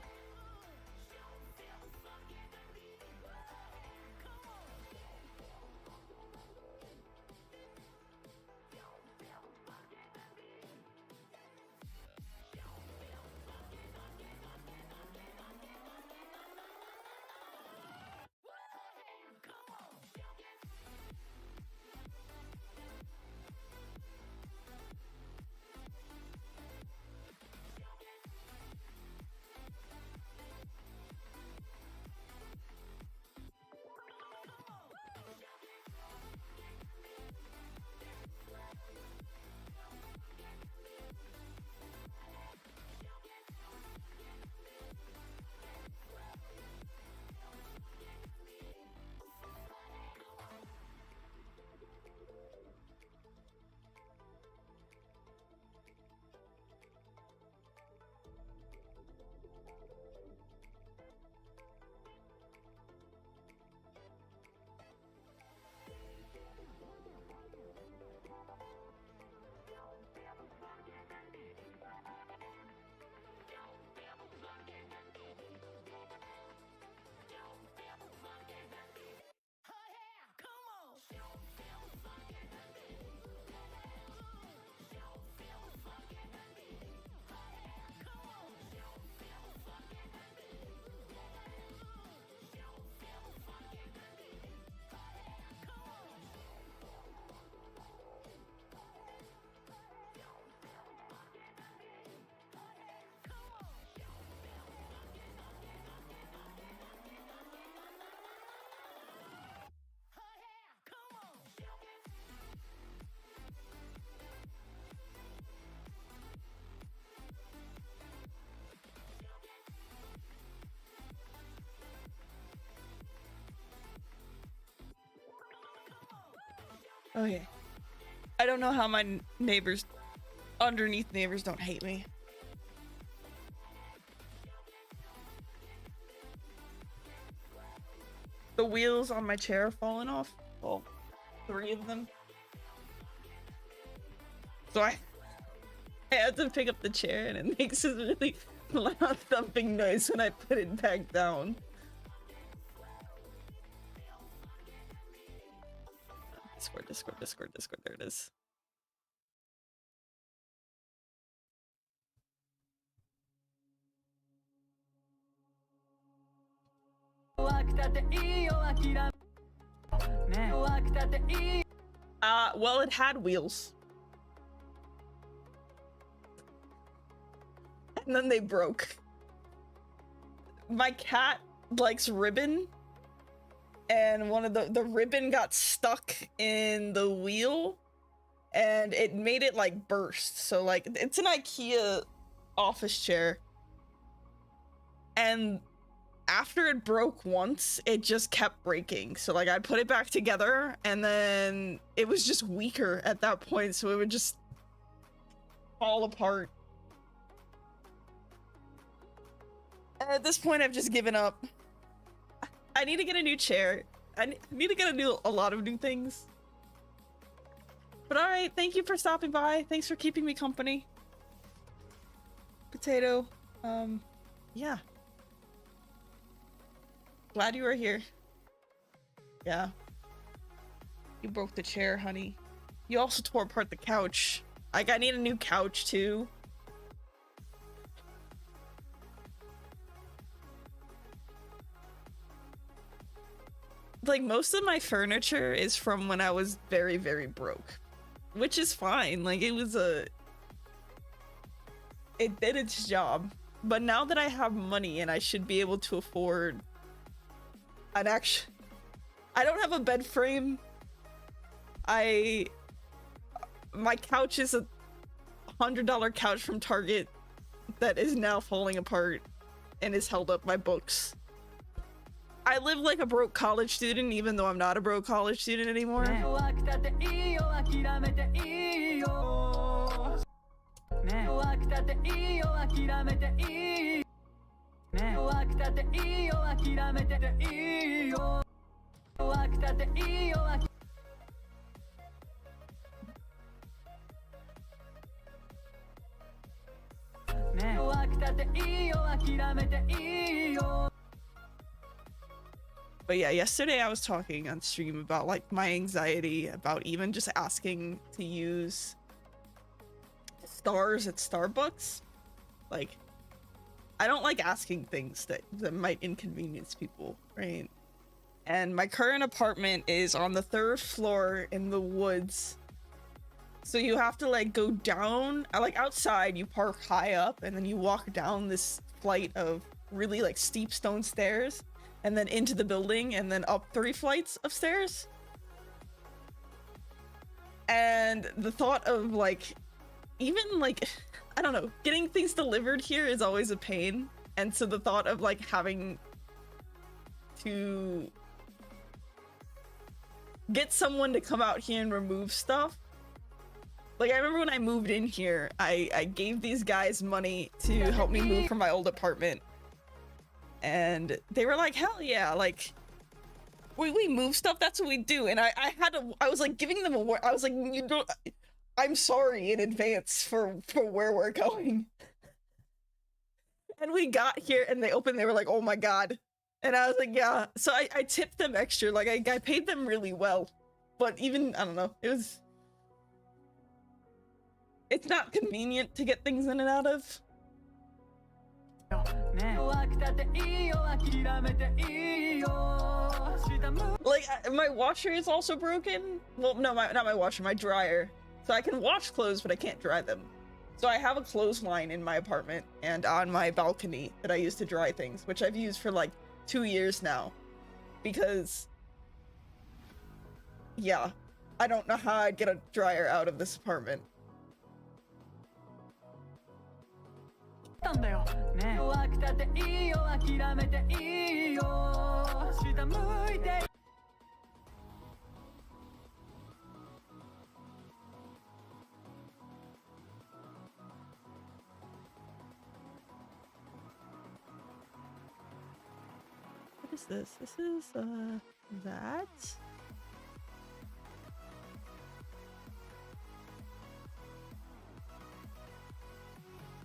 Okay. I don't know how my neighbors, underneath neighbors, don't hate me. The wheels on my chair are falling off. Well, 3 of them. So I had to pick up the chair and it makes this really loud thumping noise when I put it back down. Discord. There it is. Well, it had wheels. And then they broke. My cat likes ribbon, and one of the ribbon got stuck in the wheel, and it made it like burst. So like it's an IKEA office chair, and after it broke once, it just kept breaking. So like I'd put it back together, and then it was just weaker at that point, so it would just fall apart. And at this point, I've just given up. I need to get a new chair. I need to get a lot of new things. But all right, thank you for stopping by. Thanks for keeping me company. Potato. Yeah. Glad you were here. Yeah. You broke the chair, honey. You also tore apart the couch. Like, I need a new couch, too. Like, most of my furniture is from when I was very, very broke. Which is fine. Like, it did its job. But now that I have money and I should be able to afford an actual... I don't have a bed frame. My couch is a $100 couch from Target that is now falling apart and is held up by books. I live like a broke college student, even though I'm not a broke college student anymore. But yeah, yesterday I was talking on stream about like my anxiety about even just asking to use stars at Starbucks. Like, I don't like asking things that might inconvenience people, right? And my current apartment is on the 3rd floor in the woods. So you have to like go down, like outside you park high up and then you walk down this flight of really like steep stone stairs and then into the building and then up 3 flights of stairs. And the thought of like, even like, I don't know, getting things delivered here is always a pain. And so the thought of like having to get someone to come out here and remove stuff. Like, I remember when I moved in here, I gave these guys money to help me move from my old apartment. And they were like, hell yeah, like, we move stuff, that's what we do. And I was like giving them I was like, you don't, I'm sorry in advance for where we're going. And we got here and they opened, they were like, oh my God. And I was like, yeah. So I tipped them extra, like I paid them really well. But even, I don't know, it's not convenient to get things in and out of. Like, my washer is also broken. Well, no, not my washer, my dryer. So I can wash clothes, but I can't dry them. So I have a clothesline in my apartment and on my balcony that I use to dry things, which I've used for like 2 years now. Because, yeah, I don't know how I'd get a dryer out of this apartment. What is this? This is that.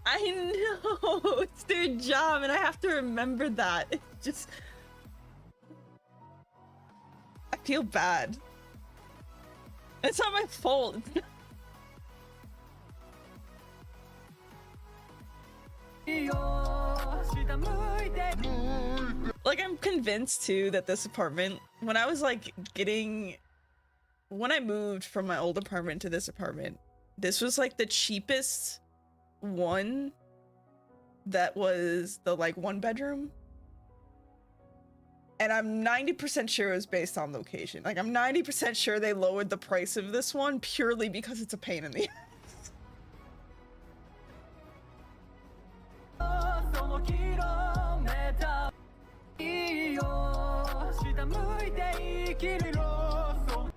I know, it's their job and I have to remember that. It's just, I feel bad. It's not my fault. Like, I'm convinced too that this apartment, when I was like when I moved from my old apartment to this apartment, this was like the cheapest one that was the like 1-bedroom. And I'm 90% sure it was based on location. Like, I'm 90% sure they lowered the price of this one purely because it's a pain in the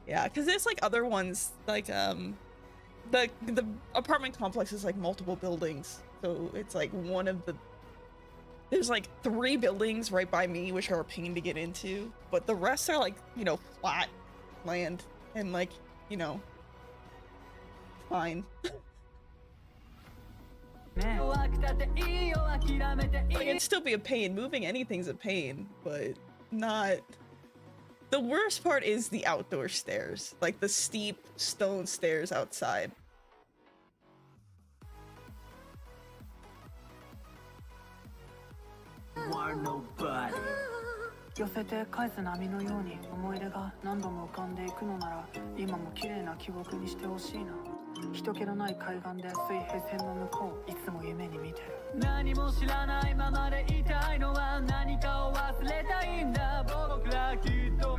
yeah, because there's like other ones, like the apartment complex is like multiple buildings, so it's like one of the, there's like 3 buildings right by me which are a pain to get into, but the rest are like, you know, flat land and like, you know, fine. Like, it'd still be a pain. Moving anything's a pain, but not. The worst part is the outdoor stairs, like the steep stone stairs outside. Nobody. 寄せて返す波のように思い出が何度も浮かんでいくのなら今も綺麗な記憶にしてほしいな人気のない海岸で水平線の向こういつも夢に見てる何も知らないままでいたいのは何かを忘れたいんだ僕らきっと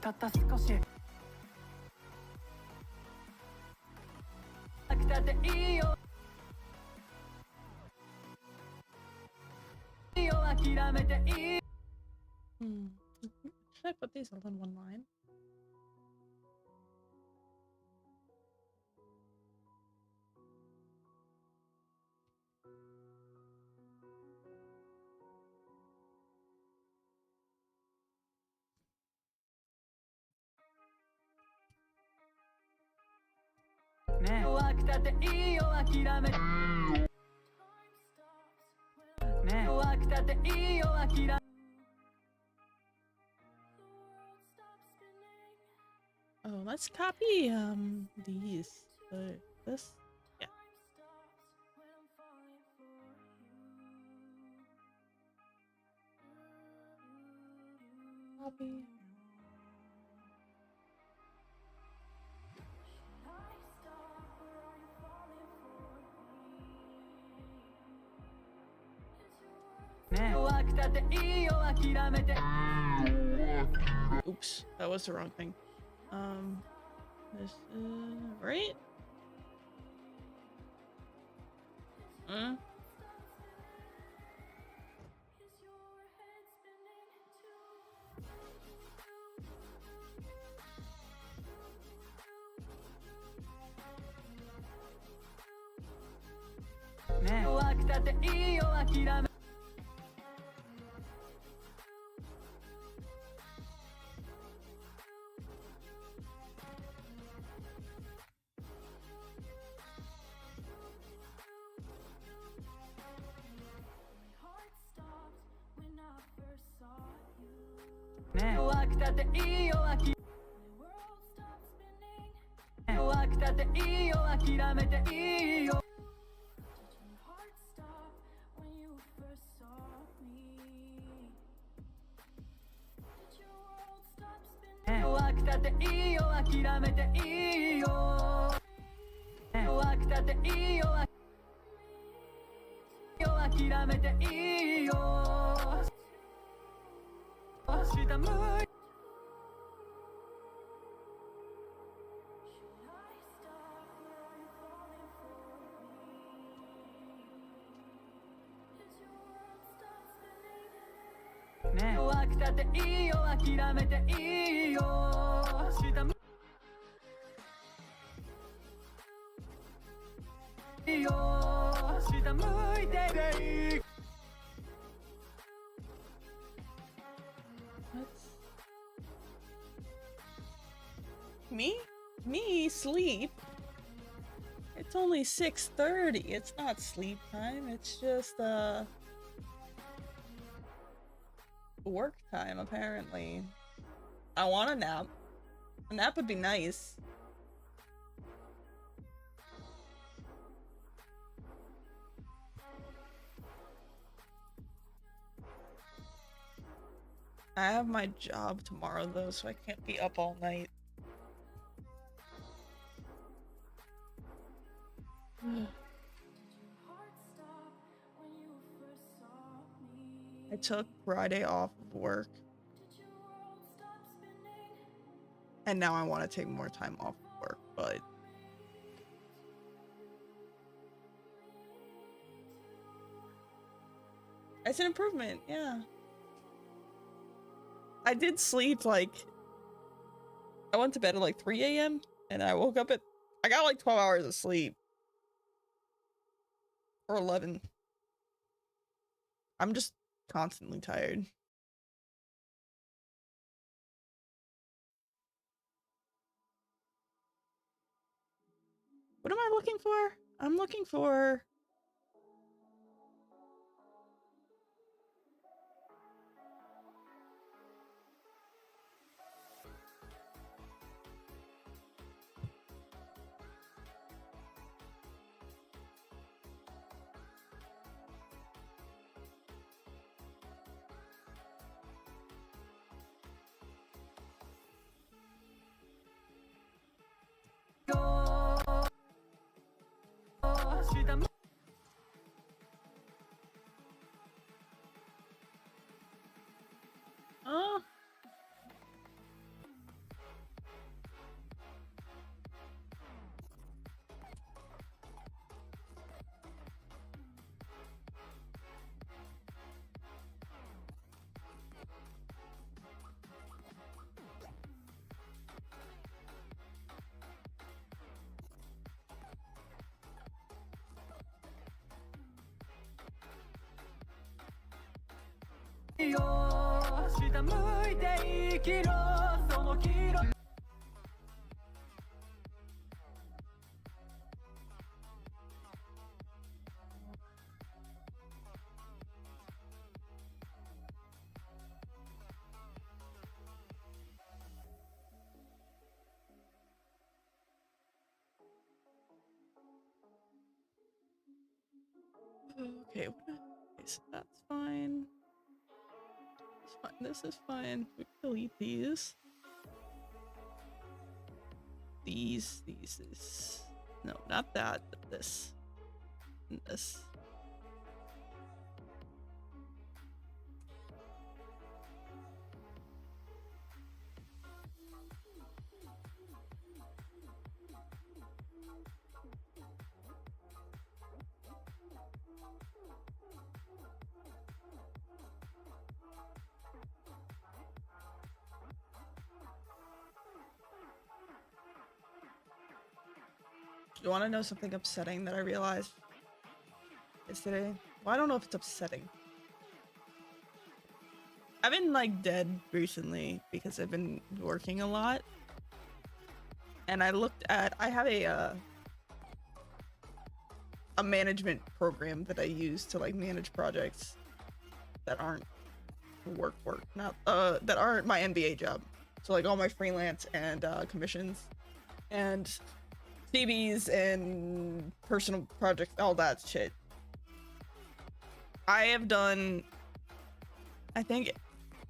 たった少したっていいよいいよ諦めていい Should I put these all in one line? Oh, let's copy these. This, yeah. Copy. Oops, that was the wrong thing. This right? Me sleep. It's It's only 6:30. It's not sleep time. It's just work time apparently. I want a nap. A nap would be nice. I have my job tomorrow though, so I can't be up all night. I took Friday off of work. And now I want to take more time off of work, but it's an improvement, yeah. I did sleep like, I went to bed at like 3 a.m. and I woke up at, I got like 12 hours of sleep. Or 11. I'm just constantly tired. What am I looking for? I'm looking for... Oh. Okay, so that's fine. That's fine. This is fine. We can delete these. These. No, not that, but this. And this. You want to know something upsetting that I realized yesterday? Well, I don't know if it's upsetting. I've been like dead recently because I've been working a lot. And I looked at, I have a management program that I use to like manage projects that aren't not that aren't my NBA job. So like all my freelance and commissions and CBs and personal projects, all that shit. I have done, I think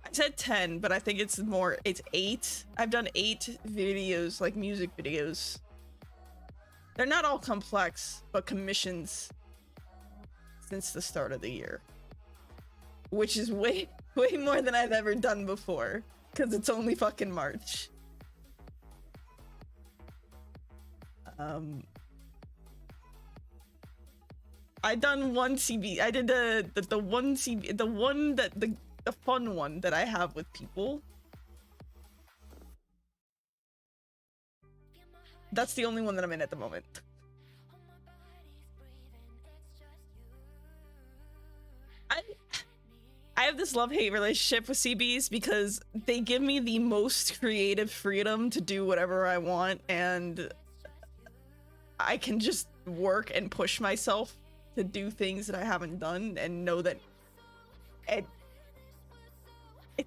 I said 10, but I think it's more, it's 8. I've done 8 videos, like music videos. They're not all complex, but commissions since the start of the year. Which is way more than I've ever done before, because it's only fucking March. I done one CB. I did the one CB, the one that the fun one that I have with people. That's the only one that I'm in at the moment. I have this love-hate relationship with CBs because they give me the most creative freedom to do whatever I want, and I can just work and push myself to do things that I haven't done and know that it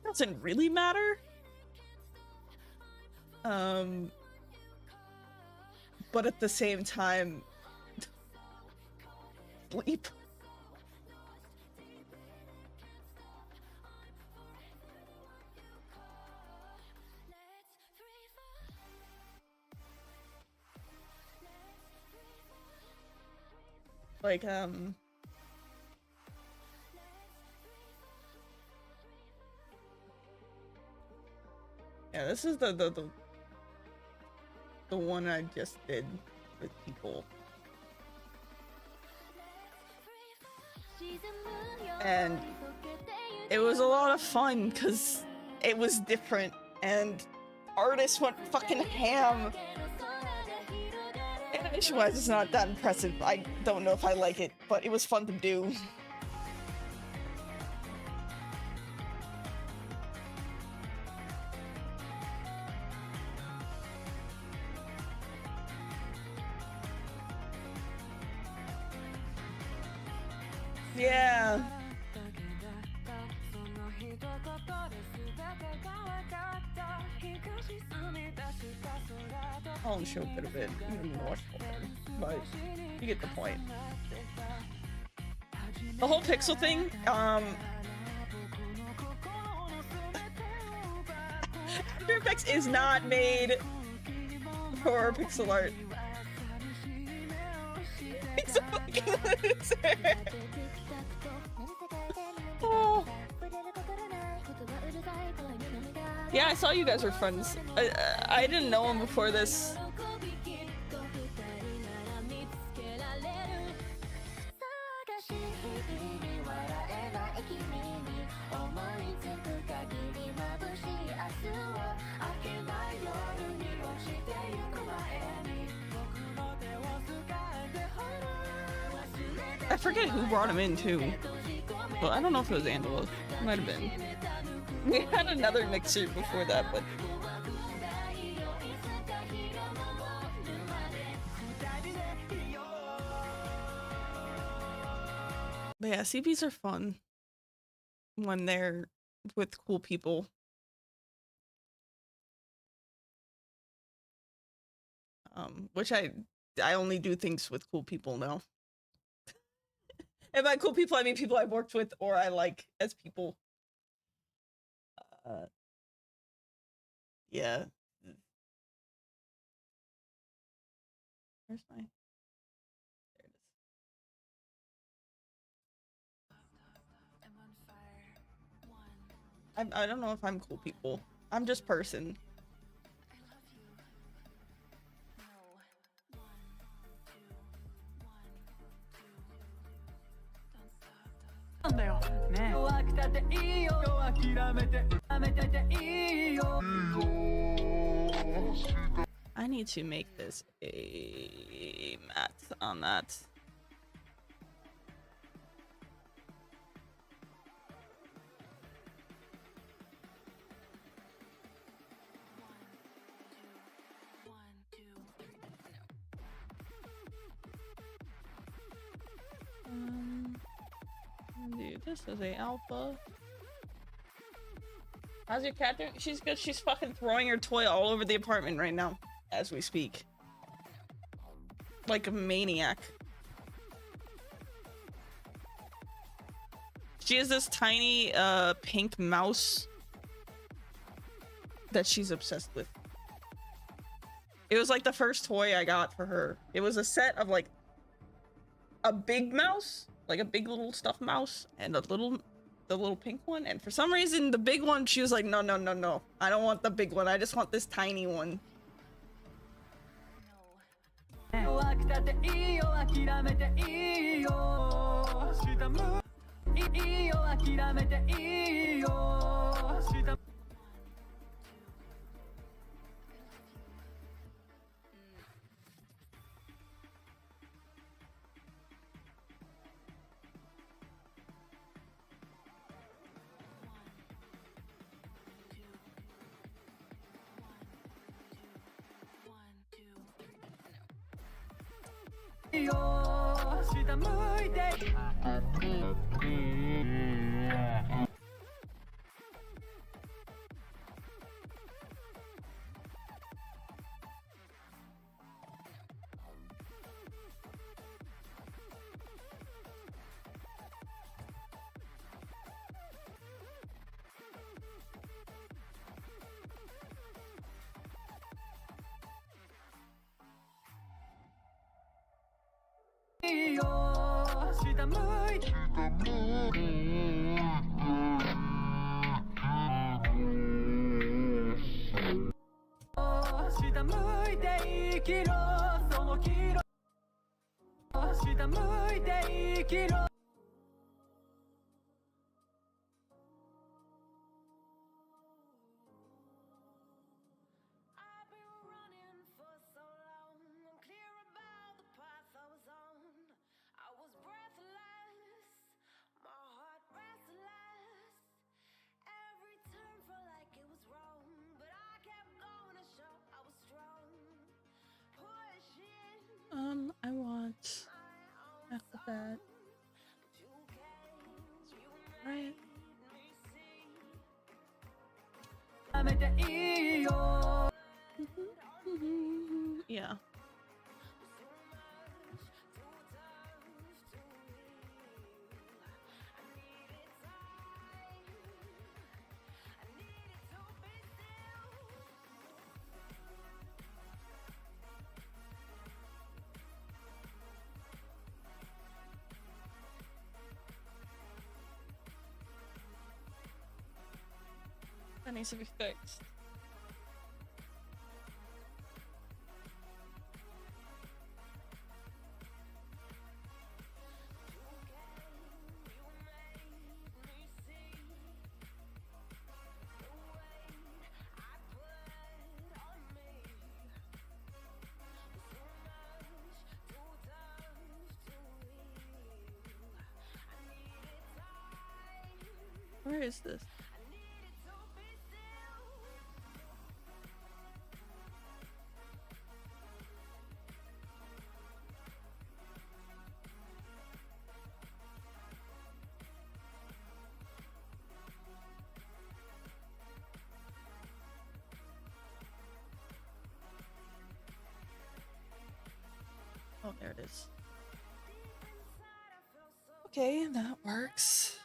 doesn't really matter. But at the same time, sleep. Like, yeah, this is the one I just did with people. And it was a lot of fun because it was different and artists went fucking ham. Animation-wise, it's not that impressive. I don't know if I like it, but it was fun to do. Yeah. I only showed a bit of it. I didn't even watch the whole thing, but you get the point. The whole pixel thing, After Effects is not made for pixel art. He's a fucking loser. Oh. Yeah, I saw you guys were friends. I didn't know him before this. I forget who brought him in too. Well, I don't know if it was Angela. It might have been. We had another mixer before that, but yeah, CPs are fun when they're with cool people. Which I only do things with cool people now. And by cool people, I mean people I've worked with or I like as people. Yeah. Where's my... There it is. I don't know if I'm cool people. I'm just person. I need to make this a mat on that. Dude, this is a alpha. How's your cat doing? She's good. She's fucking throwing her toy all over the apartment right now, as we speak. Like a maniac. She has this tiny, pink mouse that she's obsessed with. It was like the first toy I got for her. It was a set of like a big mouse, like a big little stuffed mouse, and the little pink one. And for some reason, the big one, she was like, no, no, no, no. I don't want the big one. I just want this tiny one. 下向いて 下向いて 下向いて生きろその黄色下向いて生きろ I've been running for so long, unclear about the path I was on. I was breathless, my heart restless. Every turn felt like it was wrong, but I kept going to show I was strong. Pushing I want my own alphabet. but you came, you Right. made me see. やめていいよ Yeah. That needs to be fixed. Where is this? Oh, there it is. Okay, that works.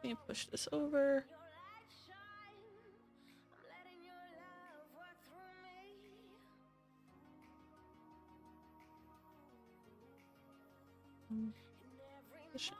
Let me push this over. Push it.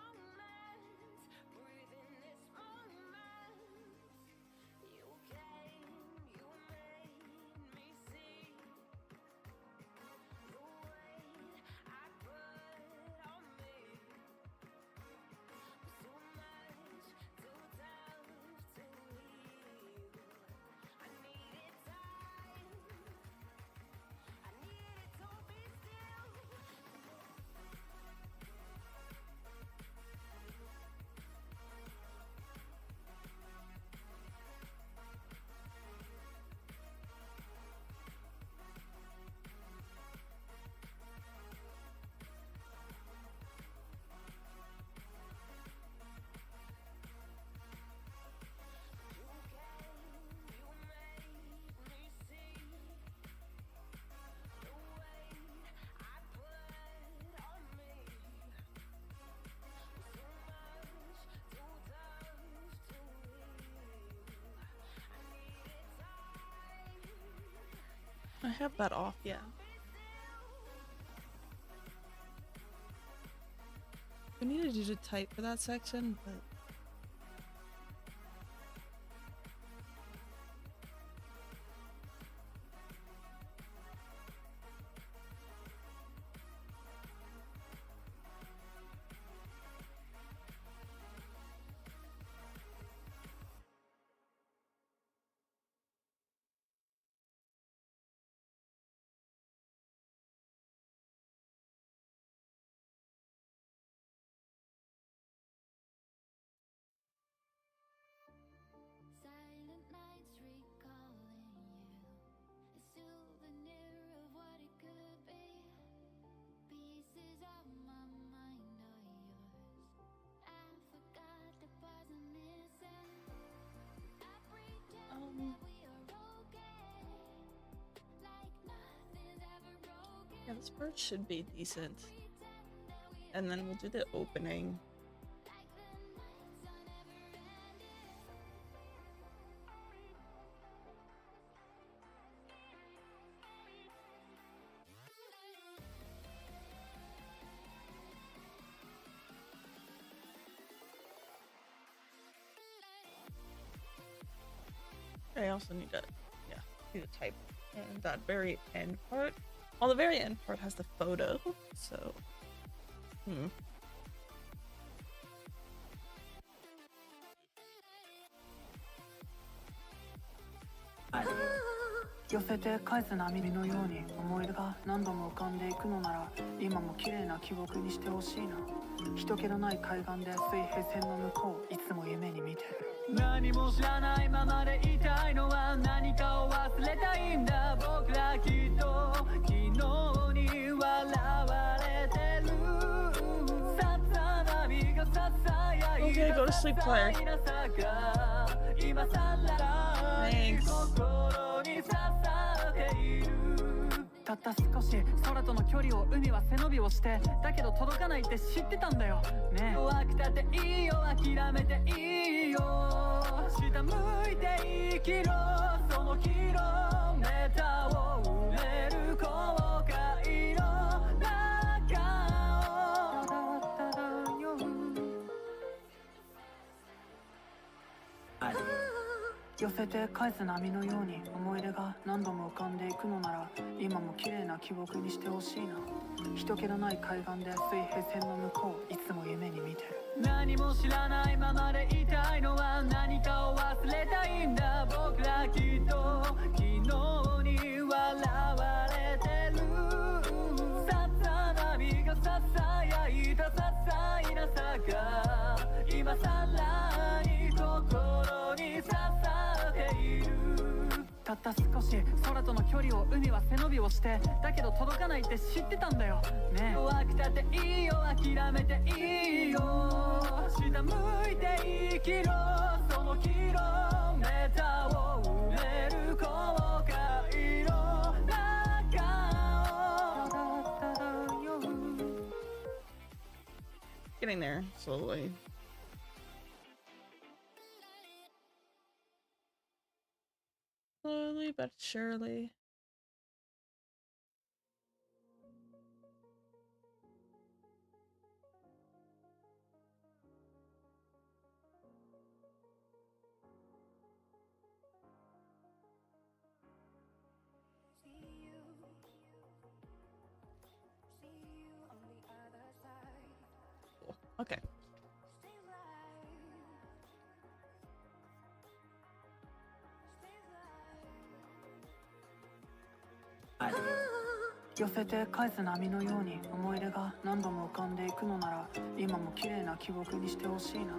I have that off, yeah. We needed you to type for that section, but This part should be decent. And then we'll do the opening. I also need to, do the type and that very end part. Well, the very end part has the photo, so. 寄せて返す波のように思い出が何度も浮かんでいくのなら今も綺麗な記憶にしてほしいな人気のない海岸で水平線の向こういつも夢に見てる何も知らないままでいたいのは何かを忘れたいんだ僕らきっと昨日に笑われてるささ波がささやい Okay, go to sleep, Claire. 今さら Thanks. 心に刺さっているたった少し空との距離を海は背伸びをしてだけど届かないって知ってたんだよねえ弱くたっていいよ諦めていいよ下向いて生きろそのキロメーターを埋める後悔の中をただただよ寄せて返す波のように思い出が何度も浮かんでいくのなら今も綺麗な記憶にしてほしいな人気のない海岸で水平線の向こういつも夢に見てる何も知らないままでいたいのは何かを忘れたいんだ僕らきっと昨日に笑われてるささ波がささやいたささいなさが今さらに心に刺さっているたった少し空との距離を海は背伸びをしてだけど届かないって知ってたんだよねえ弱くたっていいよ諦めていいよ下向いて生きろそのキロメーターを埋める後悔の中をただただよ Getting there slowly. Slowly but surely. Cool. Okay. I 寄せて返す波のように思い出が何度も浮かんでいくのなら今も綺麗な記憶にしてほしいな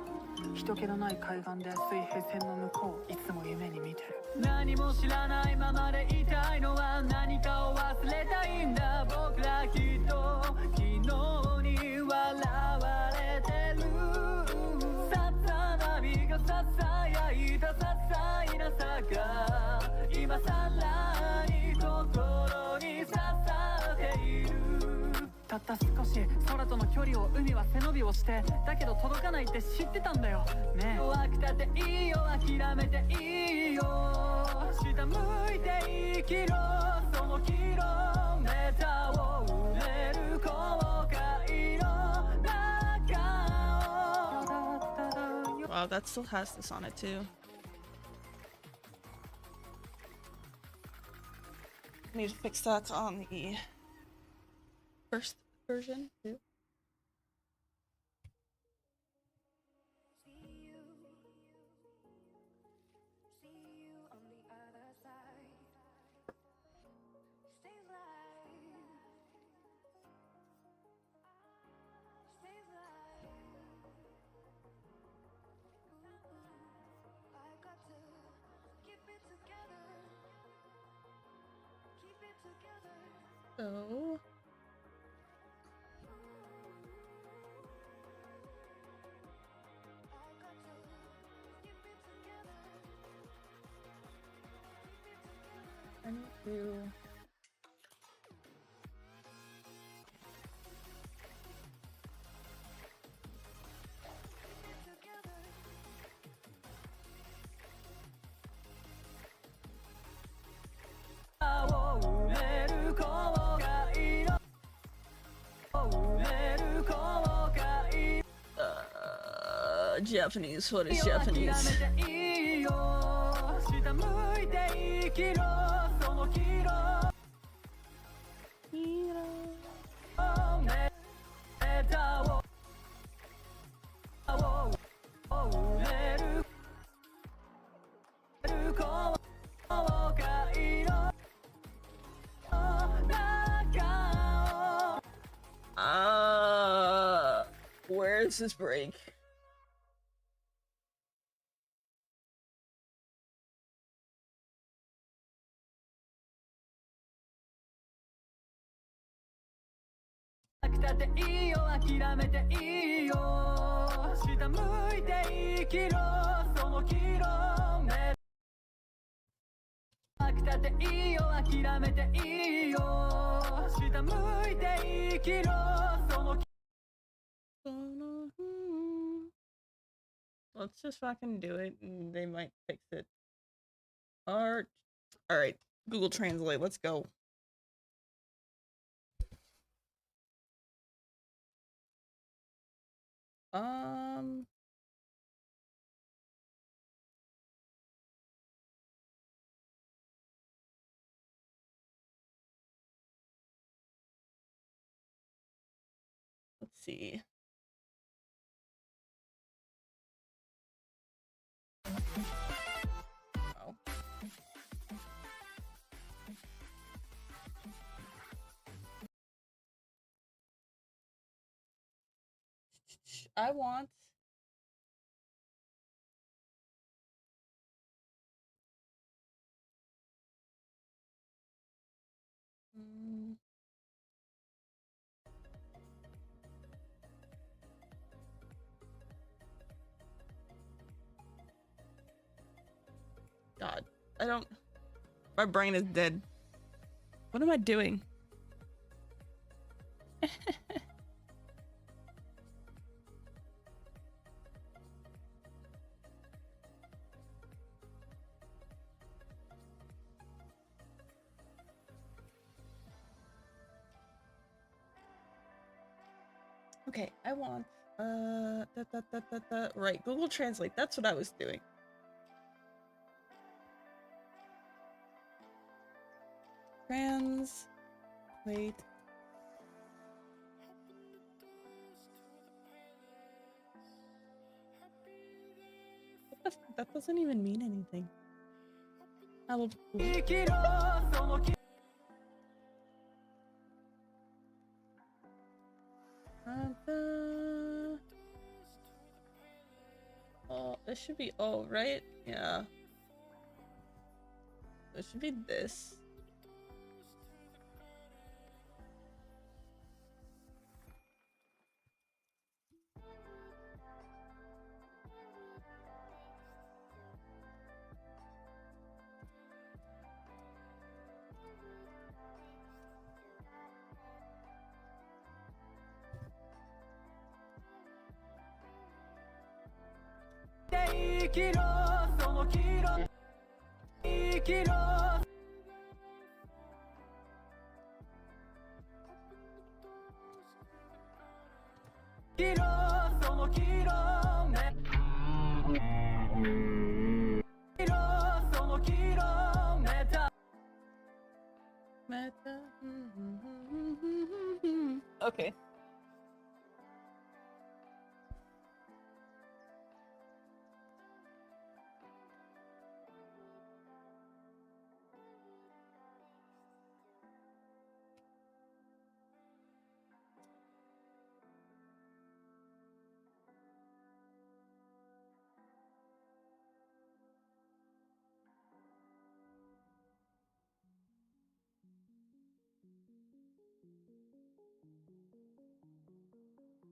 人気のない海岸で水平線の向こういつも夢に見てる何も知らないままでいたいのは何かを忘れたいんだ僕らきっと昨日に笑われてるささ波がささやいたささいなさが今さらに心に刺さっているたった少し空との距離を海は背伸びをしてだけど届かないって知ってたんだよねえ弱くたっていいよ諦めていいよ下向いて生きろそのキロメーターを埋める後悔の中を Wow, that still has this on it too. Need to fix that on the first version too. So I need to Japanese. What is Japanese? Where is this break? Let's just fucking do it and they might fix it. Alright, Google Translate, let's go. Let's see. Oh. I want God, I don't. My brain is dead. What am I doing? Okay, I want right, Google Translate. That's what I was doing. Translate. What the f, that doesn't even mean anything. I will. Oh, this should be all right. Yeah. It should be this. Okay.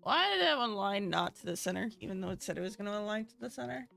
Why did that one align not to the center, even though it said it was going to align to the center?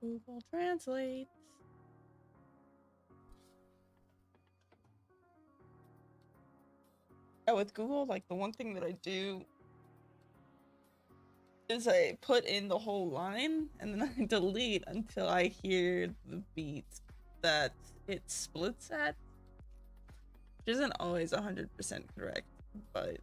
Google Translate. Yeah, with Google, like the one thing that I do is I put in the whole line and then I delete until I hear the beat that it splits at, which isn't always 100% correct, but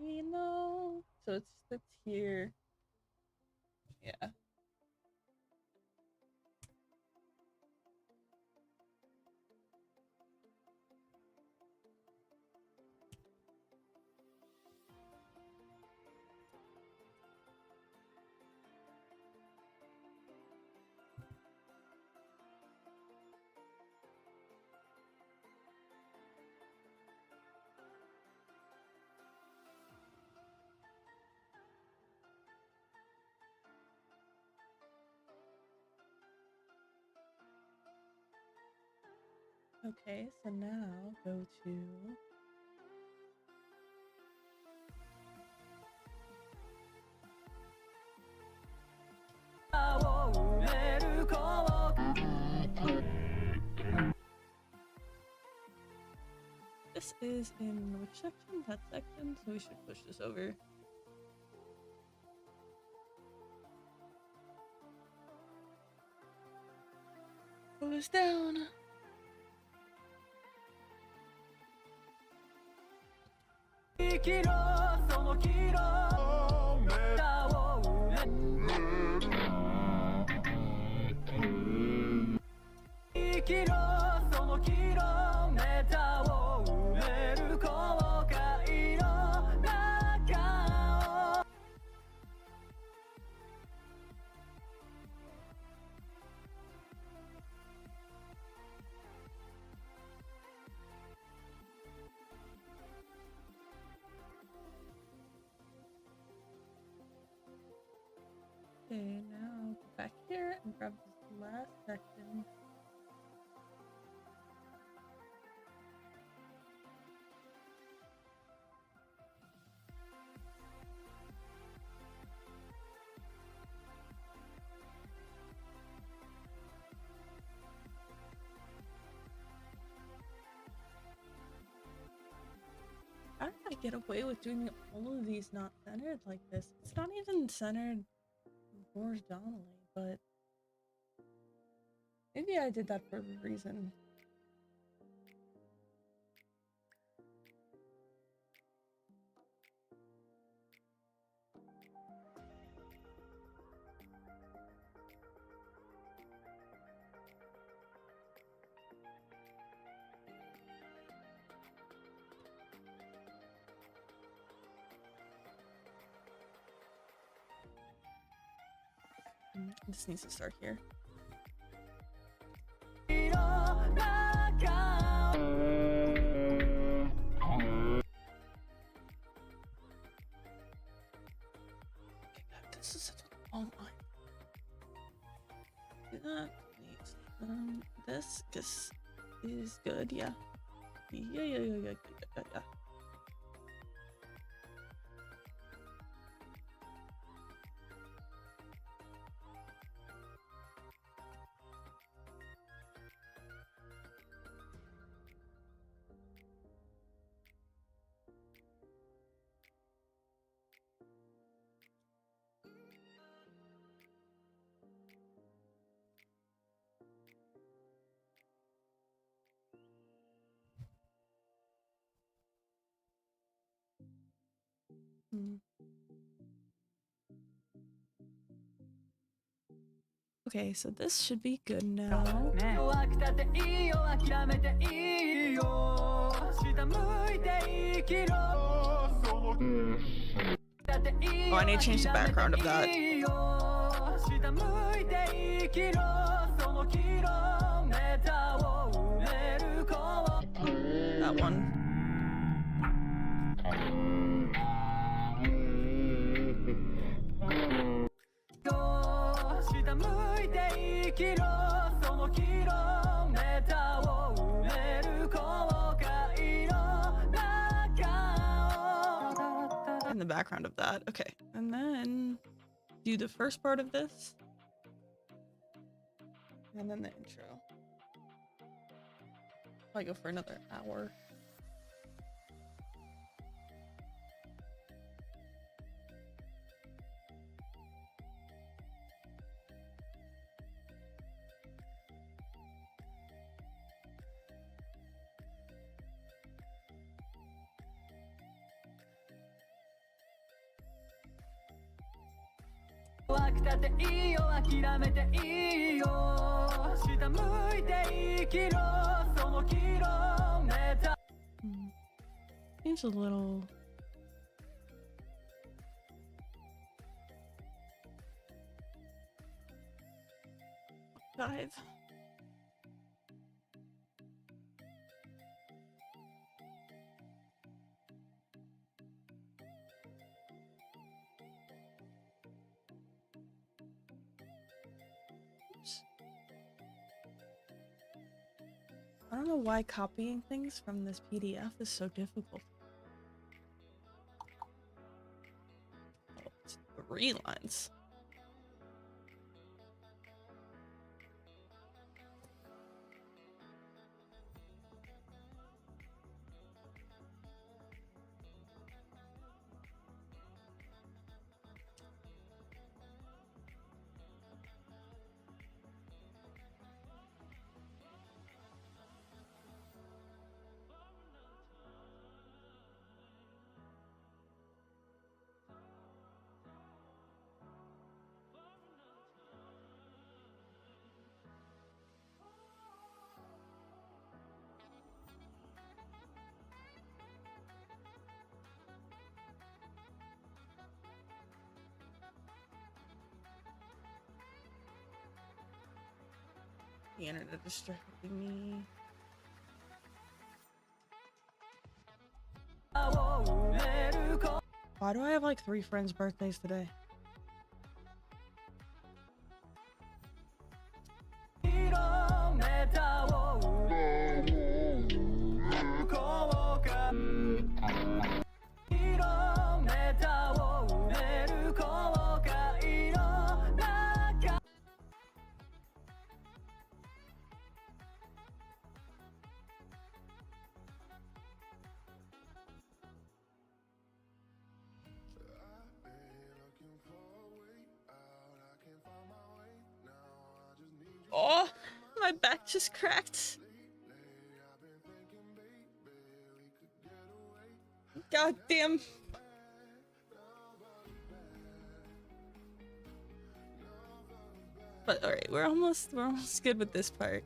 you know, so it's here. Yeah. Okay, so now go to this is in which section? That section, so we should push this over. Pull this down. Okay, now go back here and grab this last section. How did I get away with doing all of these not centered like this? It's not even centered horizontally, but maybe I did that for a reason. This needs to start here. This is such a long line. Do that. This is good. Yeah. Yeah. Okay, so this should be good now. Oh, I need to change the background of that. That one. 下向いて生きろそのキロメーターを埋める後悔の中を In the background of that. Okay. And then do the first part of this. And then the intro. Probably go for another hour. Seems a little dive. I don't know why copying things from this PDF is so difficult. Oh, it's 3 lines. The internet distracting me. Why do I have like 3 friends' birthdays today? Oh, my back just cracked. God damn. But alright, we're almost good with this part.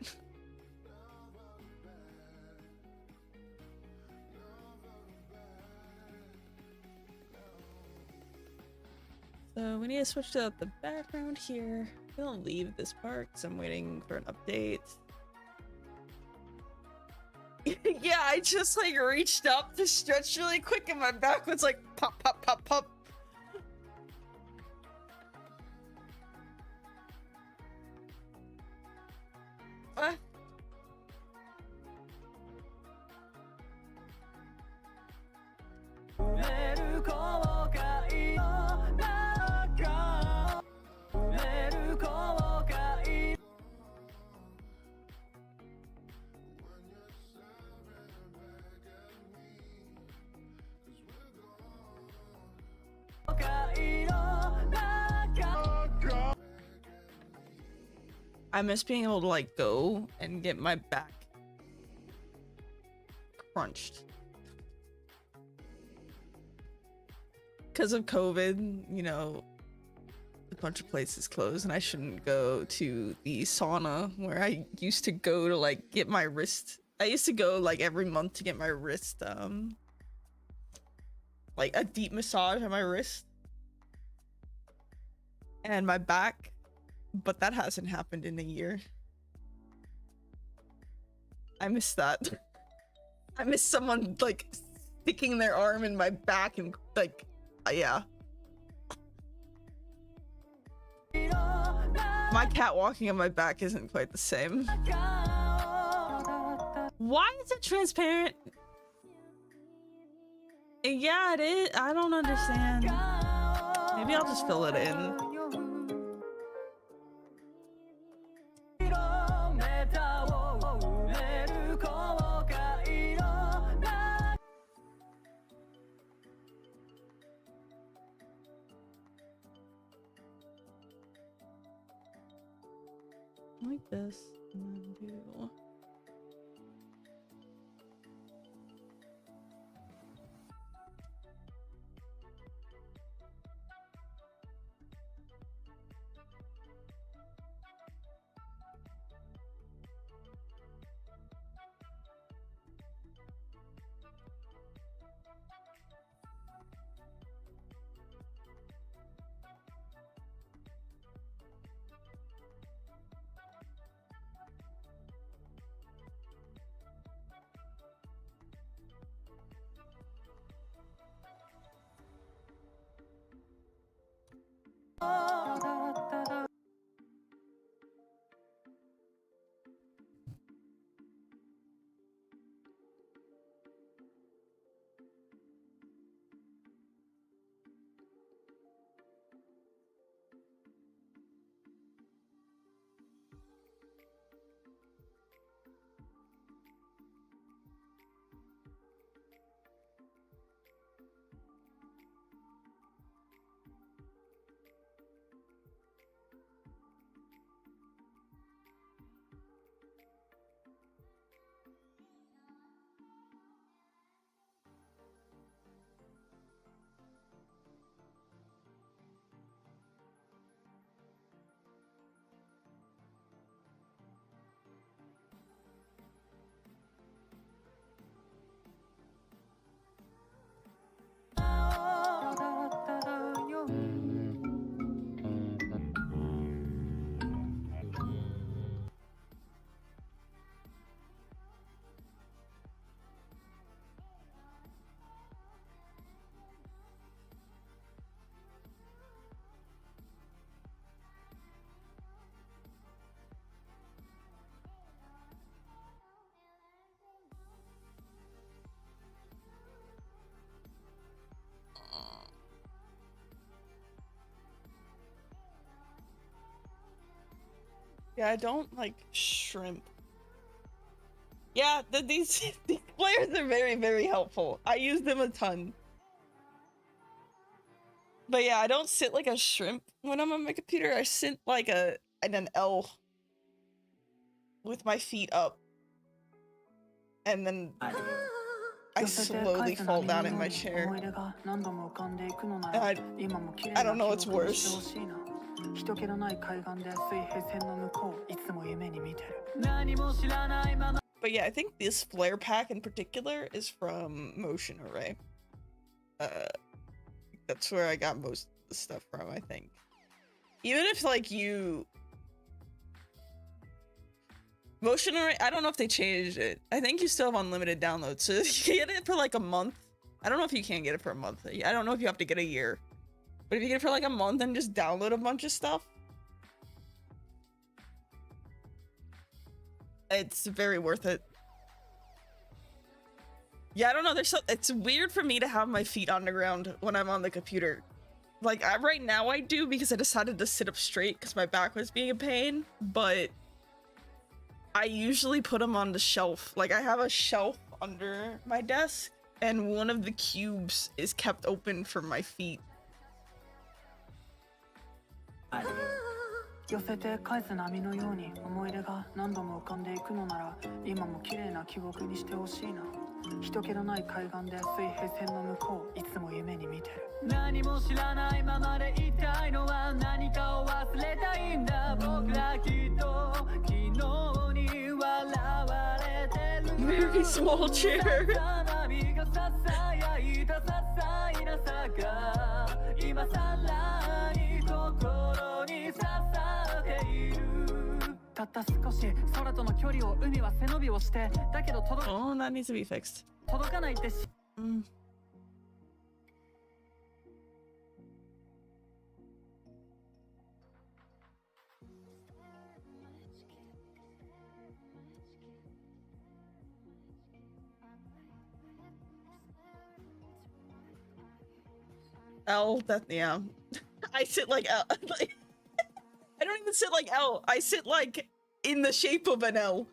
So we need to switch out the background here. I'm gonna leave this part because I'm waiting for an update. Yeah, I just like reached up to stretch really quick and my back was like pop, pop, pop, pop. What? I miss being able to like go and get my back crunched. Because of COVID, you know, a bunch of places closed and I shouldn't go to the sauna where I used to go to like get my wrist. I used to go like every month to get my wrist, like a deep massage on my wrist and my back. But that hasn't happened in a year. I miss that. I miss someone like sticking their arm in my back and like, yeah. My cat walking on my back isn't quite the same. Why is it transparent? Yeah, it is. I don't understand. Maybe I'll just fill it in. Like this, and then do. Yeah, I don't like shrimp. Yeah, these flares are very, very helpful. I use them a ton. But yeah, I don't sit like a shrimp when I'm on my computer. I sit like an L with my feet up. And then I slowly fall down in my chair. And I don't know what's worse. But yeah, I think this flare pack in particular is from Motion Array. That's where I got most of the stuff from, I think. Even if like Motion Array, I don't know if they changed it. I think you still have unlimited downloads, so if you get it for like a month. I don't know if you can get it for a month. I don't know if you have to get a year. But if you get it for like a month and just download a bunch of stuff, it's very worth it. Yeah, I don't know. It's weird for me to have my feet on the ground when I'm on the computer. Like right now I do because I decided to sit up straight because my back was being a pain, but I usually put them on the shelf. Like I have a shelf under my desk and one of the cubes is kept open for my feet. 寄せて返す波のように思い出が何度も浮かんでいくのなら今も綺麗な記憶にしてほしいな人気のない海岸で水平線の向こういつも夢に見てる何も知らないままでいたいのは何かを忘れたいんだ僕らきっと昨日に笑われてる Very small chair. 花火がささやいたささいなさが今さらに心に刺さっているたった少し空との距離を海は背伸びをしてだけど Oh, that needs to be fixed. 届かないって L, that, yeah. I sit like L. Like, I don't even sit like L. I sit like in the shape of an L.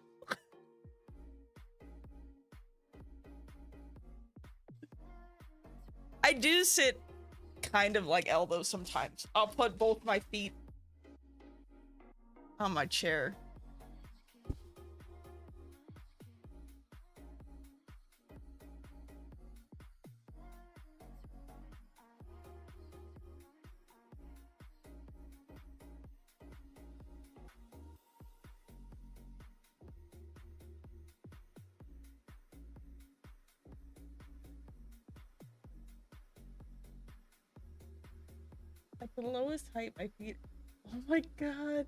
I do sit kind of like L though sometimes. I'll put both my feet on my chair. At the lowest height, my feet. Oh my god.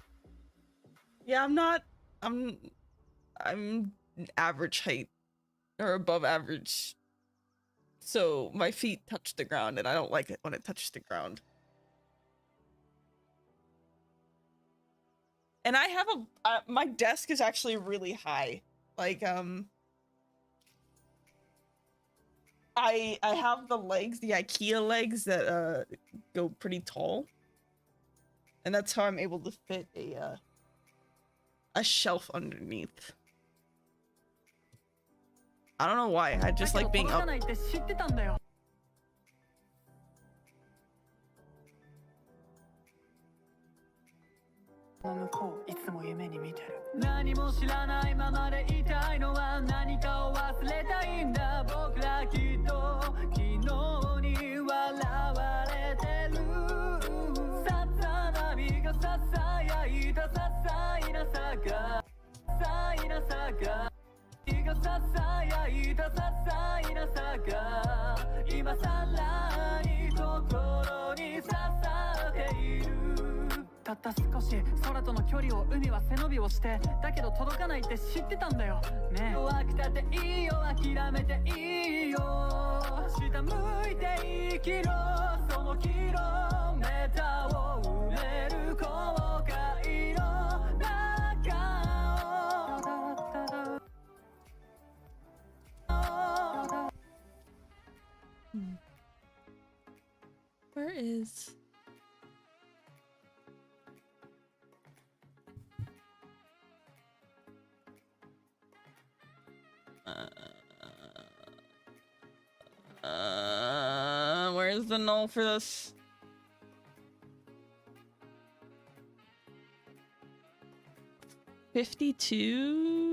Yeah, I'm average height or above average. So my feet touch the ground and I don't like it when it touches the ground. And I have my desk is actually really high. Like, I have the legs, the IKEA legs that go pretty tall. And that's how I'm able to fit a shelf underneath. I don't know why. I just like being up.たった少し空との距離を海は背伸びをしてだけど届かないって知ってたんだよねえ弱くたっていいよ諦めていいよ下向いて生きろそのキロメーターを埋める後悔の中を Where is... where's the null for this? $52?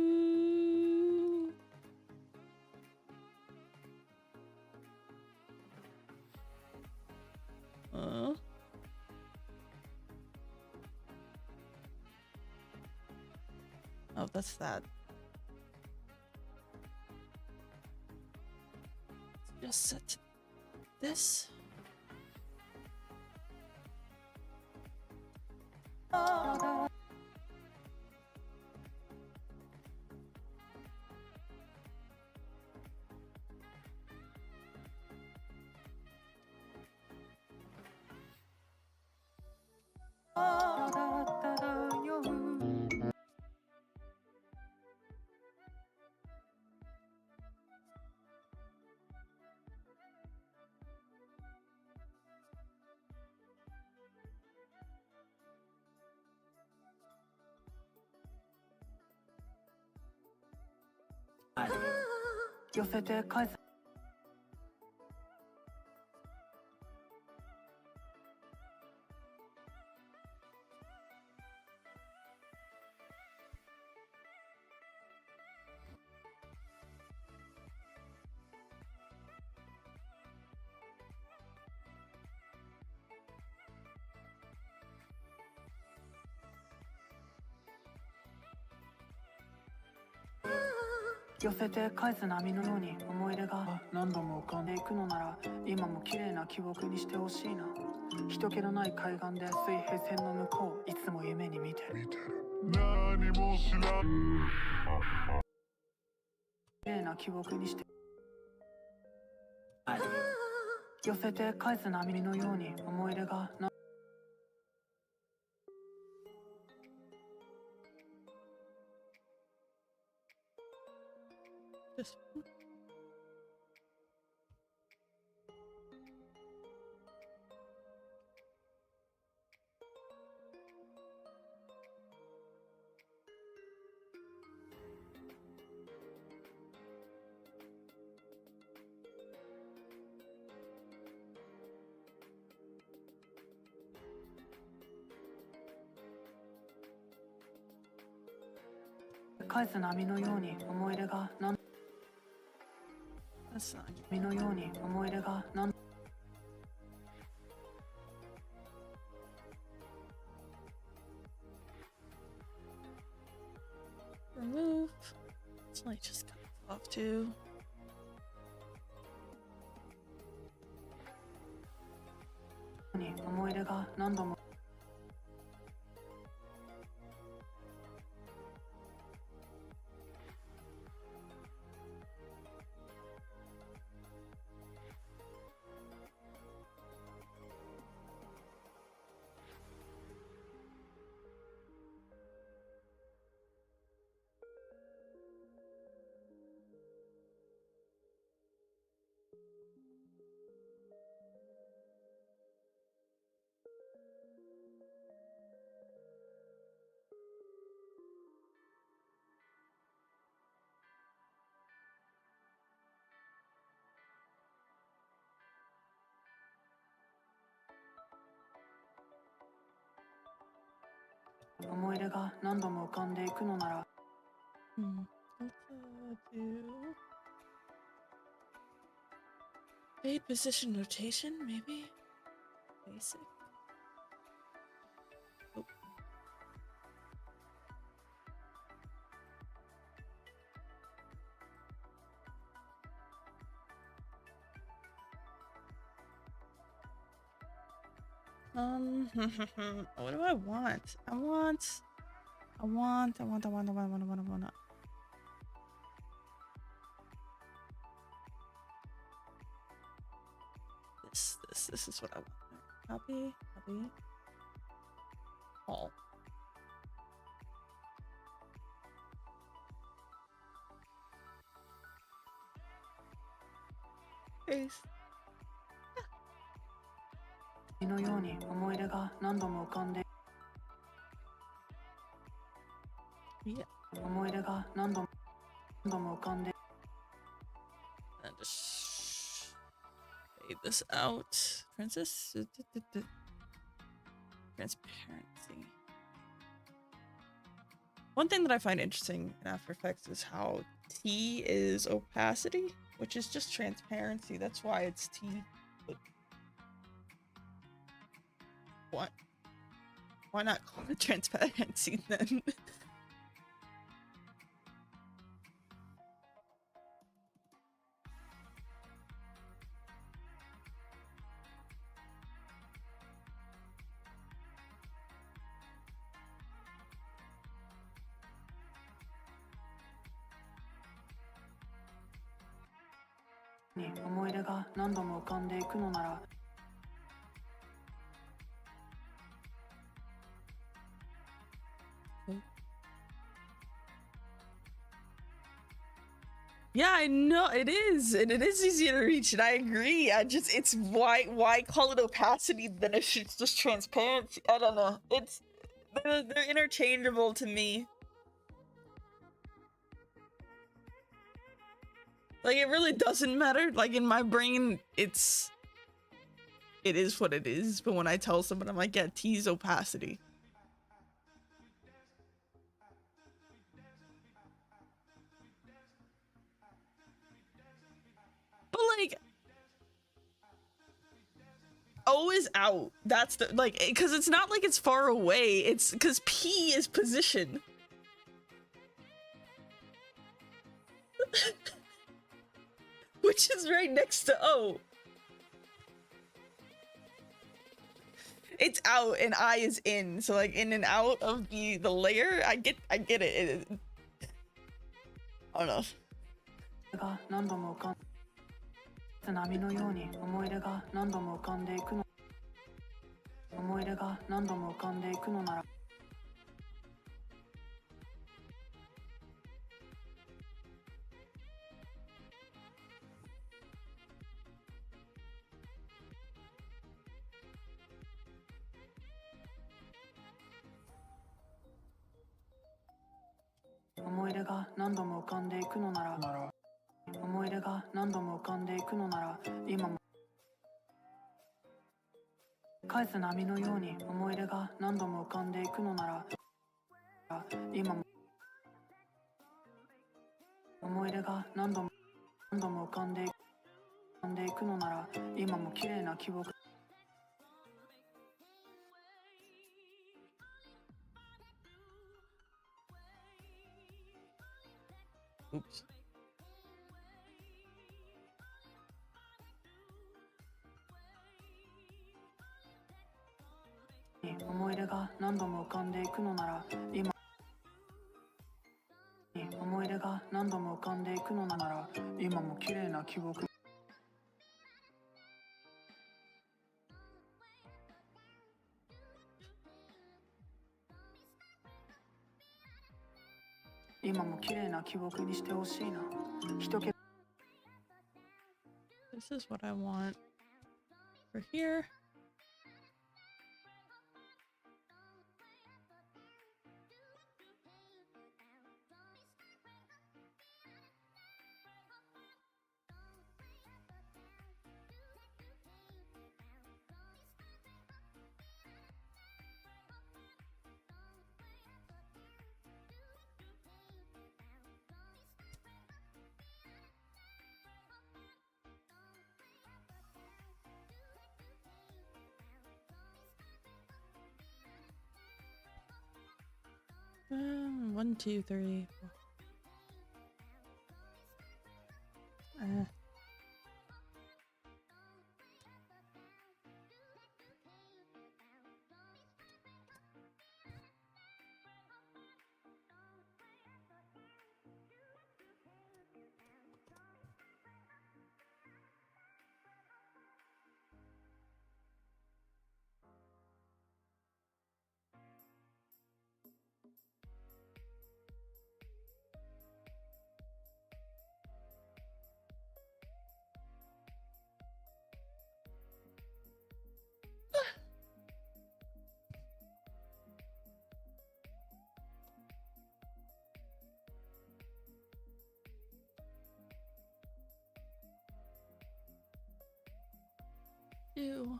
Oh, that's that. Just set this.寄せて返す寄せて返す波のように思い出が何度も浮かんでいくのなら今も綺麗な記憶にしてほしいな人気のない海岸で水平線の向こういつも夢に見てる何も知らん綺麗な記憶にして寄せて返す波のように思い出がThis one. 返す波のように思い出が何 That's not. 波のように思い出が何 Remove. It's like just cut off too. に思い出が何度も 思い出が何度も浮かんでいくのなら Let's do fade position rotation, maybe? Basic. Oh. What do I want? I want. This is what I want. Copy. All. Face. 火のように思い出が何度も浮かんで Yeah. 思い出が何度も浮かんで And just fade this out. Princess. Transparency. One thing that I find interesting in After Effects is how T is opacity, which is just transparency. That's why it's T. But what? Why not call it transparency then?「に思い出が何度も浮かんでいくのなら Yeah, I know it is, and it is easy to reach, and I agree. It's why call it opacity then if it's just transparency? I don't know. They're interchangeable to me. Like, it really doesn't matter. Like, in my brain, it is what it is. But when I tell someone, I'm like, yeah, T's opacity. But like, O is out. That's the, like, because it's not like it's far away. It's because P is position. Which is right next to O. It's out and I is in. So like in and out of the layer, I get it. I don't know. が何度も浮かん波のように思い出が何度も浮かんでいくの思い出が何度も浮かんでいくのなら 思い出が何度も浮かんでいくのなら思い出が何度も浮かんでいくのなら今も返す波のように思い出が何度も浮かんでいくのなら今も思い出が何度も浮かんでいくのなら今も綺麗な記憶 Oops. 思い出が何度も浮かんでいくのなら今思い出が何度も浮かんでいくのなら今も綺麗な記憶今も綺麗な記憶にしてほしいな人気 This is what I want for here. One, two, three. Ew.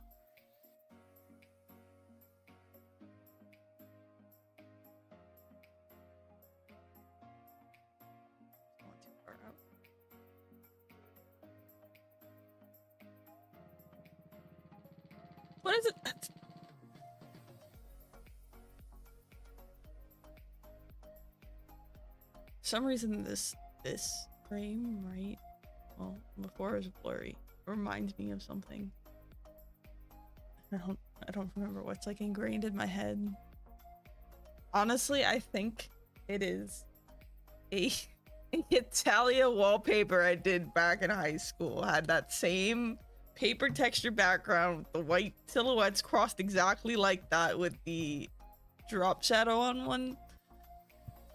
Not too far out. What is it? For some reason this frame, right? Well, before it was blurry. Reminds me of something. I don't remember what's like ingrained in my head. Honestly, I think it is a Italia wallpaper I did back in high school. Had that same paper texture background with the white silhouettes crossed exactly like that with the drop shadow on one.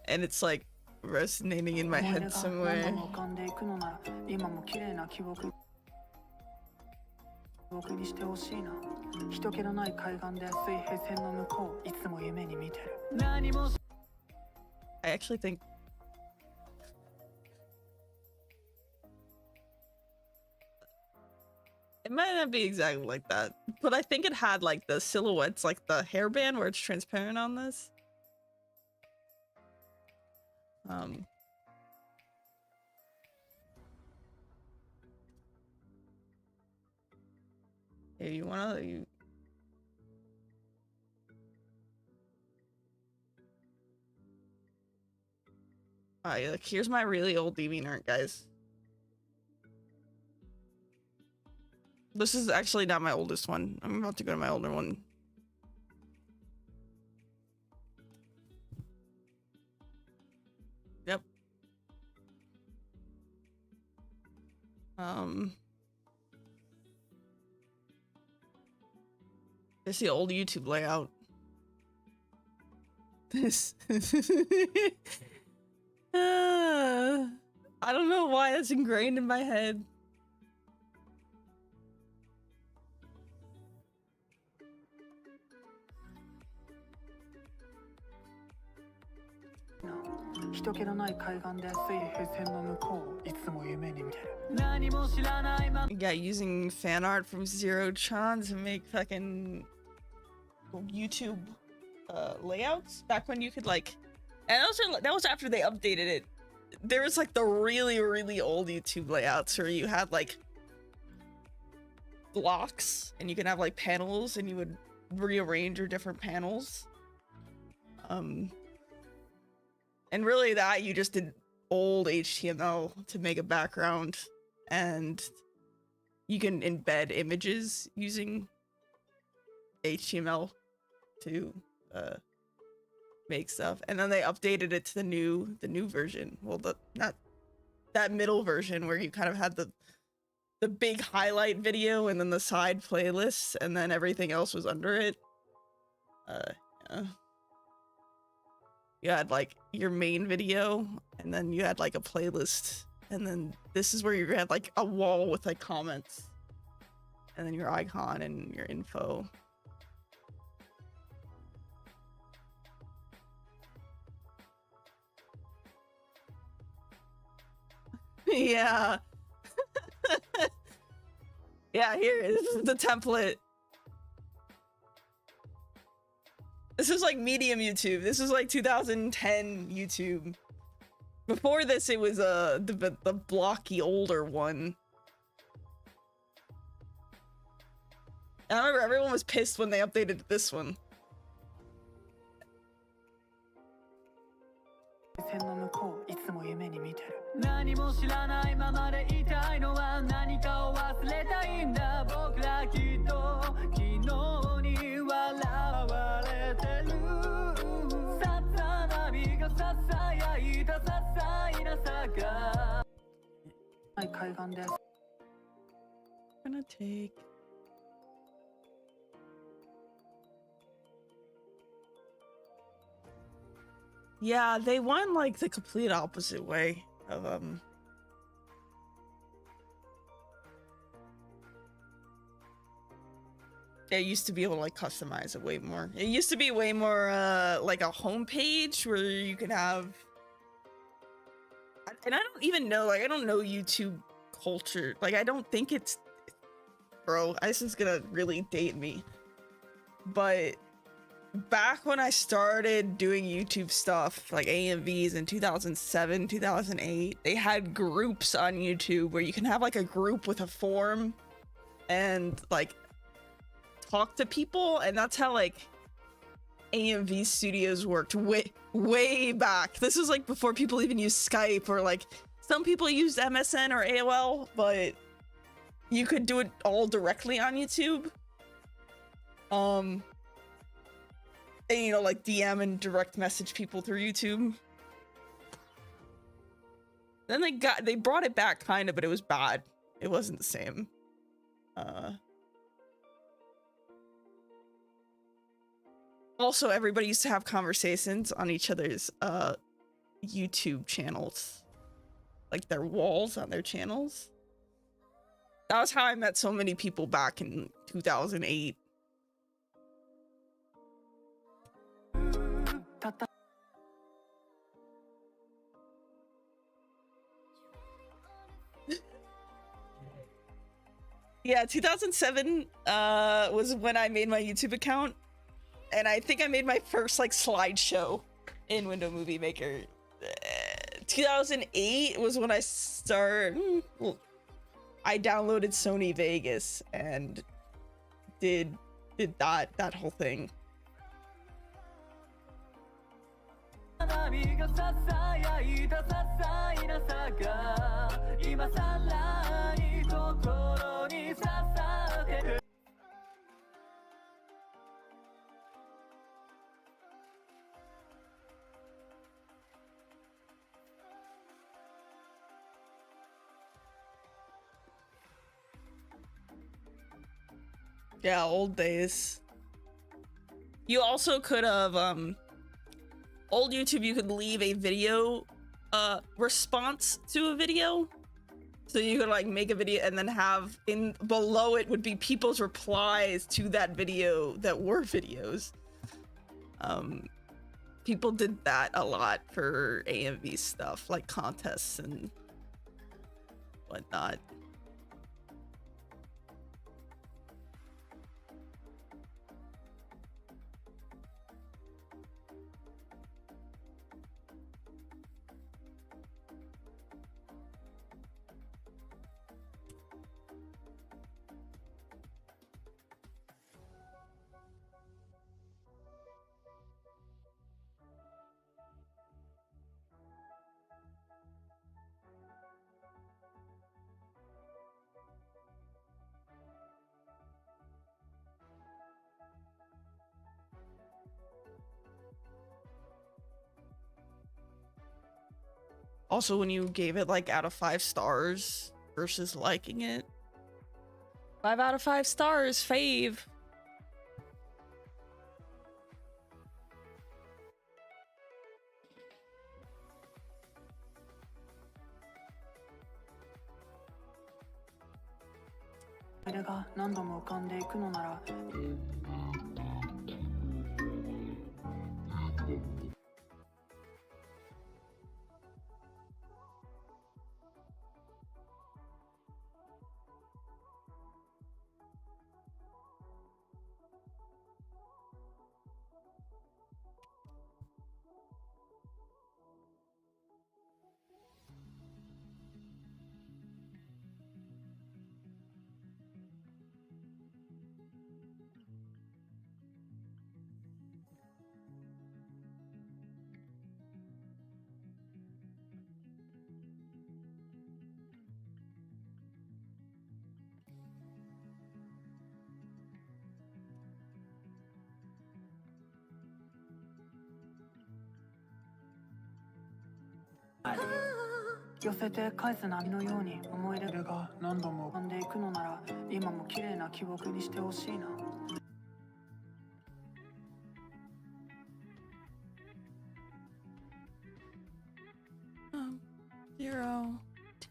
And it's like resonating in my head somewhere. 僕にしてほしいな人気のない海岸で水平線の向こういつも夢に見てる何も I actually think it might not be exactly like that, but I think it had like the silhouettes, like the hairband where it's transparent on this. Hey, you wanna Alright, like here's my really old DeviantArt, guys. This is actually not my oldest one. I'm about to go to my older one. Yep. It's the old YouTube layout. This. I don't know why it's ingrained in my head. Yeah, using fan art from Zero-chan to make fucking YouTube layouts back when you could like, and that was after they updated it there was like the really, really old YouTube layouts where you had like blocks and you can have like panels and you would rearrange your different panels. And really that you just did old HTML to make a background, and you can embed images using HTML to make stuff. And then they updated it to the new version. Well, not that middle version where you kind of had the big highlight video and then the side playlists and then everything else was under it. Yeah. You had like your main video and then you had like a playlist, and then this is where you had like a wall with like comments and then your icon and your info. Yeah. Yeah, here, this is the template. This is like medium YouTube. This is like 2010 YouTube. Before this, it was the blocky older one. And I remember everyone was pissed when they updated this one. 線の向こういつも夢に見てる何も知らないままでいたいのは何かを忘れたいんだ僕らきっと昨日に笑われてるささ波がささやいたささいなさが海岸です Gonna take Yeah, they went like the complete opposite way of It used to be able to like customize it way more. It used to be way more like a homepage where you could have, and I don't even know, like I don't know YouTube culture. Like I don't think it's, bro, this is gonna really date me. But back when I started doing YouTube stuff, like AMVs in 2007, 2008, they had groups on YouTube where you can have like a group with a forum and like talk to people, and that's how like AMV studios worked way back. This was like before people even used Skype, or like some people used MSN or AOL, but you could do it all directly on YouTube. And, you know, like DM and direct message people through YouTube. Then they brought it back kind of, but it was bad. It wasn't the same. Also, everybody used to have conversations on each other's YouTube channels. Like their walls on their channels. That was how I met so many people back in 2008. Yeah, 2007 was when I made my YouTube account, and I think I made my first like slideshow in Window Movie Maker. 2008 was when I I downloaded Sony Vegas and did that whole thing. Yeah, old days. You also could have old YouTube, you could leave a video response to a video. So you could like make a video and then have in below it would be people's replies to that video that were videos. People did that a lot for AMV stuff, like contests and whatnot. Also, when you gave it like out of 5 stars versus liking it. 5 out of 5 stars, fave.寄せて返す波のように思い出が何度も浮かんでいくのなら今も綺麗な記憶にしてほしいな。0,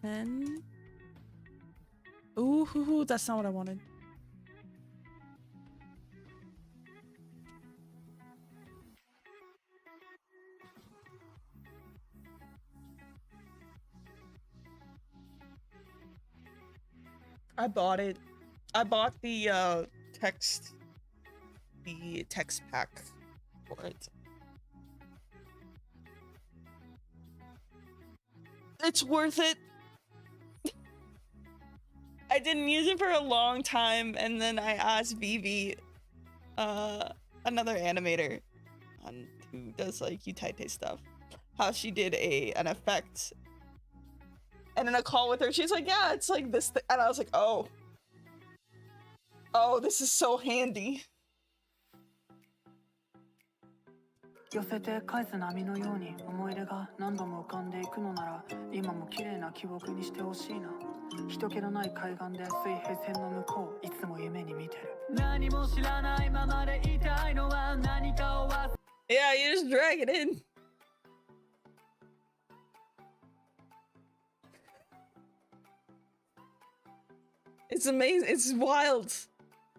10. Ooh, that's not what I wanted. I bought it. I bought the text pack for it. It's worth it. I didn't use it for a long time, and then I asked Vivi, another animator, who does like Utaite stuff, how she did an effect. And in a call with her, she's like, yeah, it's like this thing. And I was like, oh, this is so handy. 寄せて返す波のように思い出が何度も浮かんでいくのなら今も綺麗な記憶にしてほしいな。人気のない海岸で水平線の向こういつも夢に見てる。何も知らないままでいたいのは何かを忘れ Yeah, you just drag it in. It's amazing. It's wild.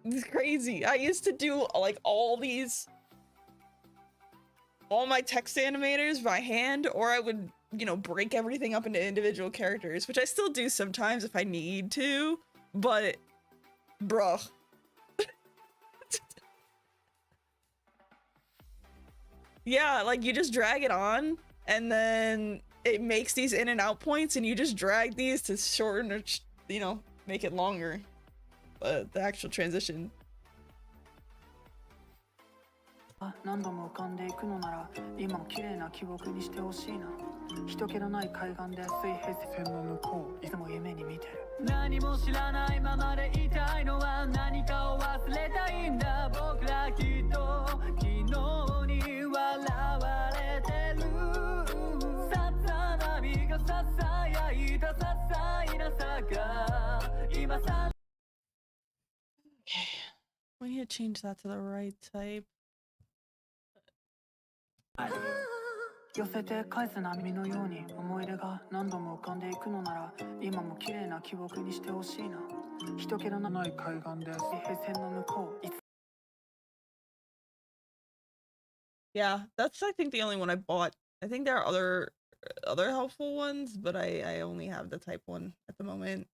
It's crazy. I used to do like all my text animators by hand, or I would, you know, break everything up into individual characters, which I still do sometimes if I need to, but bruh. Yeah, like you just drag it on and then it makes these in and out points and you just drag these to shorten or, you know, make it longer. But the actual transition. 何度も浮かんでいくのなら今も綺麗な記憶にしてほしいな。人気のない海岸で水平線の向こういつも夢に見てる。何も知らないままでいたいのは何かを忘れたいんだ。僕らきっと昨日に笑われてる。さざ波がささやいた些細な差が今さ We need to change that to the right type. 寄せて返す波のように思い出が何度も浮かんでいくのなら今も綺麗な記憶にしてほしいな。人気のない海岸で水平線の向こういつ Yeah, that's I think the only one I bought. I think there are other helpful ones, but I only have the type one at the moment.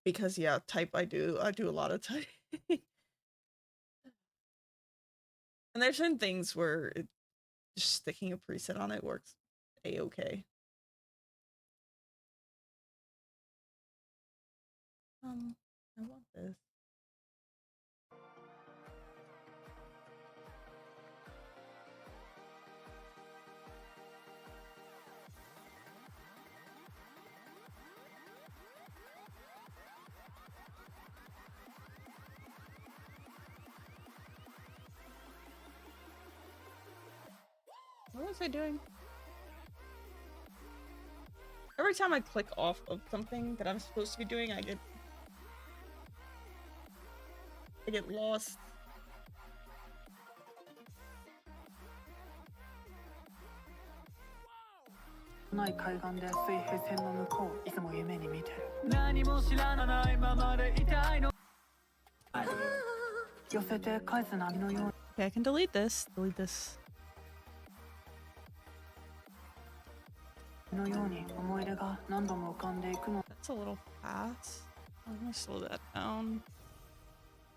Because yeah, type I do a lot of type. And there's certain things where just sticking a preset on it works a-okay. I want this. was I doing? Every time I click off of something that I'm supposed to be doing, I get lost. ない海岸で水平線の向こういつも夢に見てる何も知らないままでいたいの寄せて返す波のように Okay, I can delete this. Delete this. のように思い出が何度も浮かんでいくの That's a little fast. I'm gonna slow that down.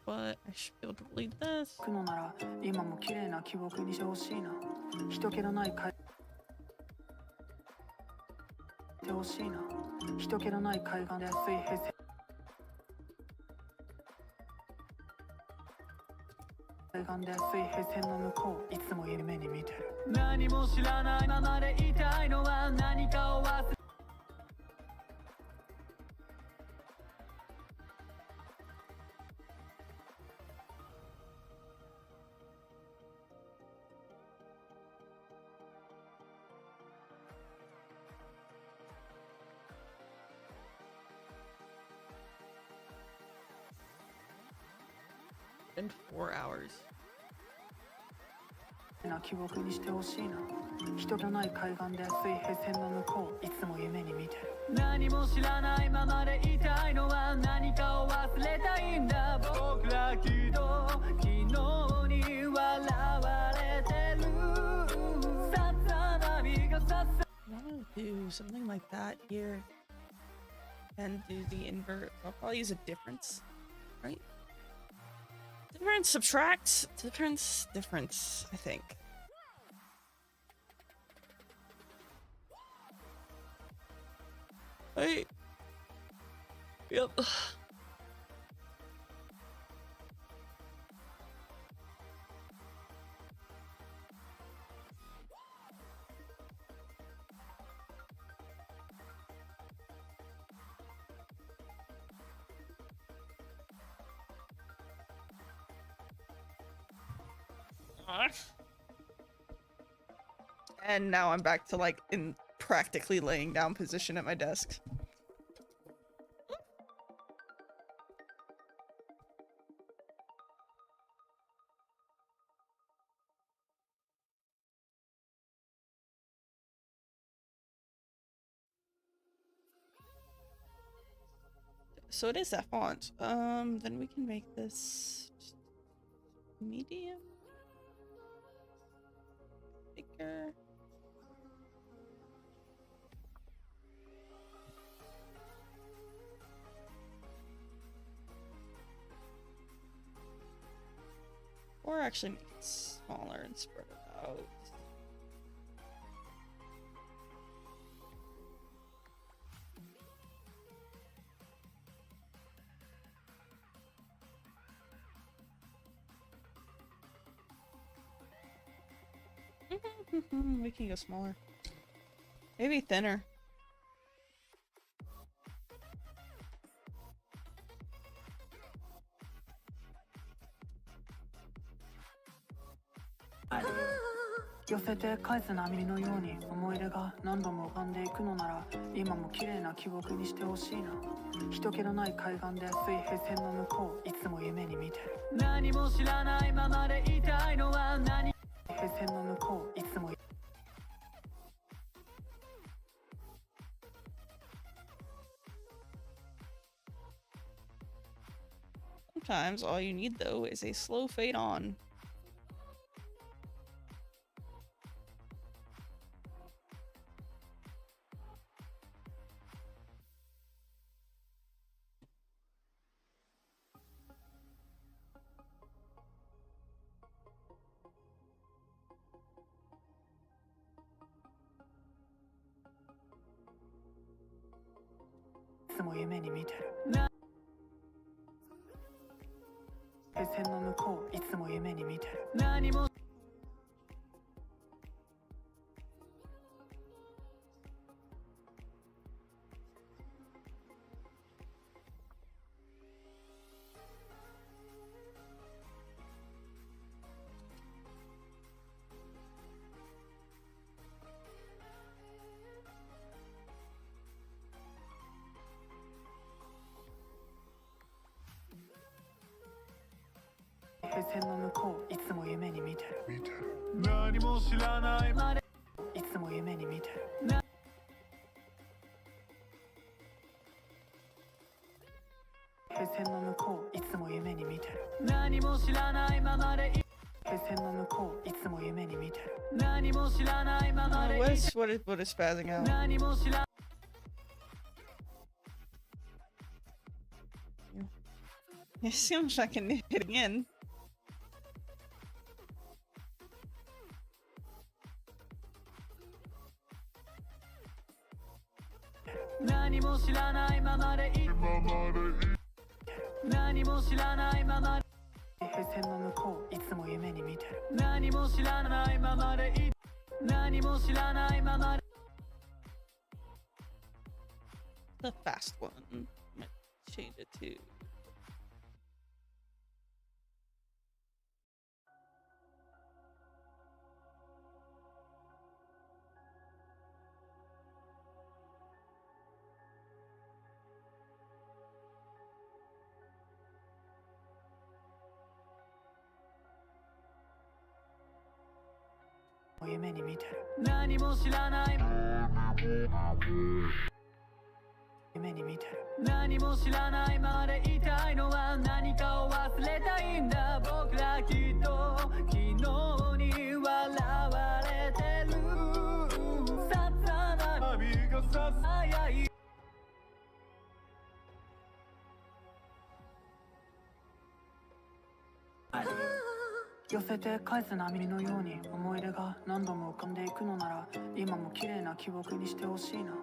But I should be able to delete this. くのなら今も綺麗な記憶にしてほしいな人気のない海てほしいな人気のない海岸で水平線海岸で水平線の向こういつも夢に見てる何も知らないままでいたいのは何かを忘れ In 4 hours. な記憶にしてほしいな人のない海岸で水平線の向こういつも夢に見てる何も知らないままでいたいのは何かを忘れたいんだ僕らきっと昨日に笑われてるささ波がささ I want to do something like that here. And do the invert. I'll probably use a difference. Right? Difference, subtract, difference, I think. Wait. Yep. And now I'm back to like in practically laying down position at my desk. So it is that font. Then we can make this medium. Bigger. Or actually make it smaller and spread it out. We can go smaller. Maybe thinner.「寄せて返す波のように思い出が何度も浮かんでいくのなら今も綺麗な記憶にしてほしいな人気のない海岸で水平線の向こういつも夢に見てる何も知らないままでいたいのは何水平線の向こういつも Sometimes all you need though is a slow fade on. I 夢に見てる線の向こういつも夢に見てる何も線の向こういつも夢に見てる何も知らないまでいつも夢に見てる平線の向こういつも夢に見てる何も知らないままで平線の向こういつも夢に見てる何も知らないままで What is spazzing out? 何も知ら It seems like I need it again. 何も知らないままでいい何も知らないままで平線の向こういつも夢に見てる何も知らないままでいい何も知らないままで The fast one. Might change it to.「夢に見てる何も知らない」「夢に見てる何も知らないままでいたいのは何かを忘れたいんだ僕らきっと昨日に笑われてる」「ささな波がささやい」寄せて返す波のように思い出が何度も浮かんでいくのなら今も綺麗な記憶にしてほしいな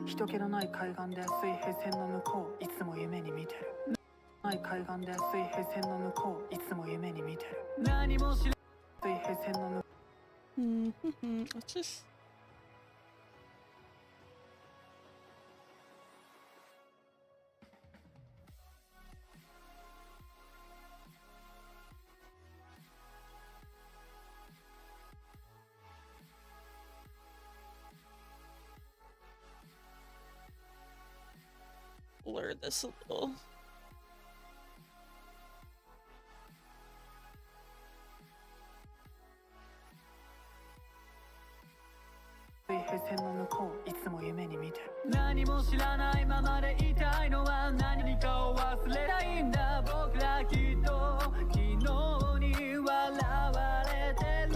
人気のない海岸で水平線の向こういつも夢に見てるない海岸で水平線の向こういつも夢に見てる何も知ら水平線の向こう Let's just. Blur this a little.水平線の向こういつも夢に見てる何も知らないままでいたいのは何かを忘れたいんだ僕らきっと昨日に笑われてる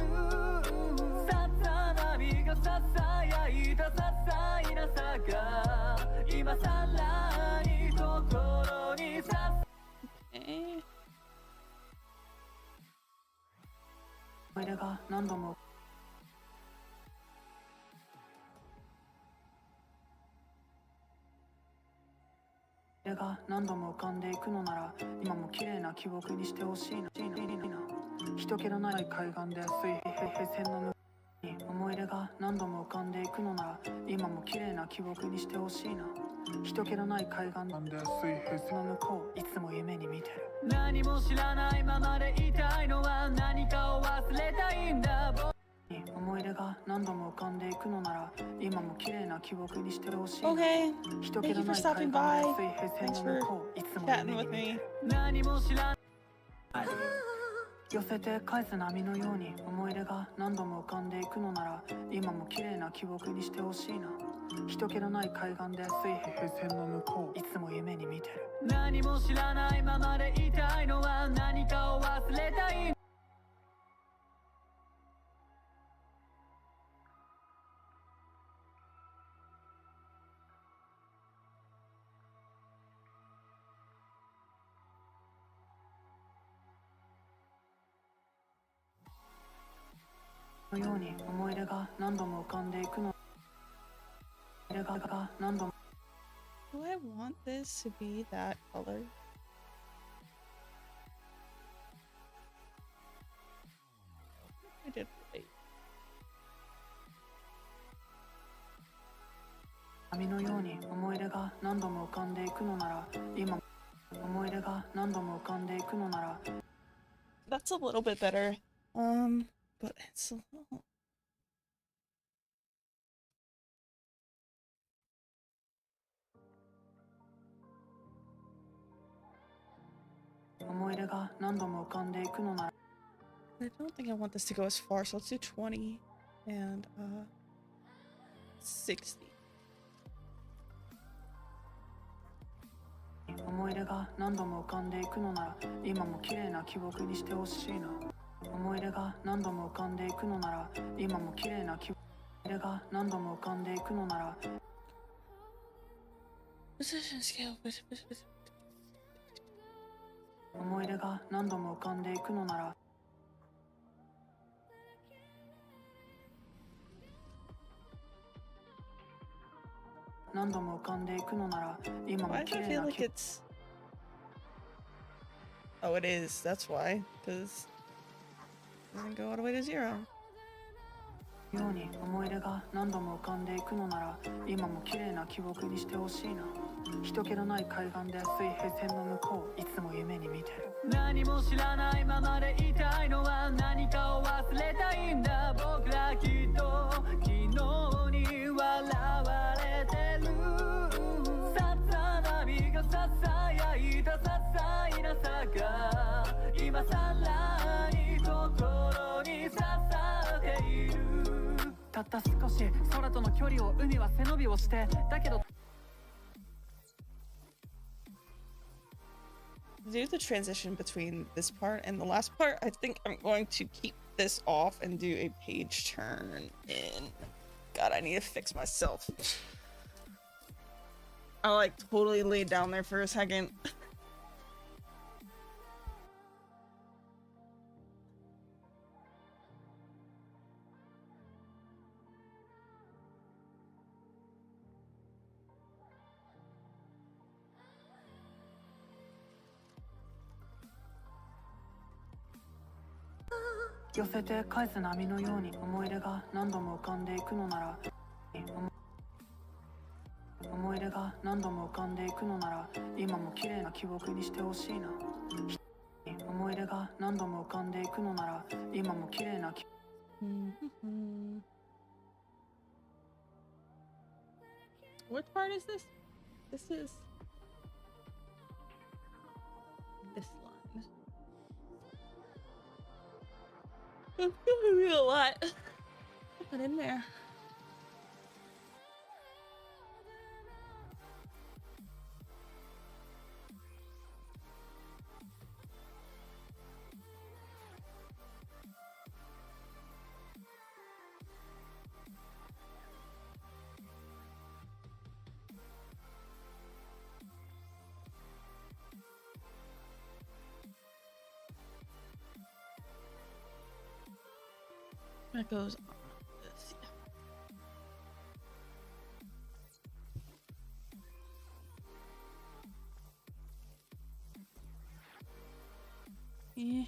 ささなびがささやいたささいなさが今さらに心にさEh. 思い出が何度もが何度も浮かんでいくのなら今も綺麗な記憶にしてほしいな人気のない海岸で水平線の向こうに思い出が何度も浮かんでいくのなら今も綺麗な記憶にしてほしいな人気のない海岸で水平線の向こういつも夢に見てる何も知らないままでいたいのは何かを忘れたいんだ思い出が何度も浮かんでいくのなら今も綺麗な記憶にしてほしい Okay. 人 Thank 気 you の for ない海 stopping 岸 by. で水平 Thanks 線 for の向こういつも chatting 夢 with に見て me. る何も知らない寄せて返す波のように思い出が何度も浮かんでいくのなら今も綺麗な記憶にしてほしいな人気のない海岸で水平線の向こういつも夢に見てる何も知らないままでいたいのは何かを忘れたいのように思い出が何度も浮かんでいくの思い出が何度も Do I want this to be that color? I did right. 波のように思い出が何度も浮かんでいくのなら今思い出が何度も浮かんでいくのなら That's a little bit better. But it's a little. 思い出が何度も浮かんでいくのなら I don't think I want this to go as far, so let's do 20 and 60. 思い出が何度も浮かんでいくのなら今も綺麗な記憶にしてほしいな思い出が何度も浮かんでいくのなら今も綺麗な記憶思い出が何度も浮かんでいくのなら Position scale. 思い出が何度も浮かんでいくのなら何度も浮かんでいくのなら今も Why 綺 do I 麗 feel な like it's... Oh, it is. That's why. Because it doesn't go all the way to 0. ように思い出が何度も浮かんでいくのなら今も綺麗な記憶にしてほしいな人気のない海岸で水平線の向こういつも夢に見てる何も知らないままでいたいのは何かを忘れたいんだ僕らきっと昨日に笑われてるさざ波がささやいた些細な差が今さらに心に刺さっているたった少し空との距離を海は背伸びをしてだけど Do the transition between this part and the last part. I think I'm going to keep this off and do a page turn in. God, I need to fix myself. I like totally laid down there for a second.「寄せて返す波のように思い出が何度も浮かんでいくのなら」思い出が何度も浮かんでいくのなら今も綺麗な記憶にしてほしいな思い出が何度も浮かんでいくのなら今も綺麗な記憶 What part is this? This is this line. It's gonna be a lot to put in there. That goes on this, yeah.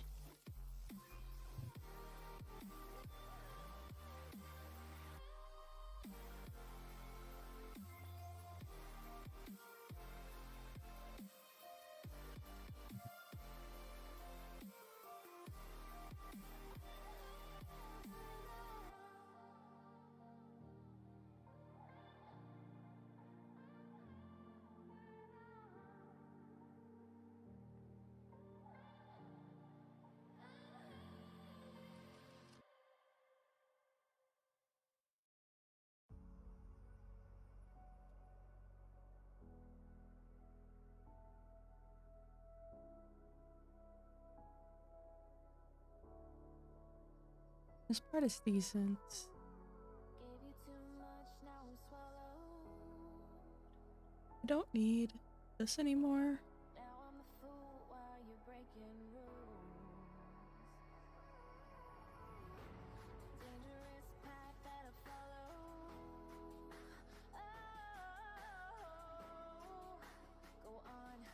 This part is decent. I don't need this anymore.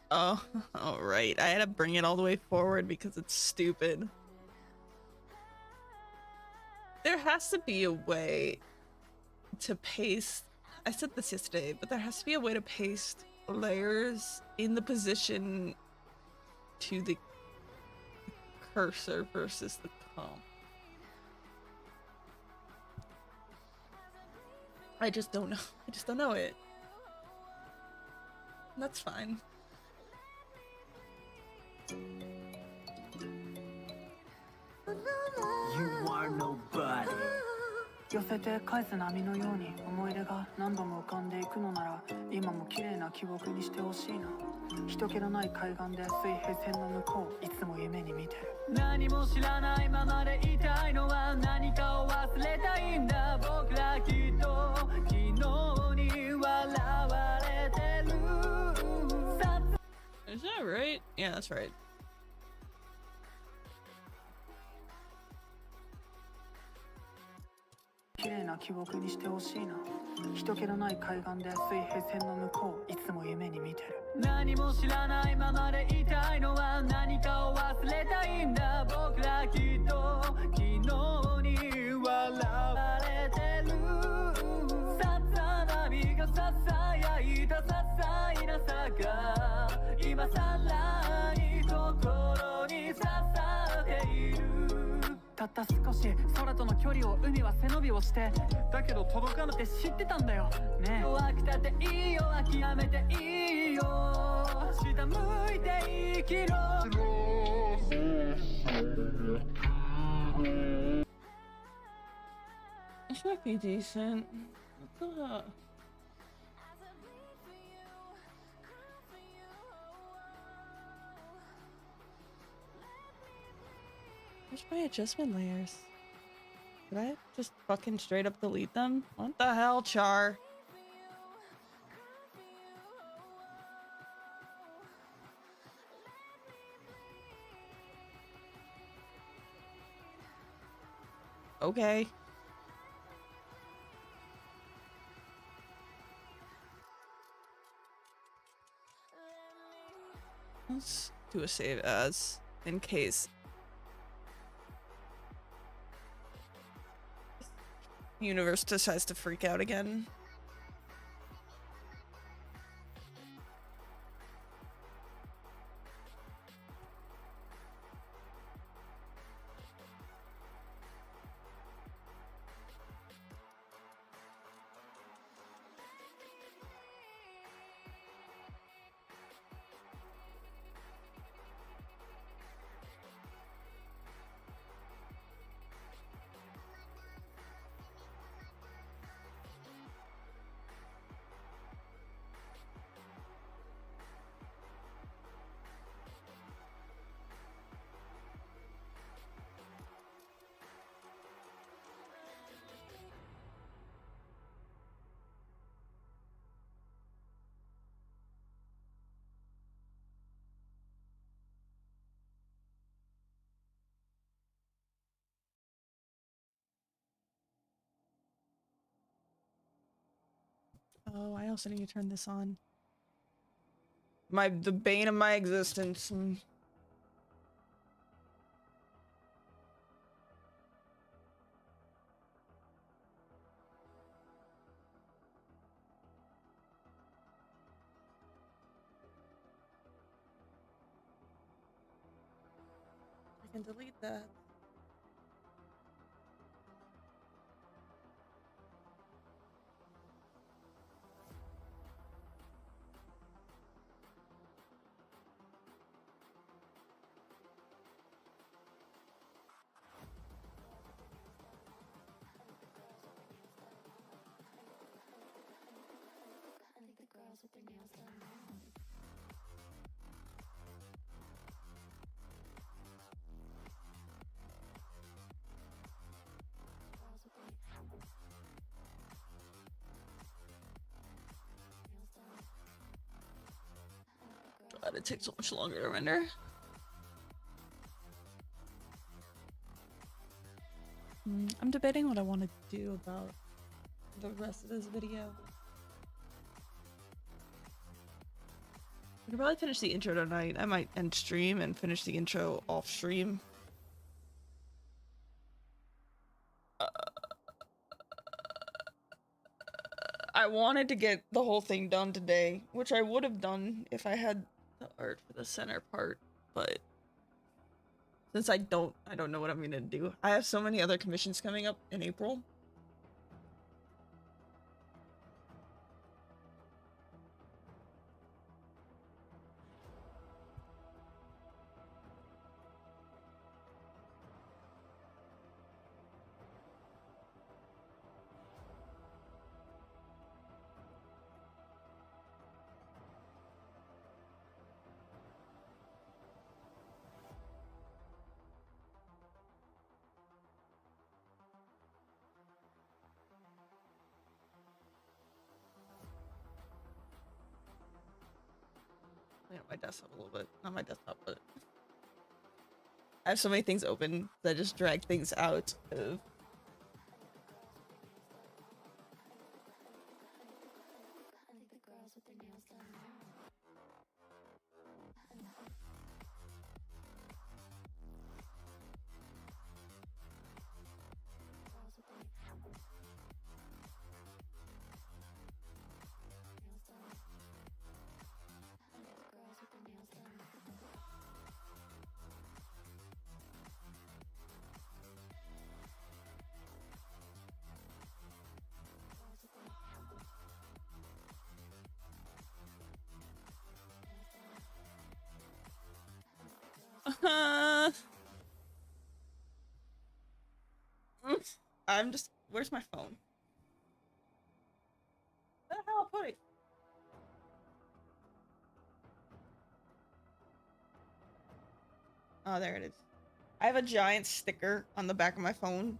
Oh, all right. I had to bring it all the way forward because it's stupid. There has to be a way to paste. I said this yesterday, but there has to be a way to paste layers in the position to the cursor versus the comp. I just don't know. I just don't know it. That's fine. You are nobody. 寄せて返す波のように思い出が何度も浮かんでいくのなら今も綺麗な記憶にしてほしいな人気のない海岸で水平線の向こういつも夢に見てる何も知らないままでいたいのは何かを忘れたいんだ僕らきっと昨日に笑われてる Is that right? Yeah, that's right. 綺麗な記憶にしてほしいな人気のない海岸で水平線の向こういつも夢に見てる何も知らないままでいたいのは何かを忘れたいんだ僕らきっと昨日に笑われてるさざ波がささやいた些細な差が今さらに心に刺さっているたった少し空との距離を海は背伸びをしてだけど届かぬって知ってたんだよねえ弱くたっていいよ諦めていいよ下向いて生きろ This might be decent. What the? Where's my adjustment layers? Did I just fucking straight up delete them? What the hell, Char? Okay. Let's do a save as in case universe decides to freak out again. Oh, I also need to turn this on. The bane of my existence. I can delete that. God, it takes so much longer to render. I'm debating what I want to do about the rest of this video. I could probably finish the intro tonight. I might end stream and finish the intro off stream. I wanted to get the whole thing done today, which I would have done if I had the art for the center part, but since I don't know what I'm gonna do. I have so many other commissions coming up in April. my desktop a little bit. Not my desktop, but I have so many things open that I just drag things out of. I'm just. Where's my phone? Where the hell I put it? Oh, there it is. I have a giant sticker on the back of my phone.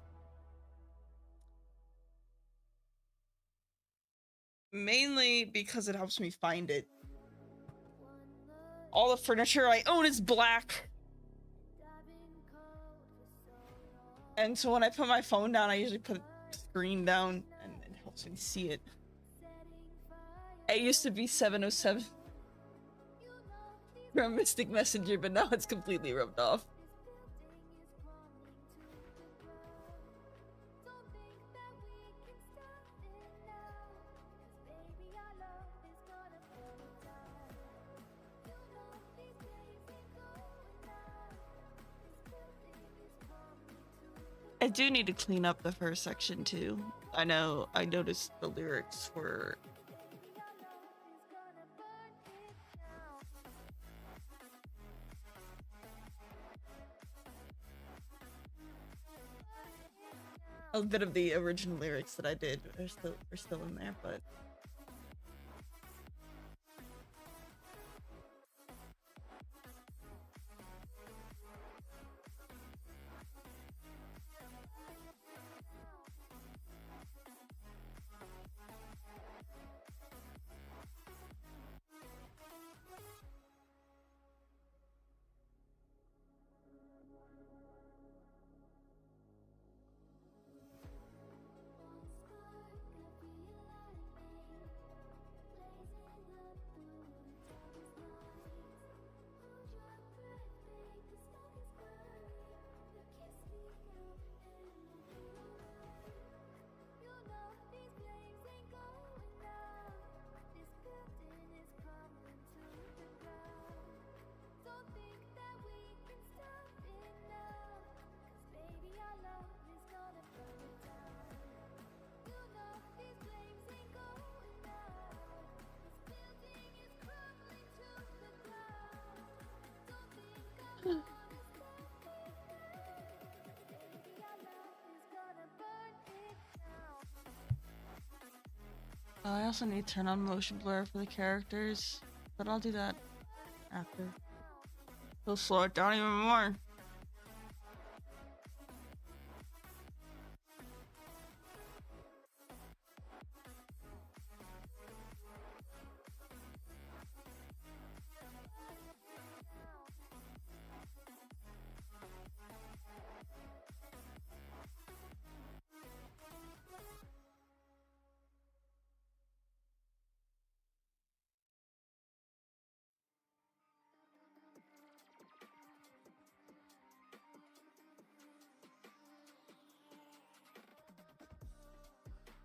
Mainly because it helps me find it. All the furniture I own is black. And so when I put my phone down, I usually put the screen down and it helps me see it. It used to be 707 from Mystic Messenger, but now it's completely rubbed off. I do need to clean up the first section too. I noticed the lyrics were a bit of the original lyrics that I did are still in there, but I also need to turn on motion blur for the characters, but I'll do that after. It'll slow it down even more.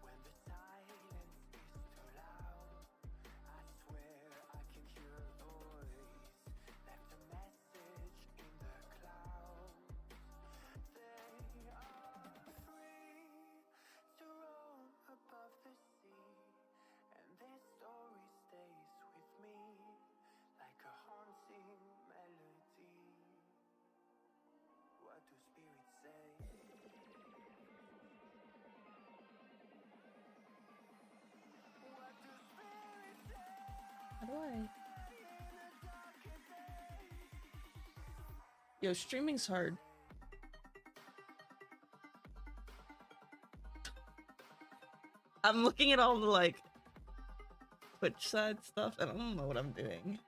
When the silence is too loud, I swear I can hear a voice. Left a message in the clouds. They are free to roam above the sea, and this story stays with me like a haunting melody. What do spirits say? How do I? Yo, streaming's hard. I'm looking at all the like Twitch side stuff and I don't know what I'm doing.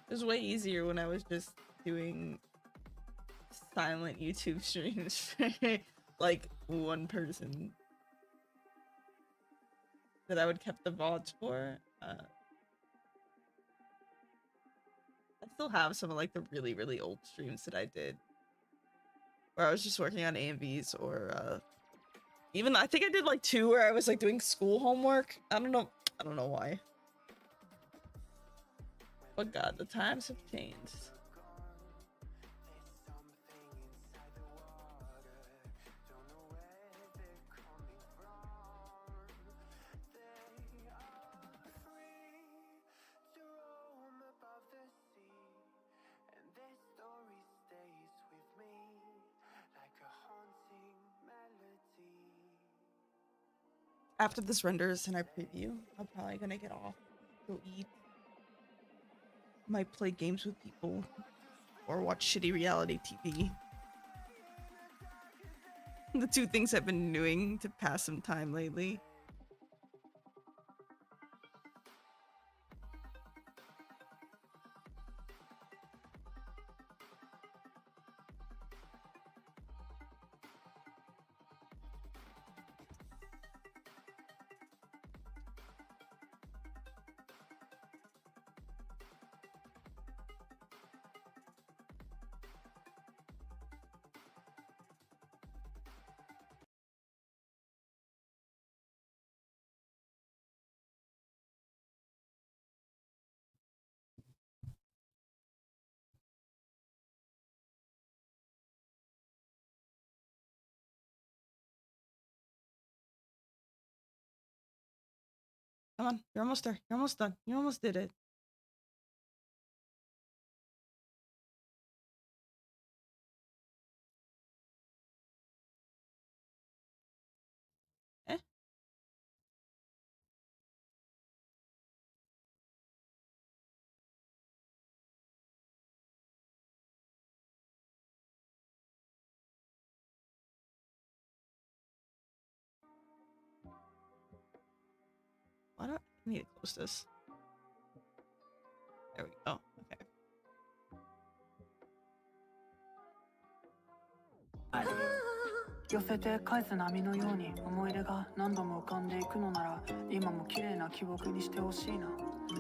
It was way easier when I was just doing silent YouTube streams for like one person that I would kept the VODs for. I still have some of like the really old streams that I did where I was just working on AMVs, or even I think I did like 2 where I was like doing school homework. I don't know why. But God, the times have changed. After this renders and I preview, I'm probably gonna get off, go eat, might play games with people, or watch shitty reality TV. The 2 things I've been doing to pass some time lately. Come on, you're almost there. You're almost done. You almost did it. Eh? Why don't I need to close this? There we go. Okay. 寄せて返す波のように思い出が何度も浮かんでいくのなら今も綺麗な記憶にしてほしいな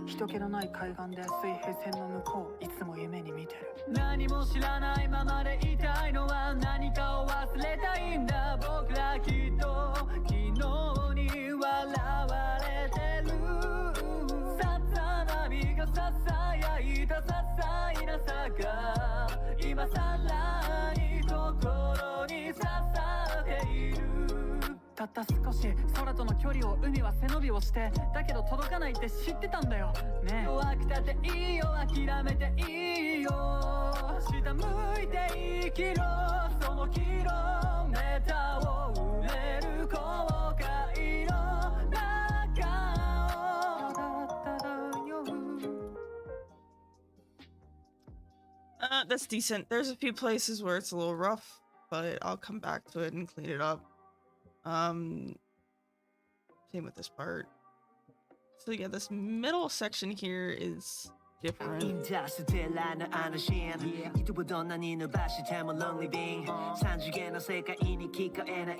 人気のない海岸で水平線の向こういつも夢に見てる何も知らないままでいたいのは何かを忘れたいんだ僕らきっと昨日に笑われてるさざ波がささやいた些細な差が今さらに心に刺さっているたった少し空との距離を海は背伸びをしてだけど届かないって知ってたんだよねえ弱くたっていいよ諦めていいよ下向いて生きろそのキロメーターを埋める後悔の中をただ漂う That's decent. There's a few places where it's a little rough, but I'll come back to it and clean it up. Same with this part. So yeah, this middle section here is different. インターステラーのあのシーン人をどんなに伸ばしても Lonely Being 三次元の世界に聞こえない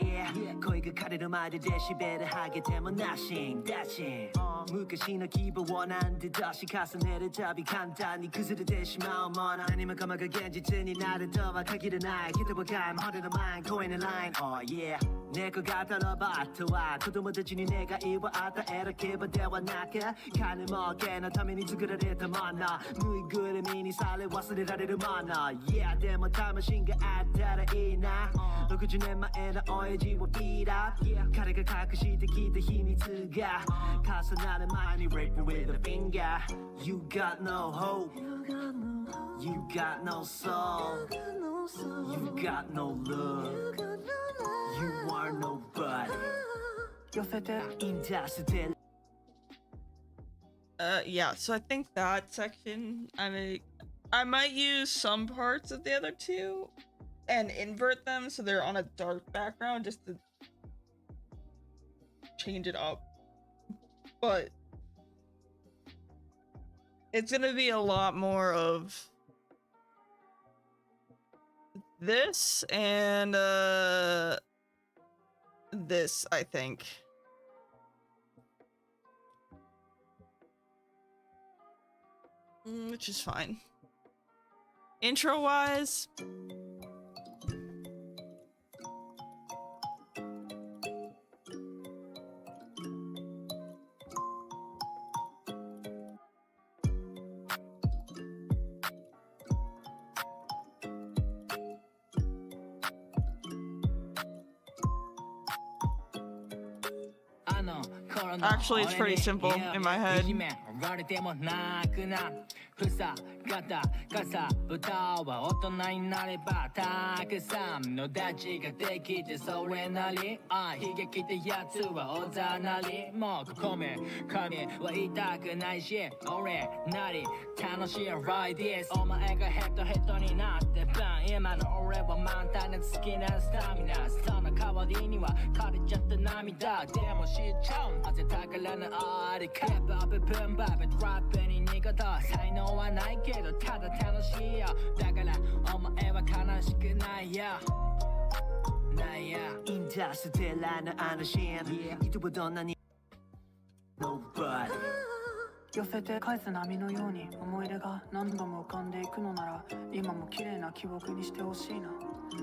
声が枯れるまでデシベル上げても Nothing Dashing 昔の希望なんて出し重ねるたび簡単に崩れてしまうもの何もかもが現実になるとは限らない人はかいまでのマイン声のライン Oh yeah 猫型ロボットは子供たちに願いを与える希望ではなく金儲けのために作られたものぬいぐるみにされ忘れられるもの Yeah でも魂があったらいいな60年前の親父をビーラー彼が隠してきた秘密が重なる前に Rape with a finger You got no hope You got no soul You got no love You are nobody 寄せて Interstellar Yeah, so I think that section, I might use some parts of the other 2 and invert them so they're on a dark background just to change it up. But It's gonna be a lot more of this and this, I think. Which is fine. Intro wise, actually it's pretty simple in my head. ふさがたかさぶたは大人になればたくさんのダチができてそれなり悲劇ってやつはおざなりもうここめ影は痛くないし俺なり楽しいライディスお前がヘッドヘッドになってバン今の俺は満タンで好きなスタミナその代わりには枯れちゃった涙でも知っちゃうなぜ宝のありかバブブンバブトラップに逃げた才能はないけどただ楽しいよだからお前は悲しくないよないよインターステラーのあのシーンいつもどんなに Nobody 寄せて返す波のように思い出が何度も浮かんでいくのなら今も綺麗な記憶にしてほしいな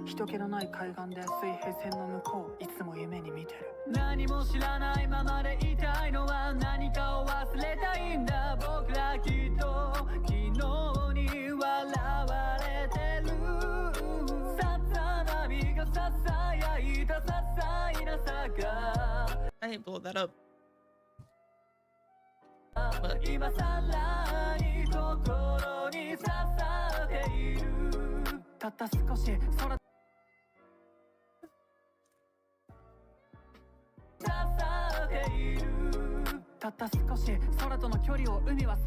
人気のない海岸で水平線の向こういつも夢に見てる何も知らないままでいたいのは何かを忘れたいんだ僕らきっと昨日に笑われてるささ波がささやいたささいなさが I didn't blow that up 今さらに心に刺さっているたった少し空刺さっているたった少し空との距離を海は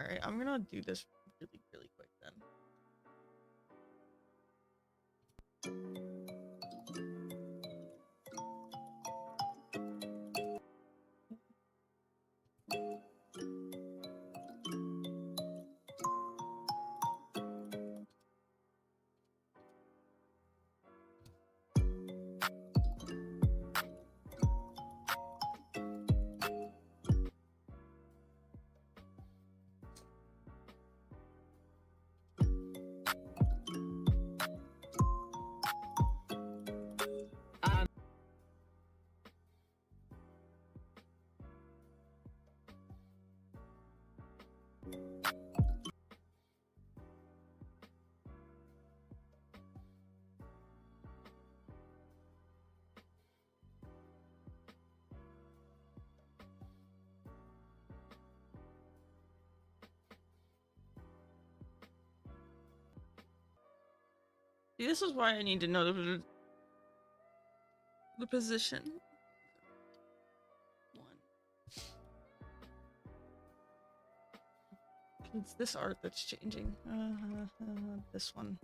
Alright, I'm gonna do this really, really quick then. See, this is why I need to know the position. It's this art that's changing. This one.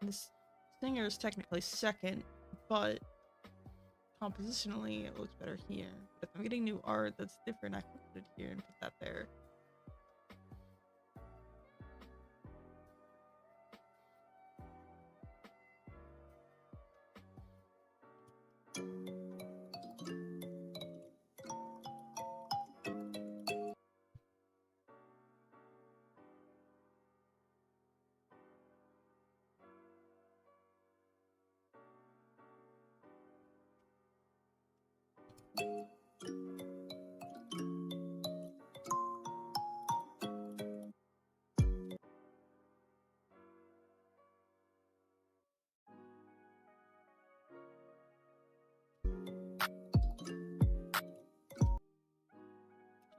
This singer is technically second, but compositionally it looks better here. If I'm getting new art that's different, I can put it here and put that there.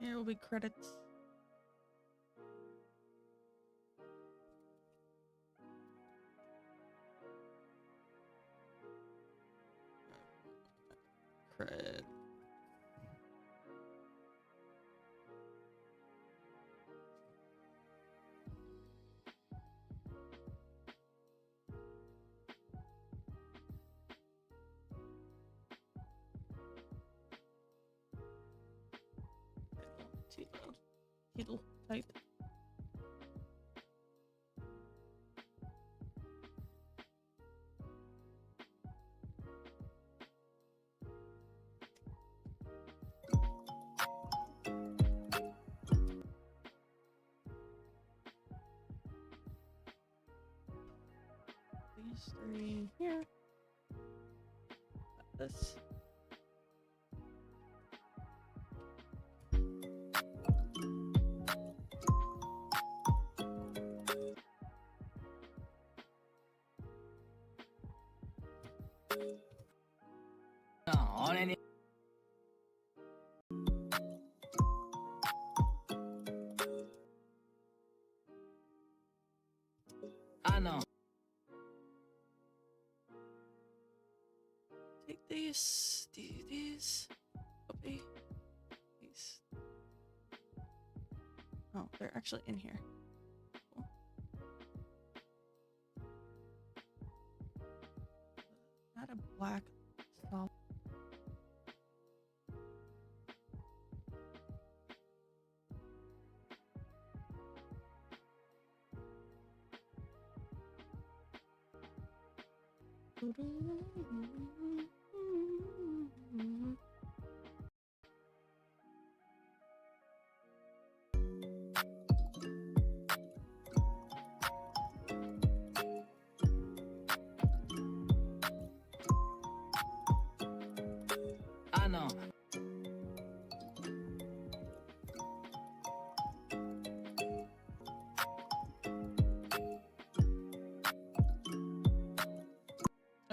Here will be credits. Credit. Green here. Got this. Take these, copy these. Oh, they're actually in here. Cool. Not a black solid.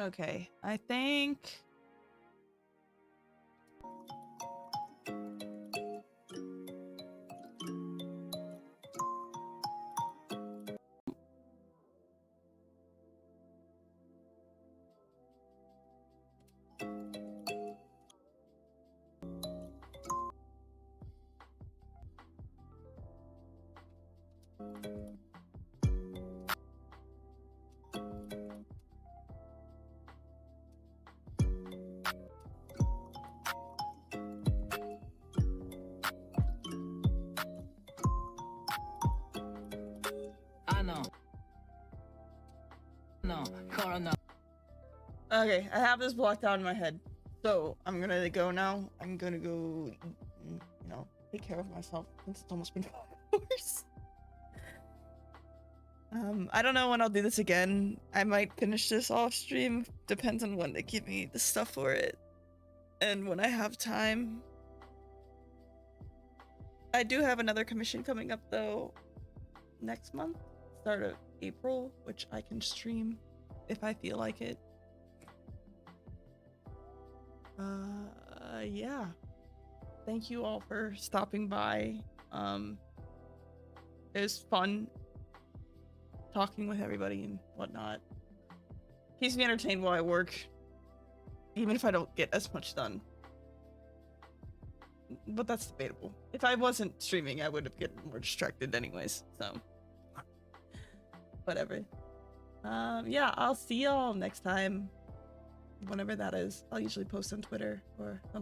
Okay, I think okay, I have this blocked out in my head. So I'm gonna go now. I'm gonna go, you know, take care of myself since it's almost been 5 hours. I don't know when I'll do this again. I might finish this off stream. Depends on when they give me the stuff for it. And when I have time. I do have another commission coming up though next month, start of April, which I can stream if I feel like it. Yeah. Thank you all for stopping by. It was fun talking with everybody and whatnot. Keeps me entertained while I work, even if I don't get as much done. But that's debatable. If I wasn't streaming, I would have gotten more distracted anyways, so whatever. Yeah, I'll see y'all next time, whenever that is. I'll usually post on Twitter or something.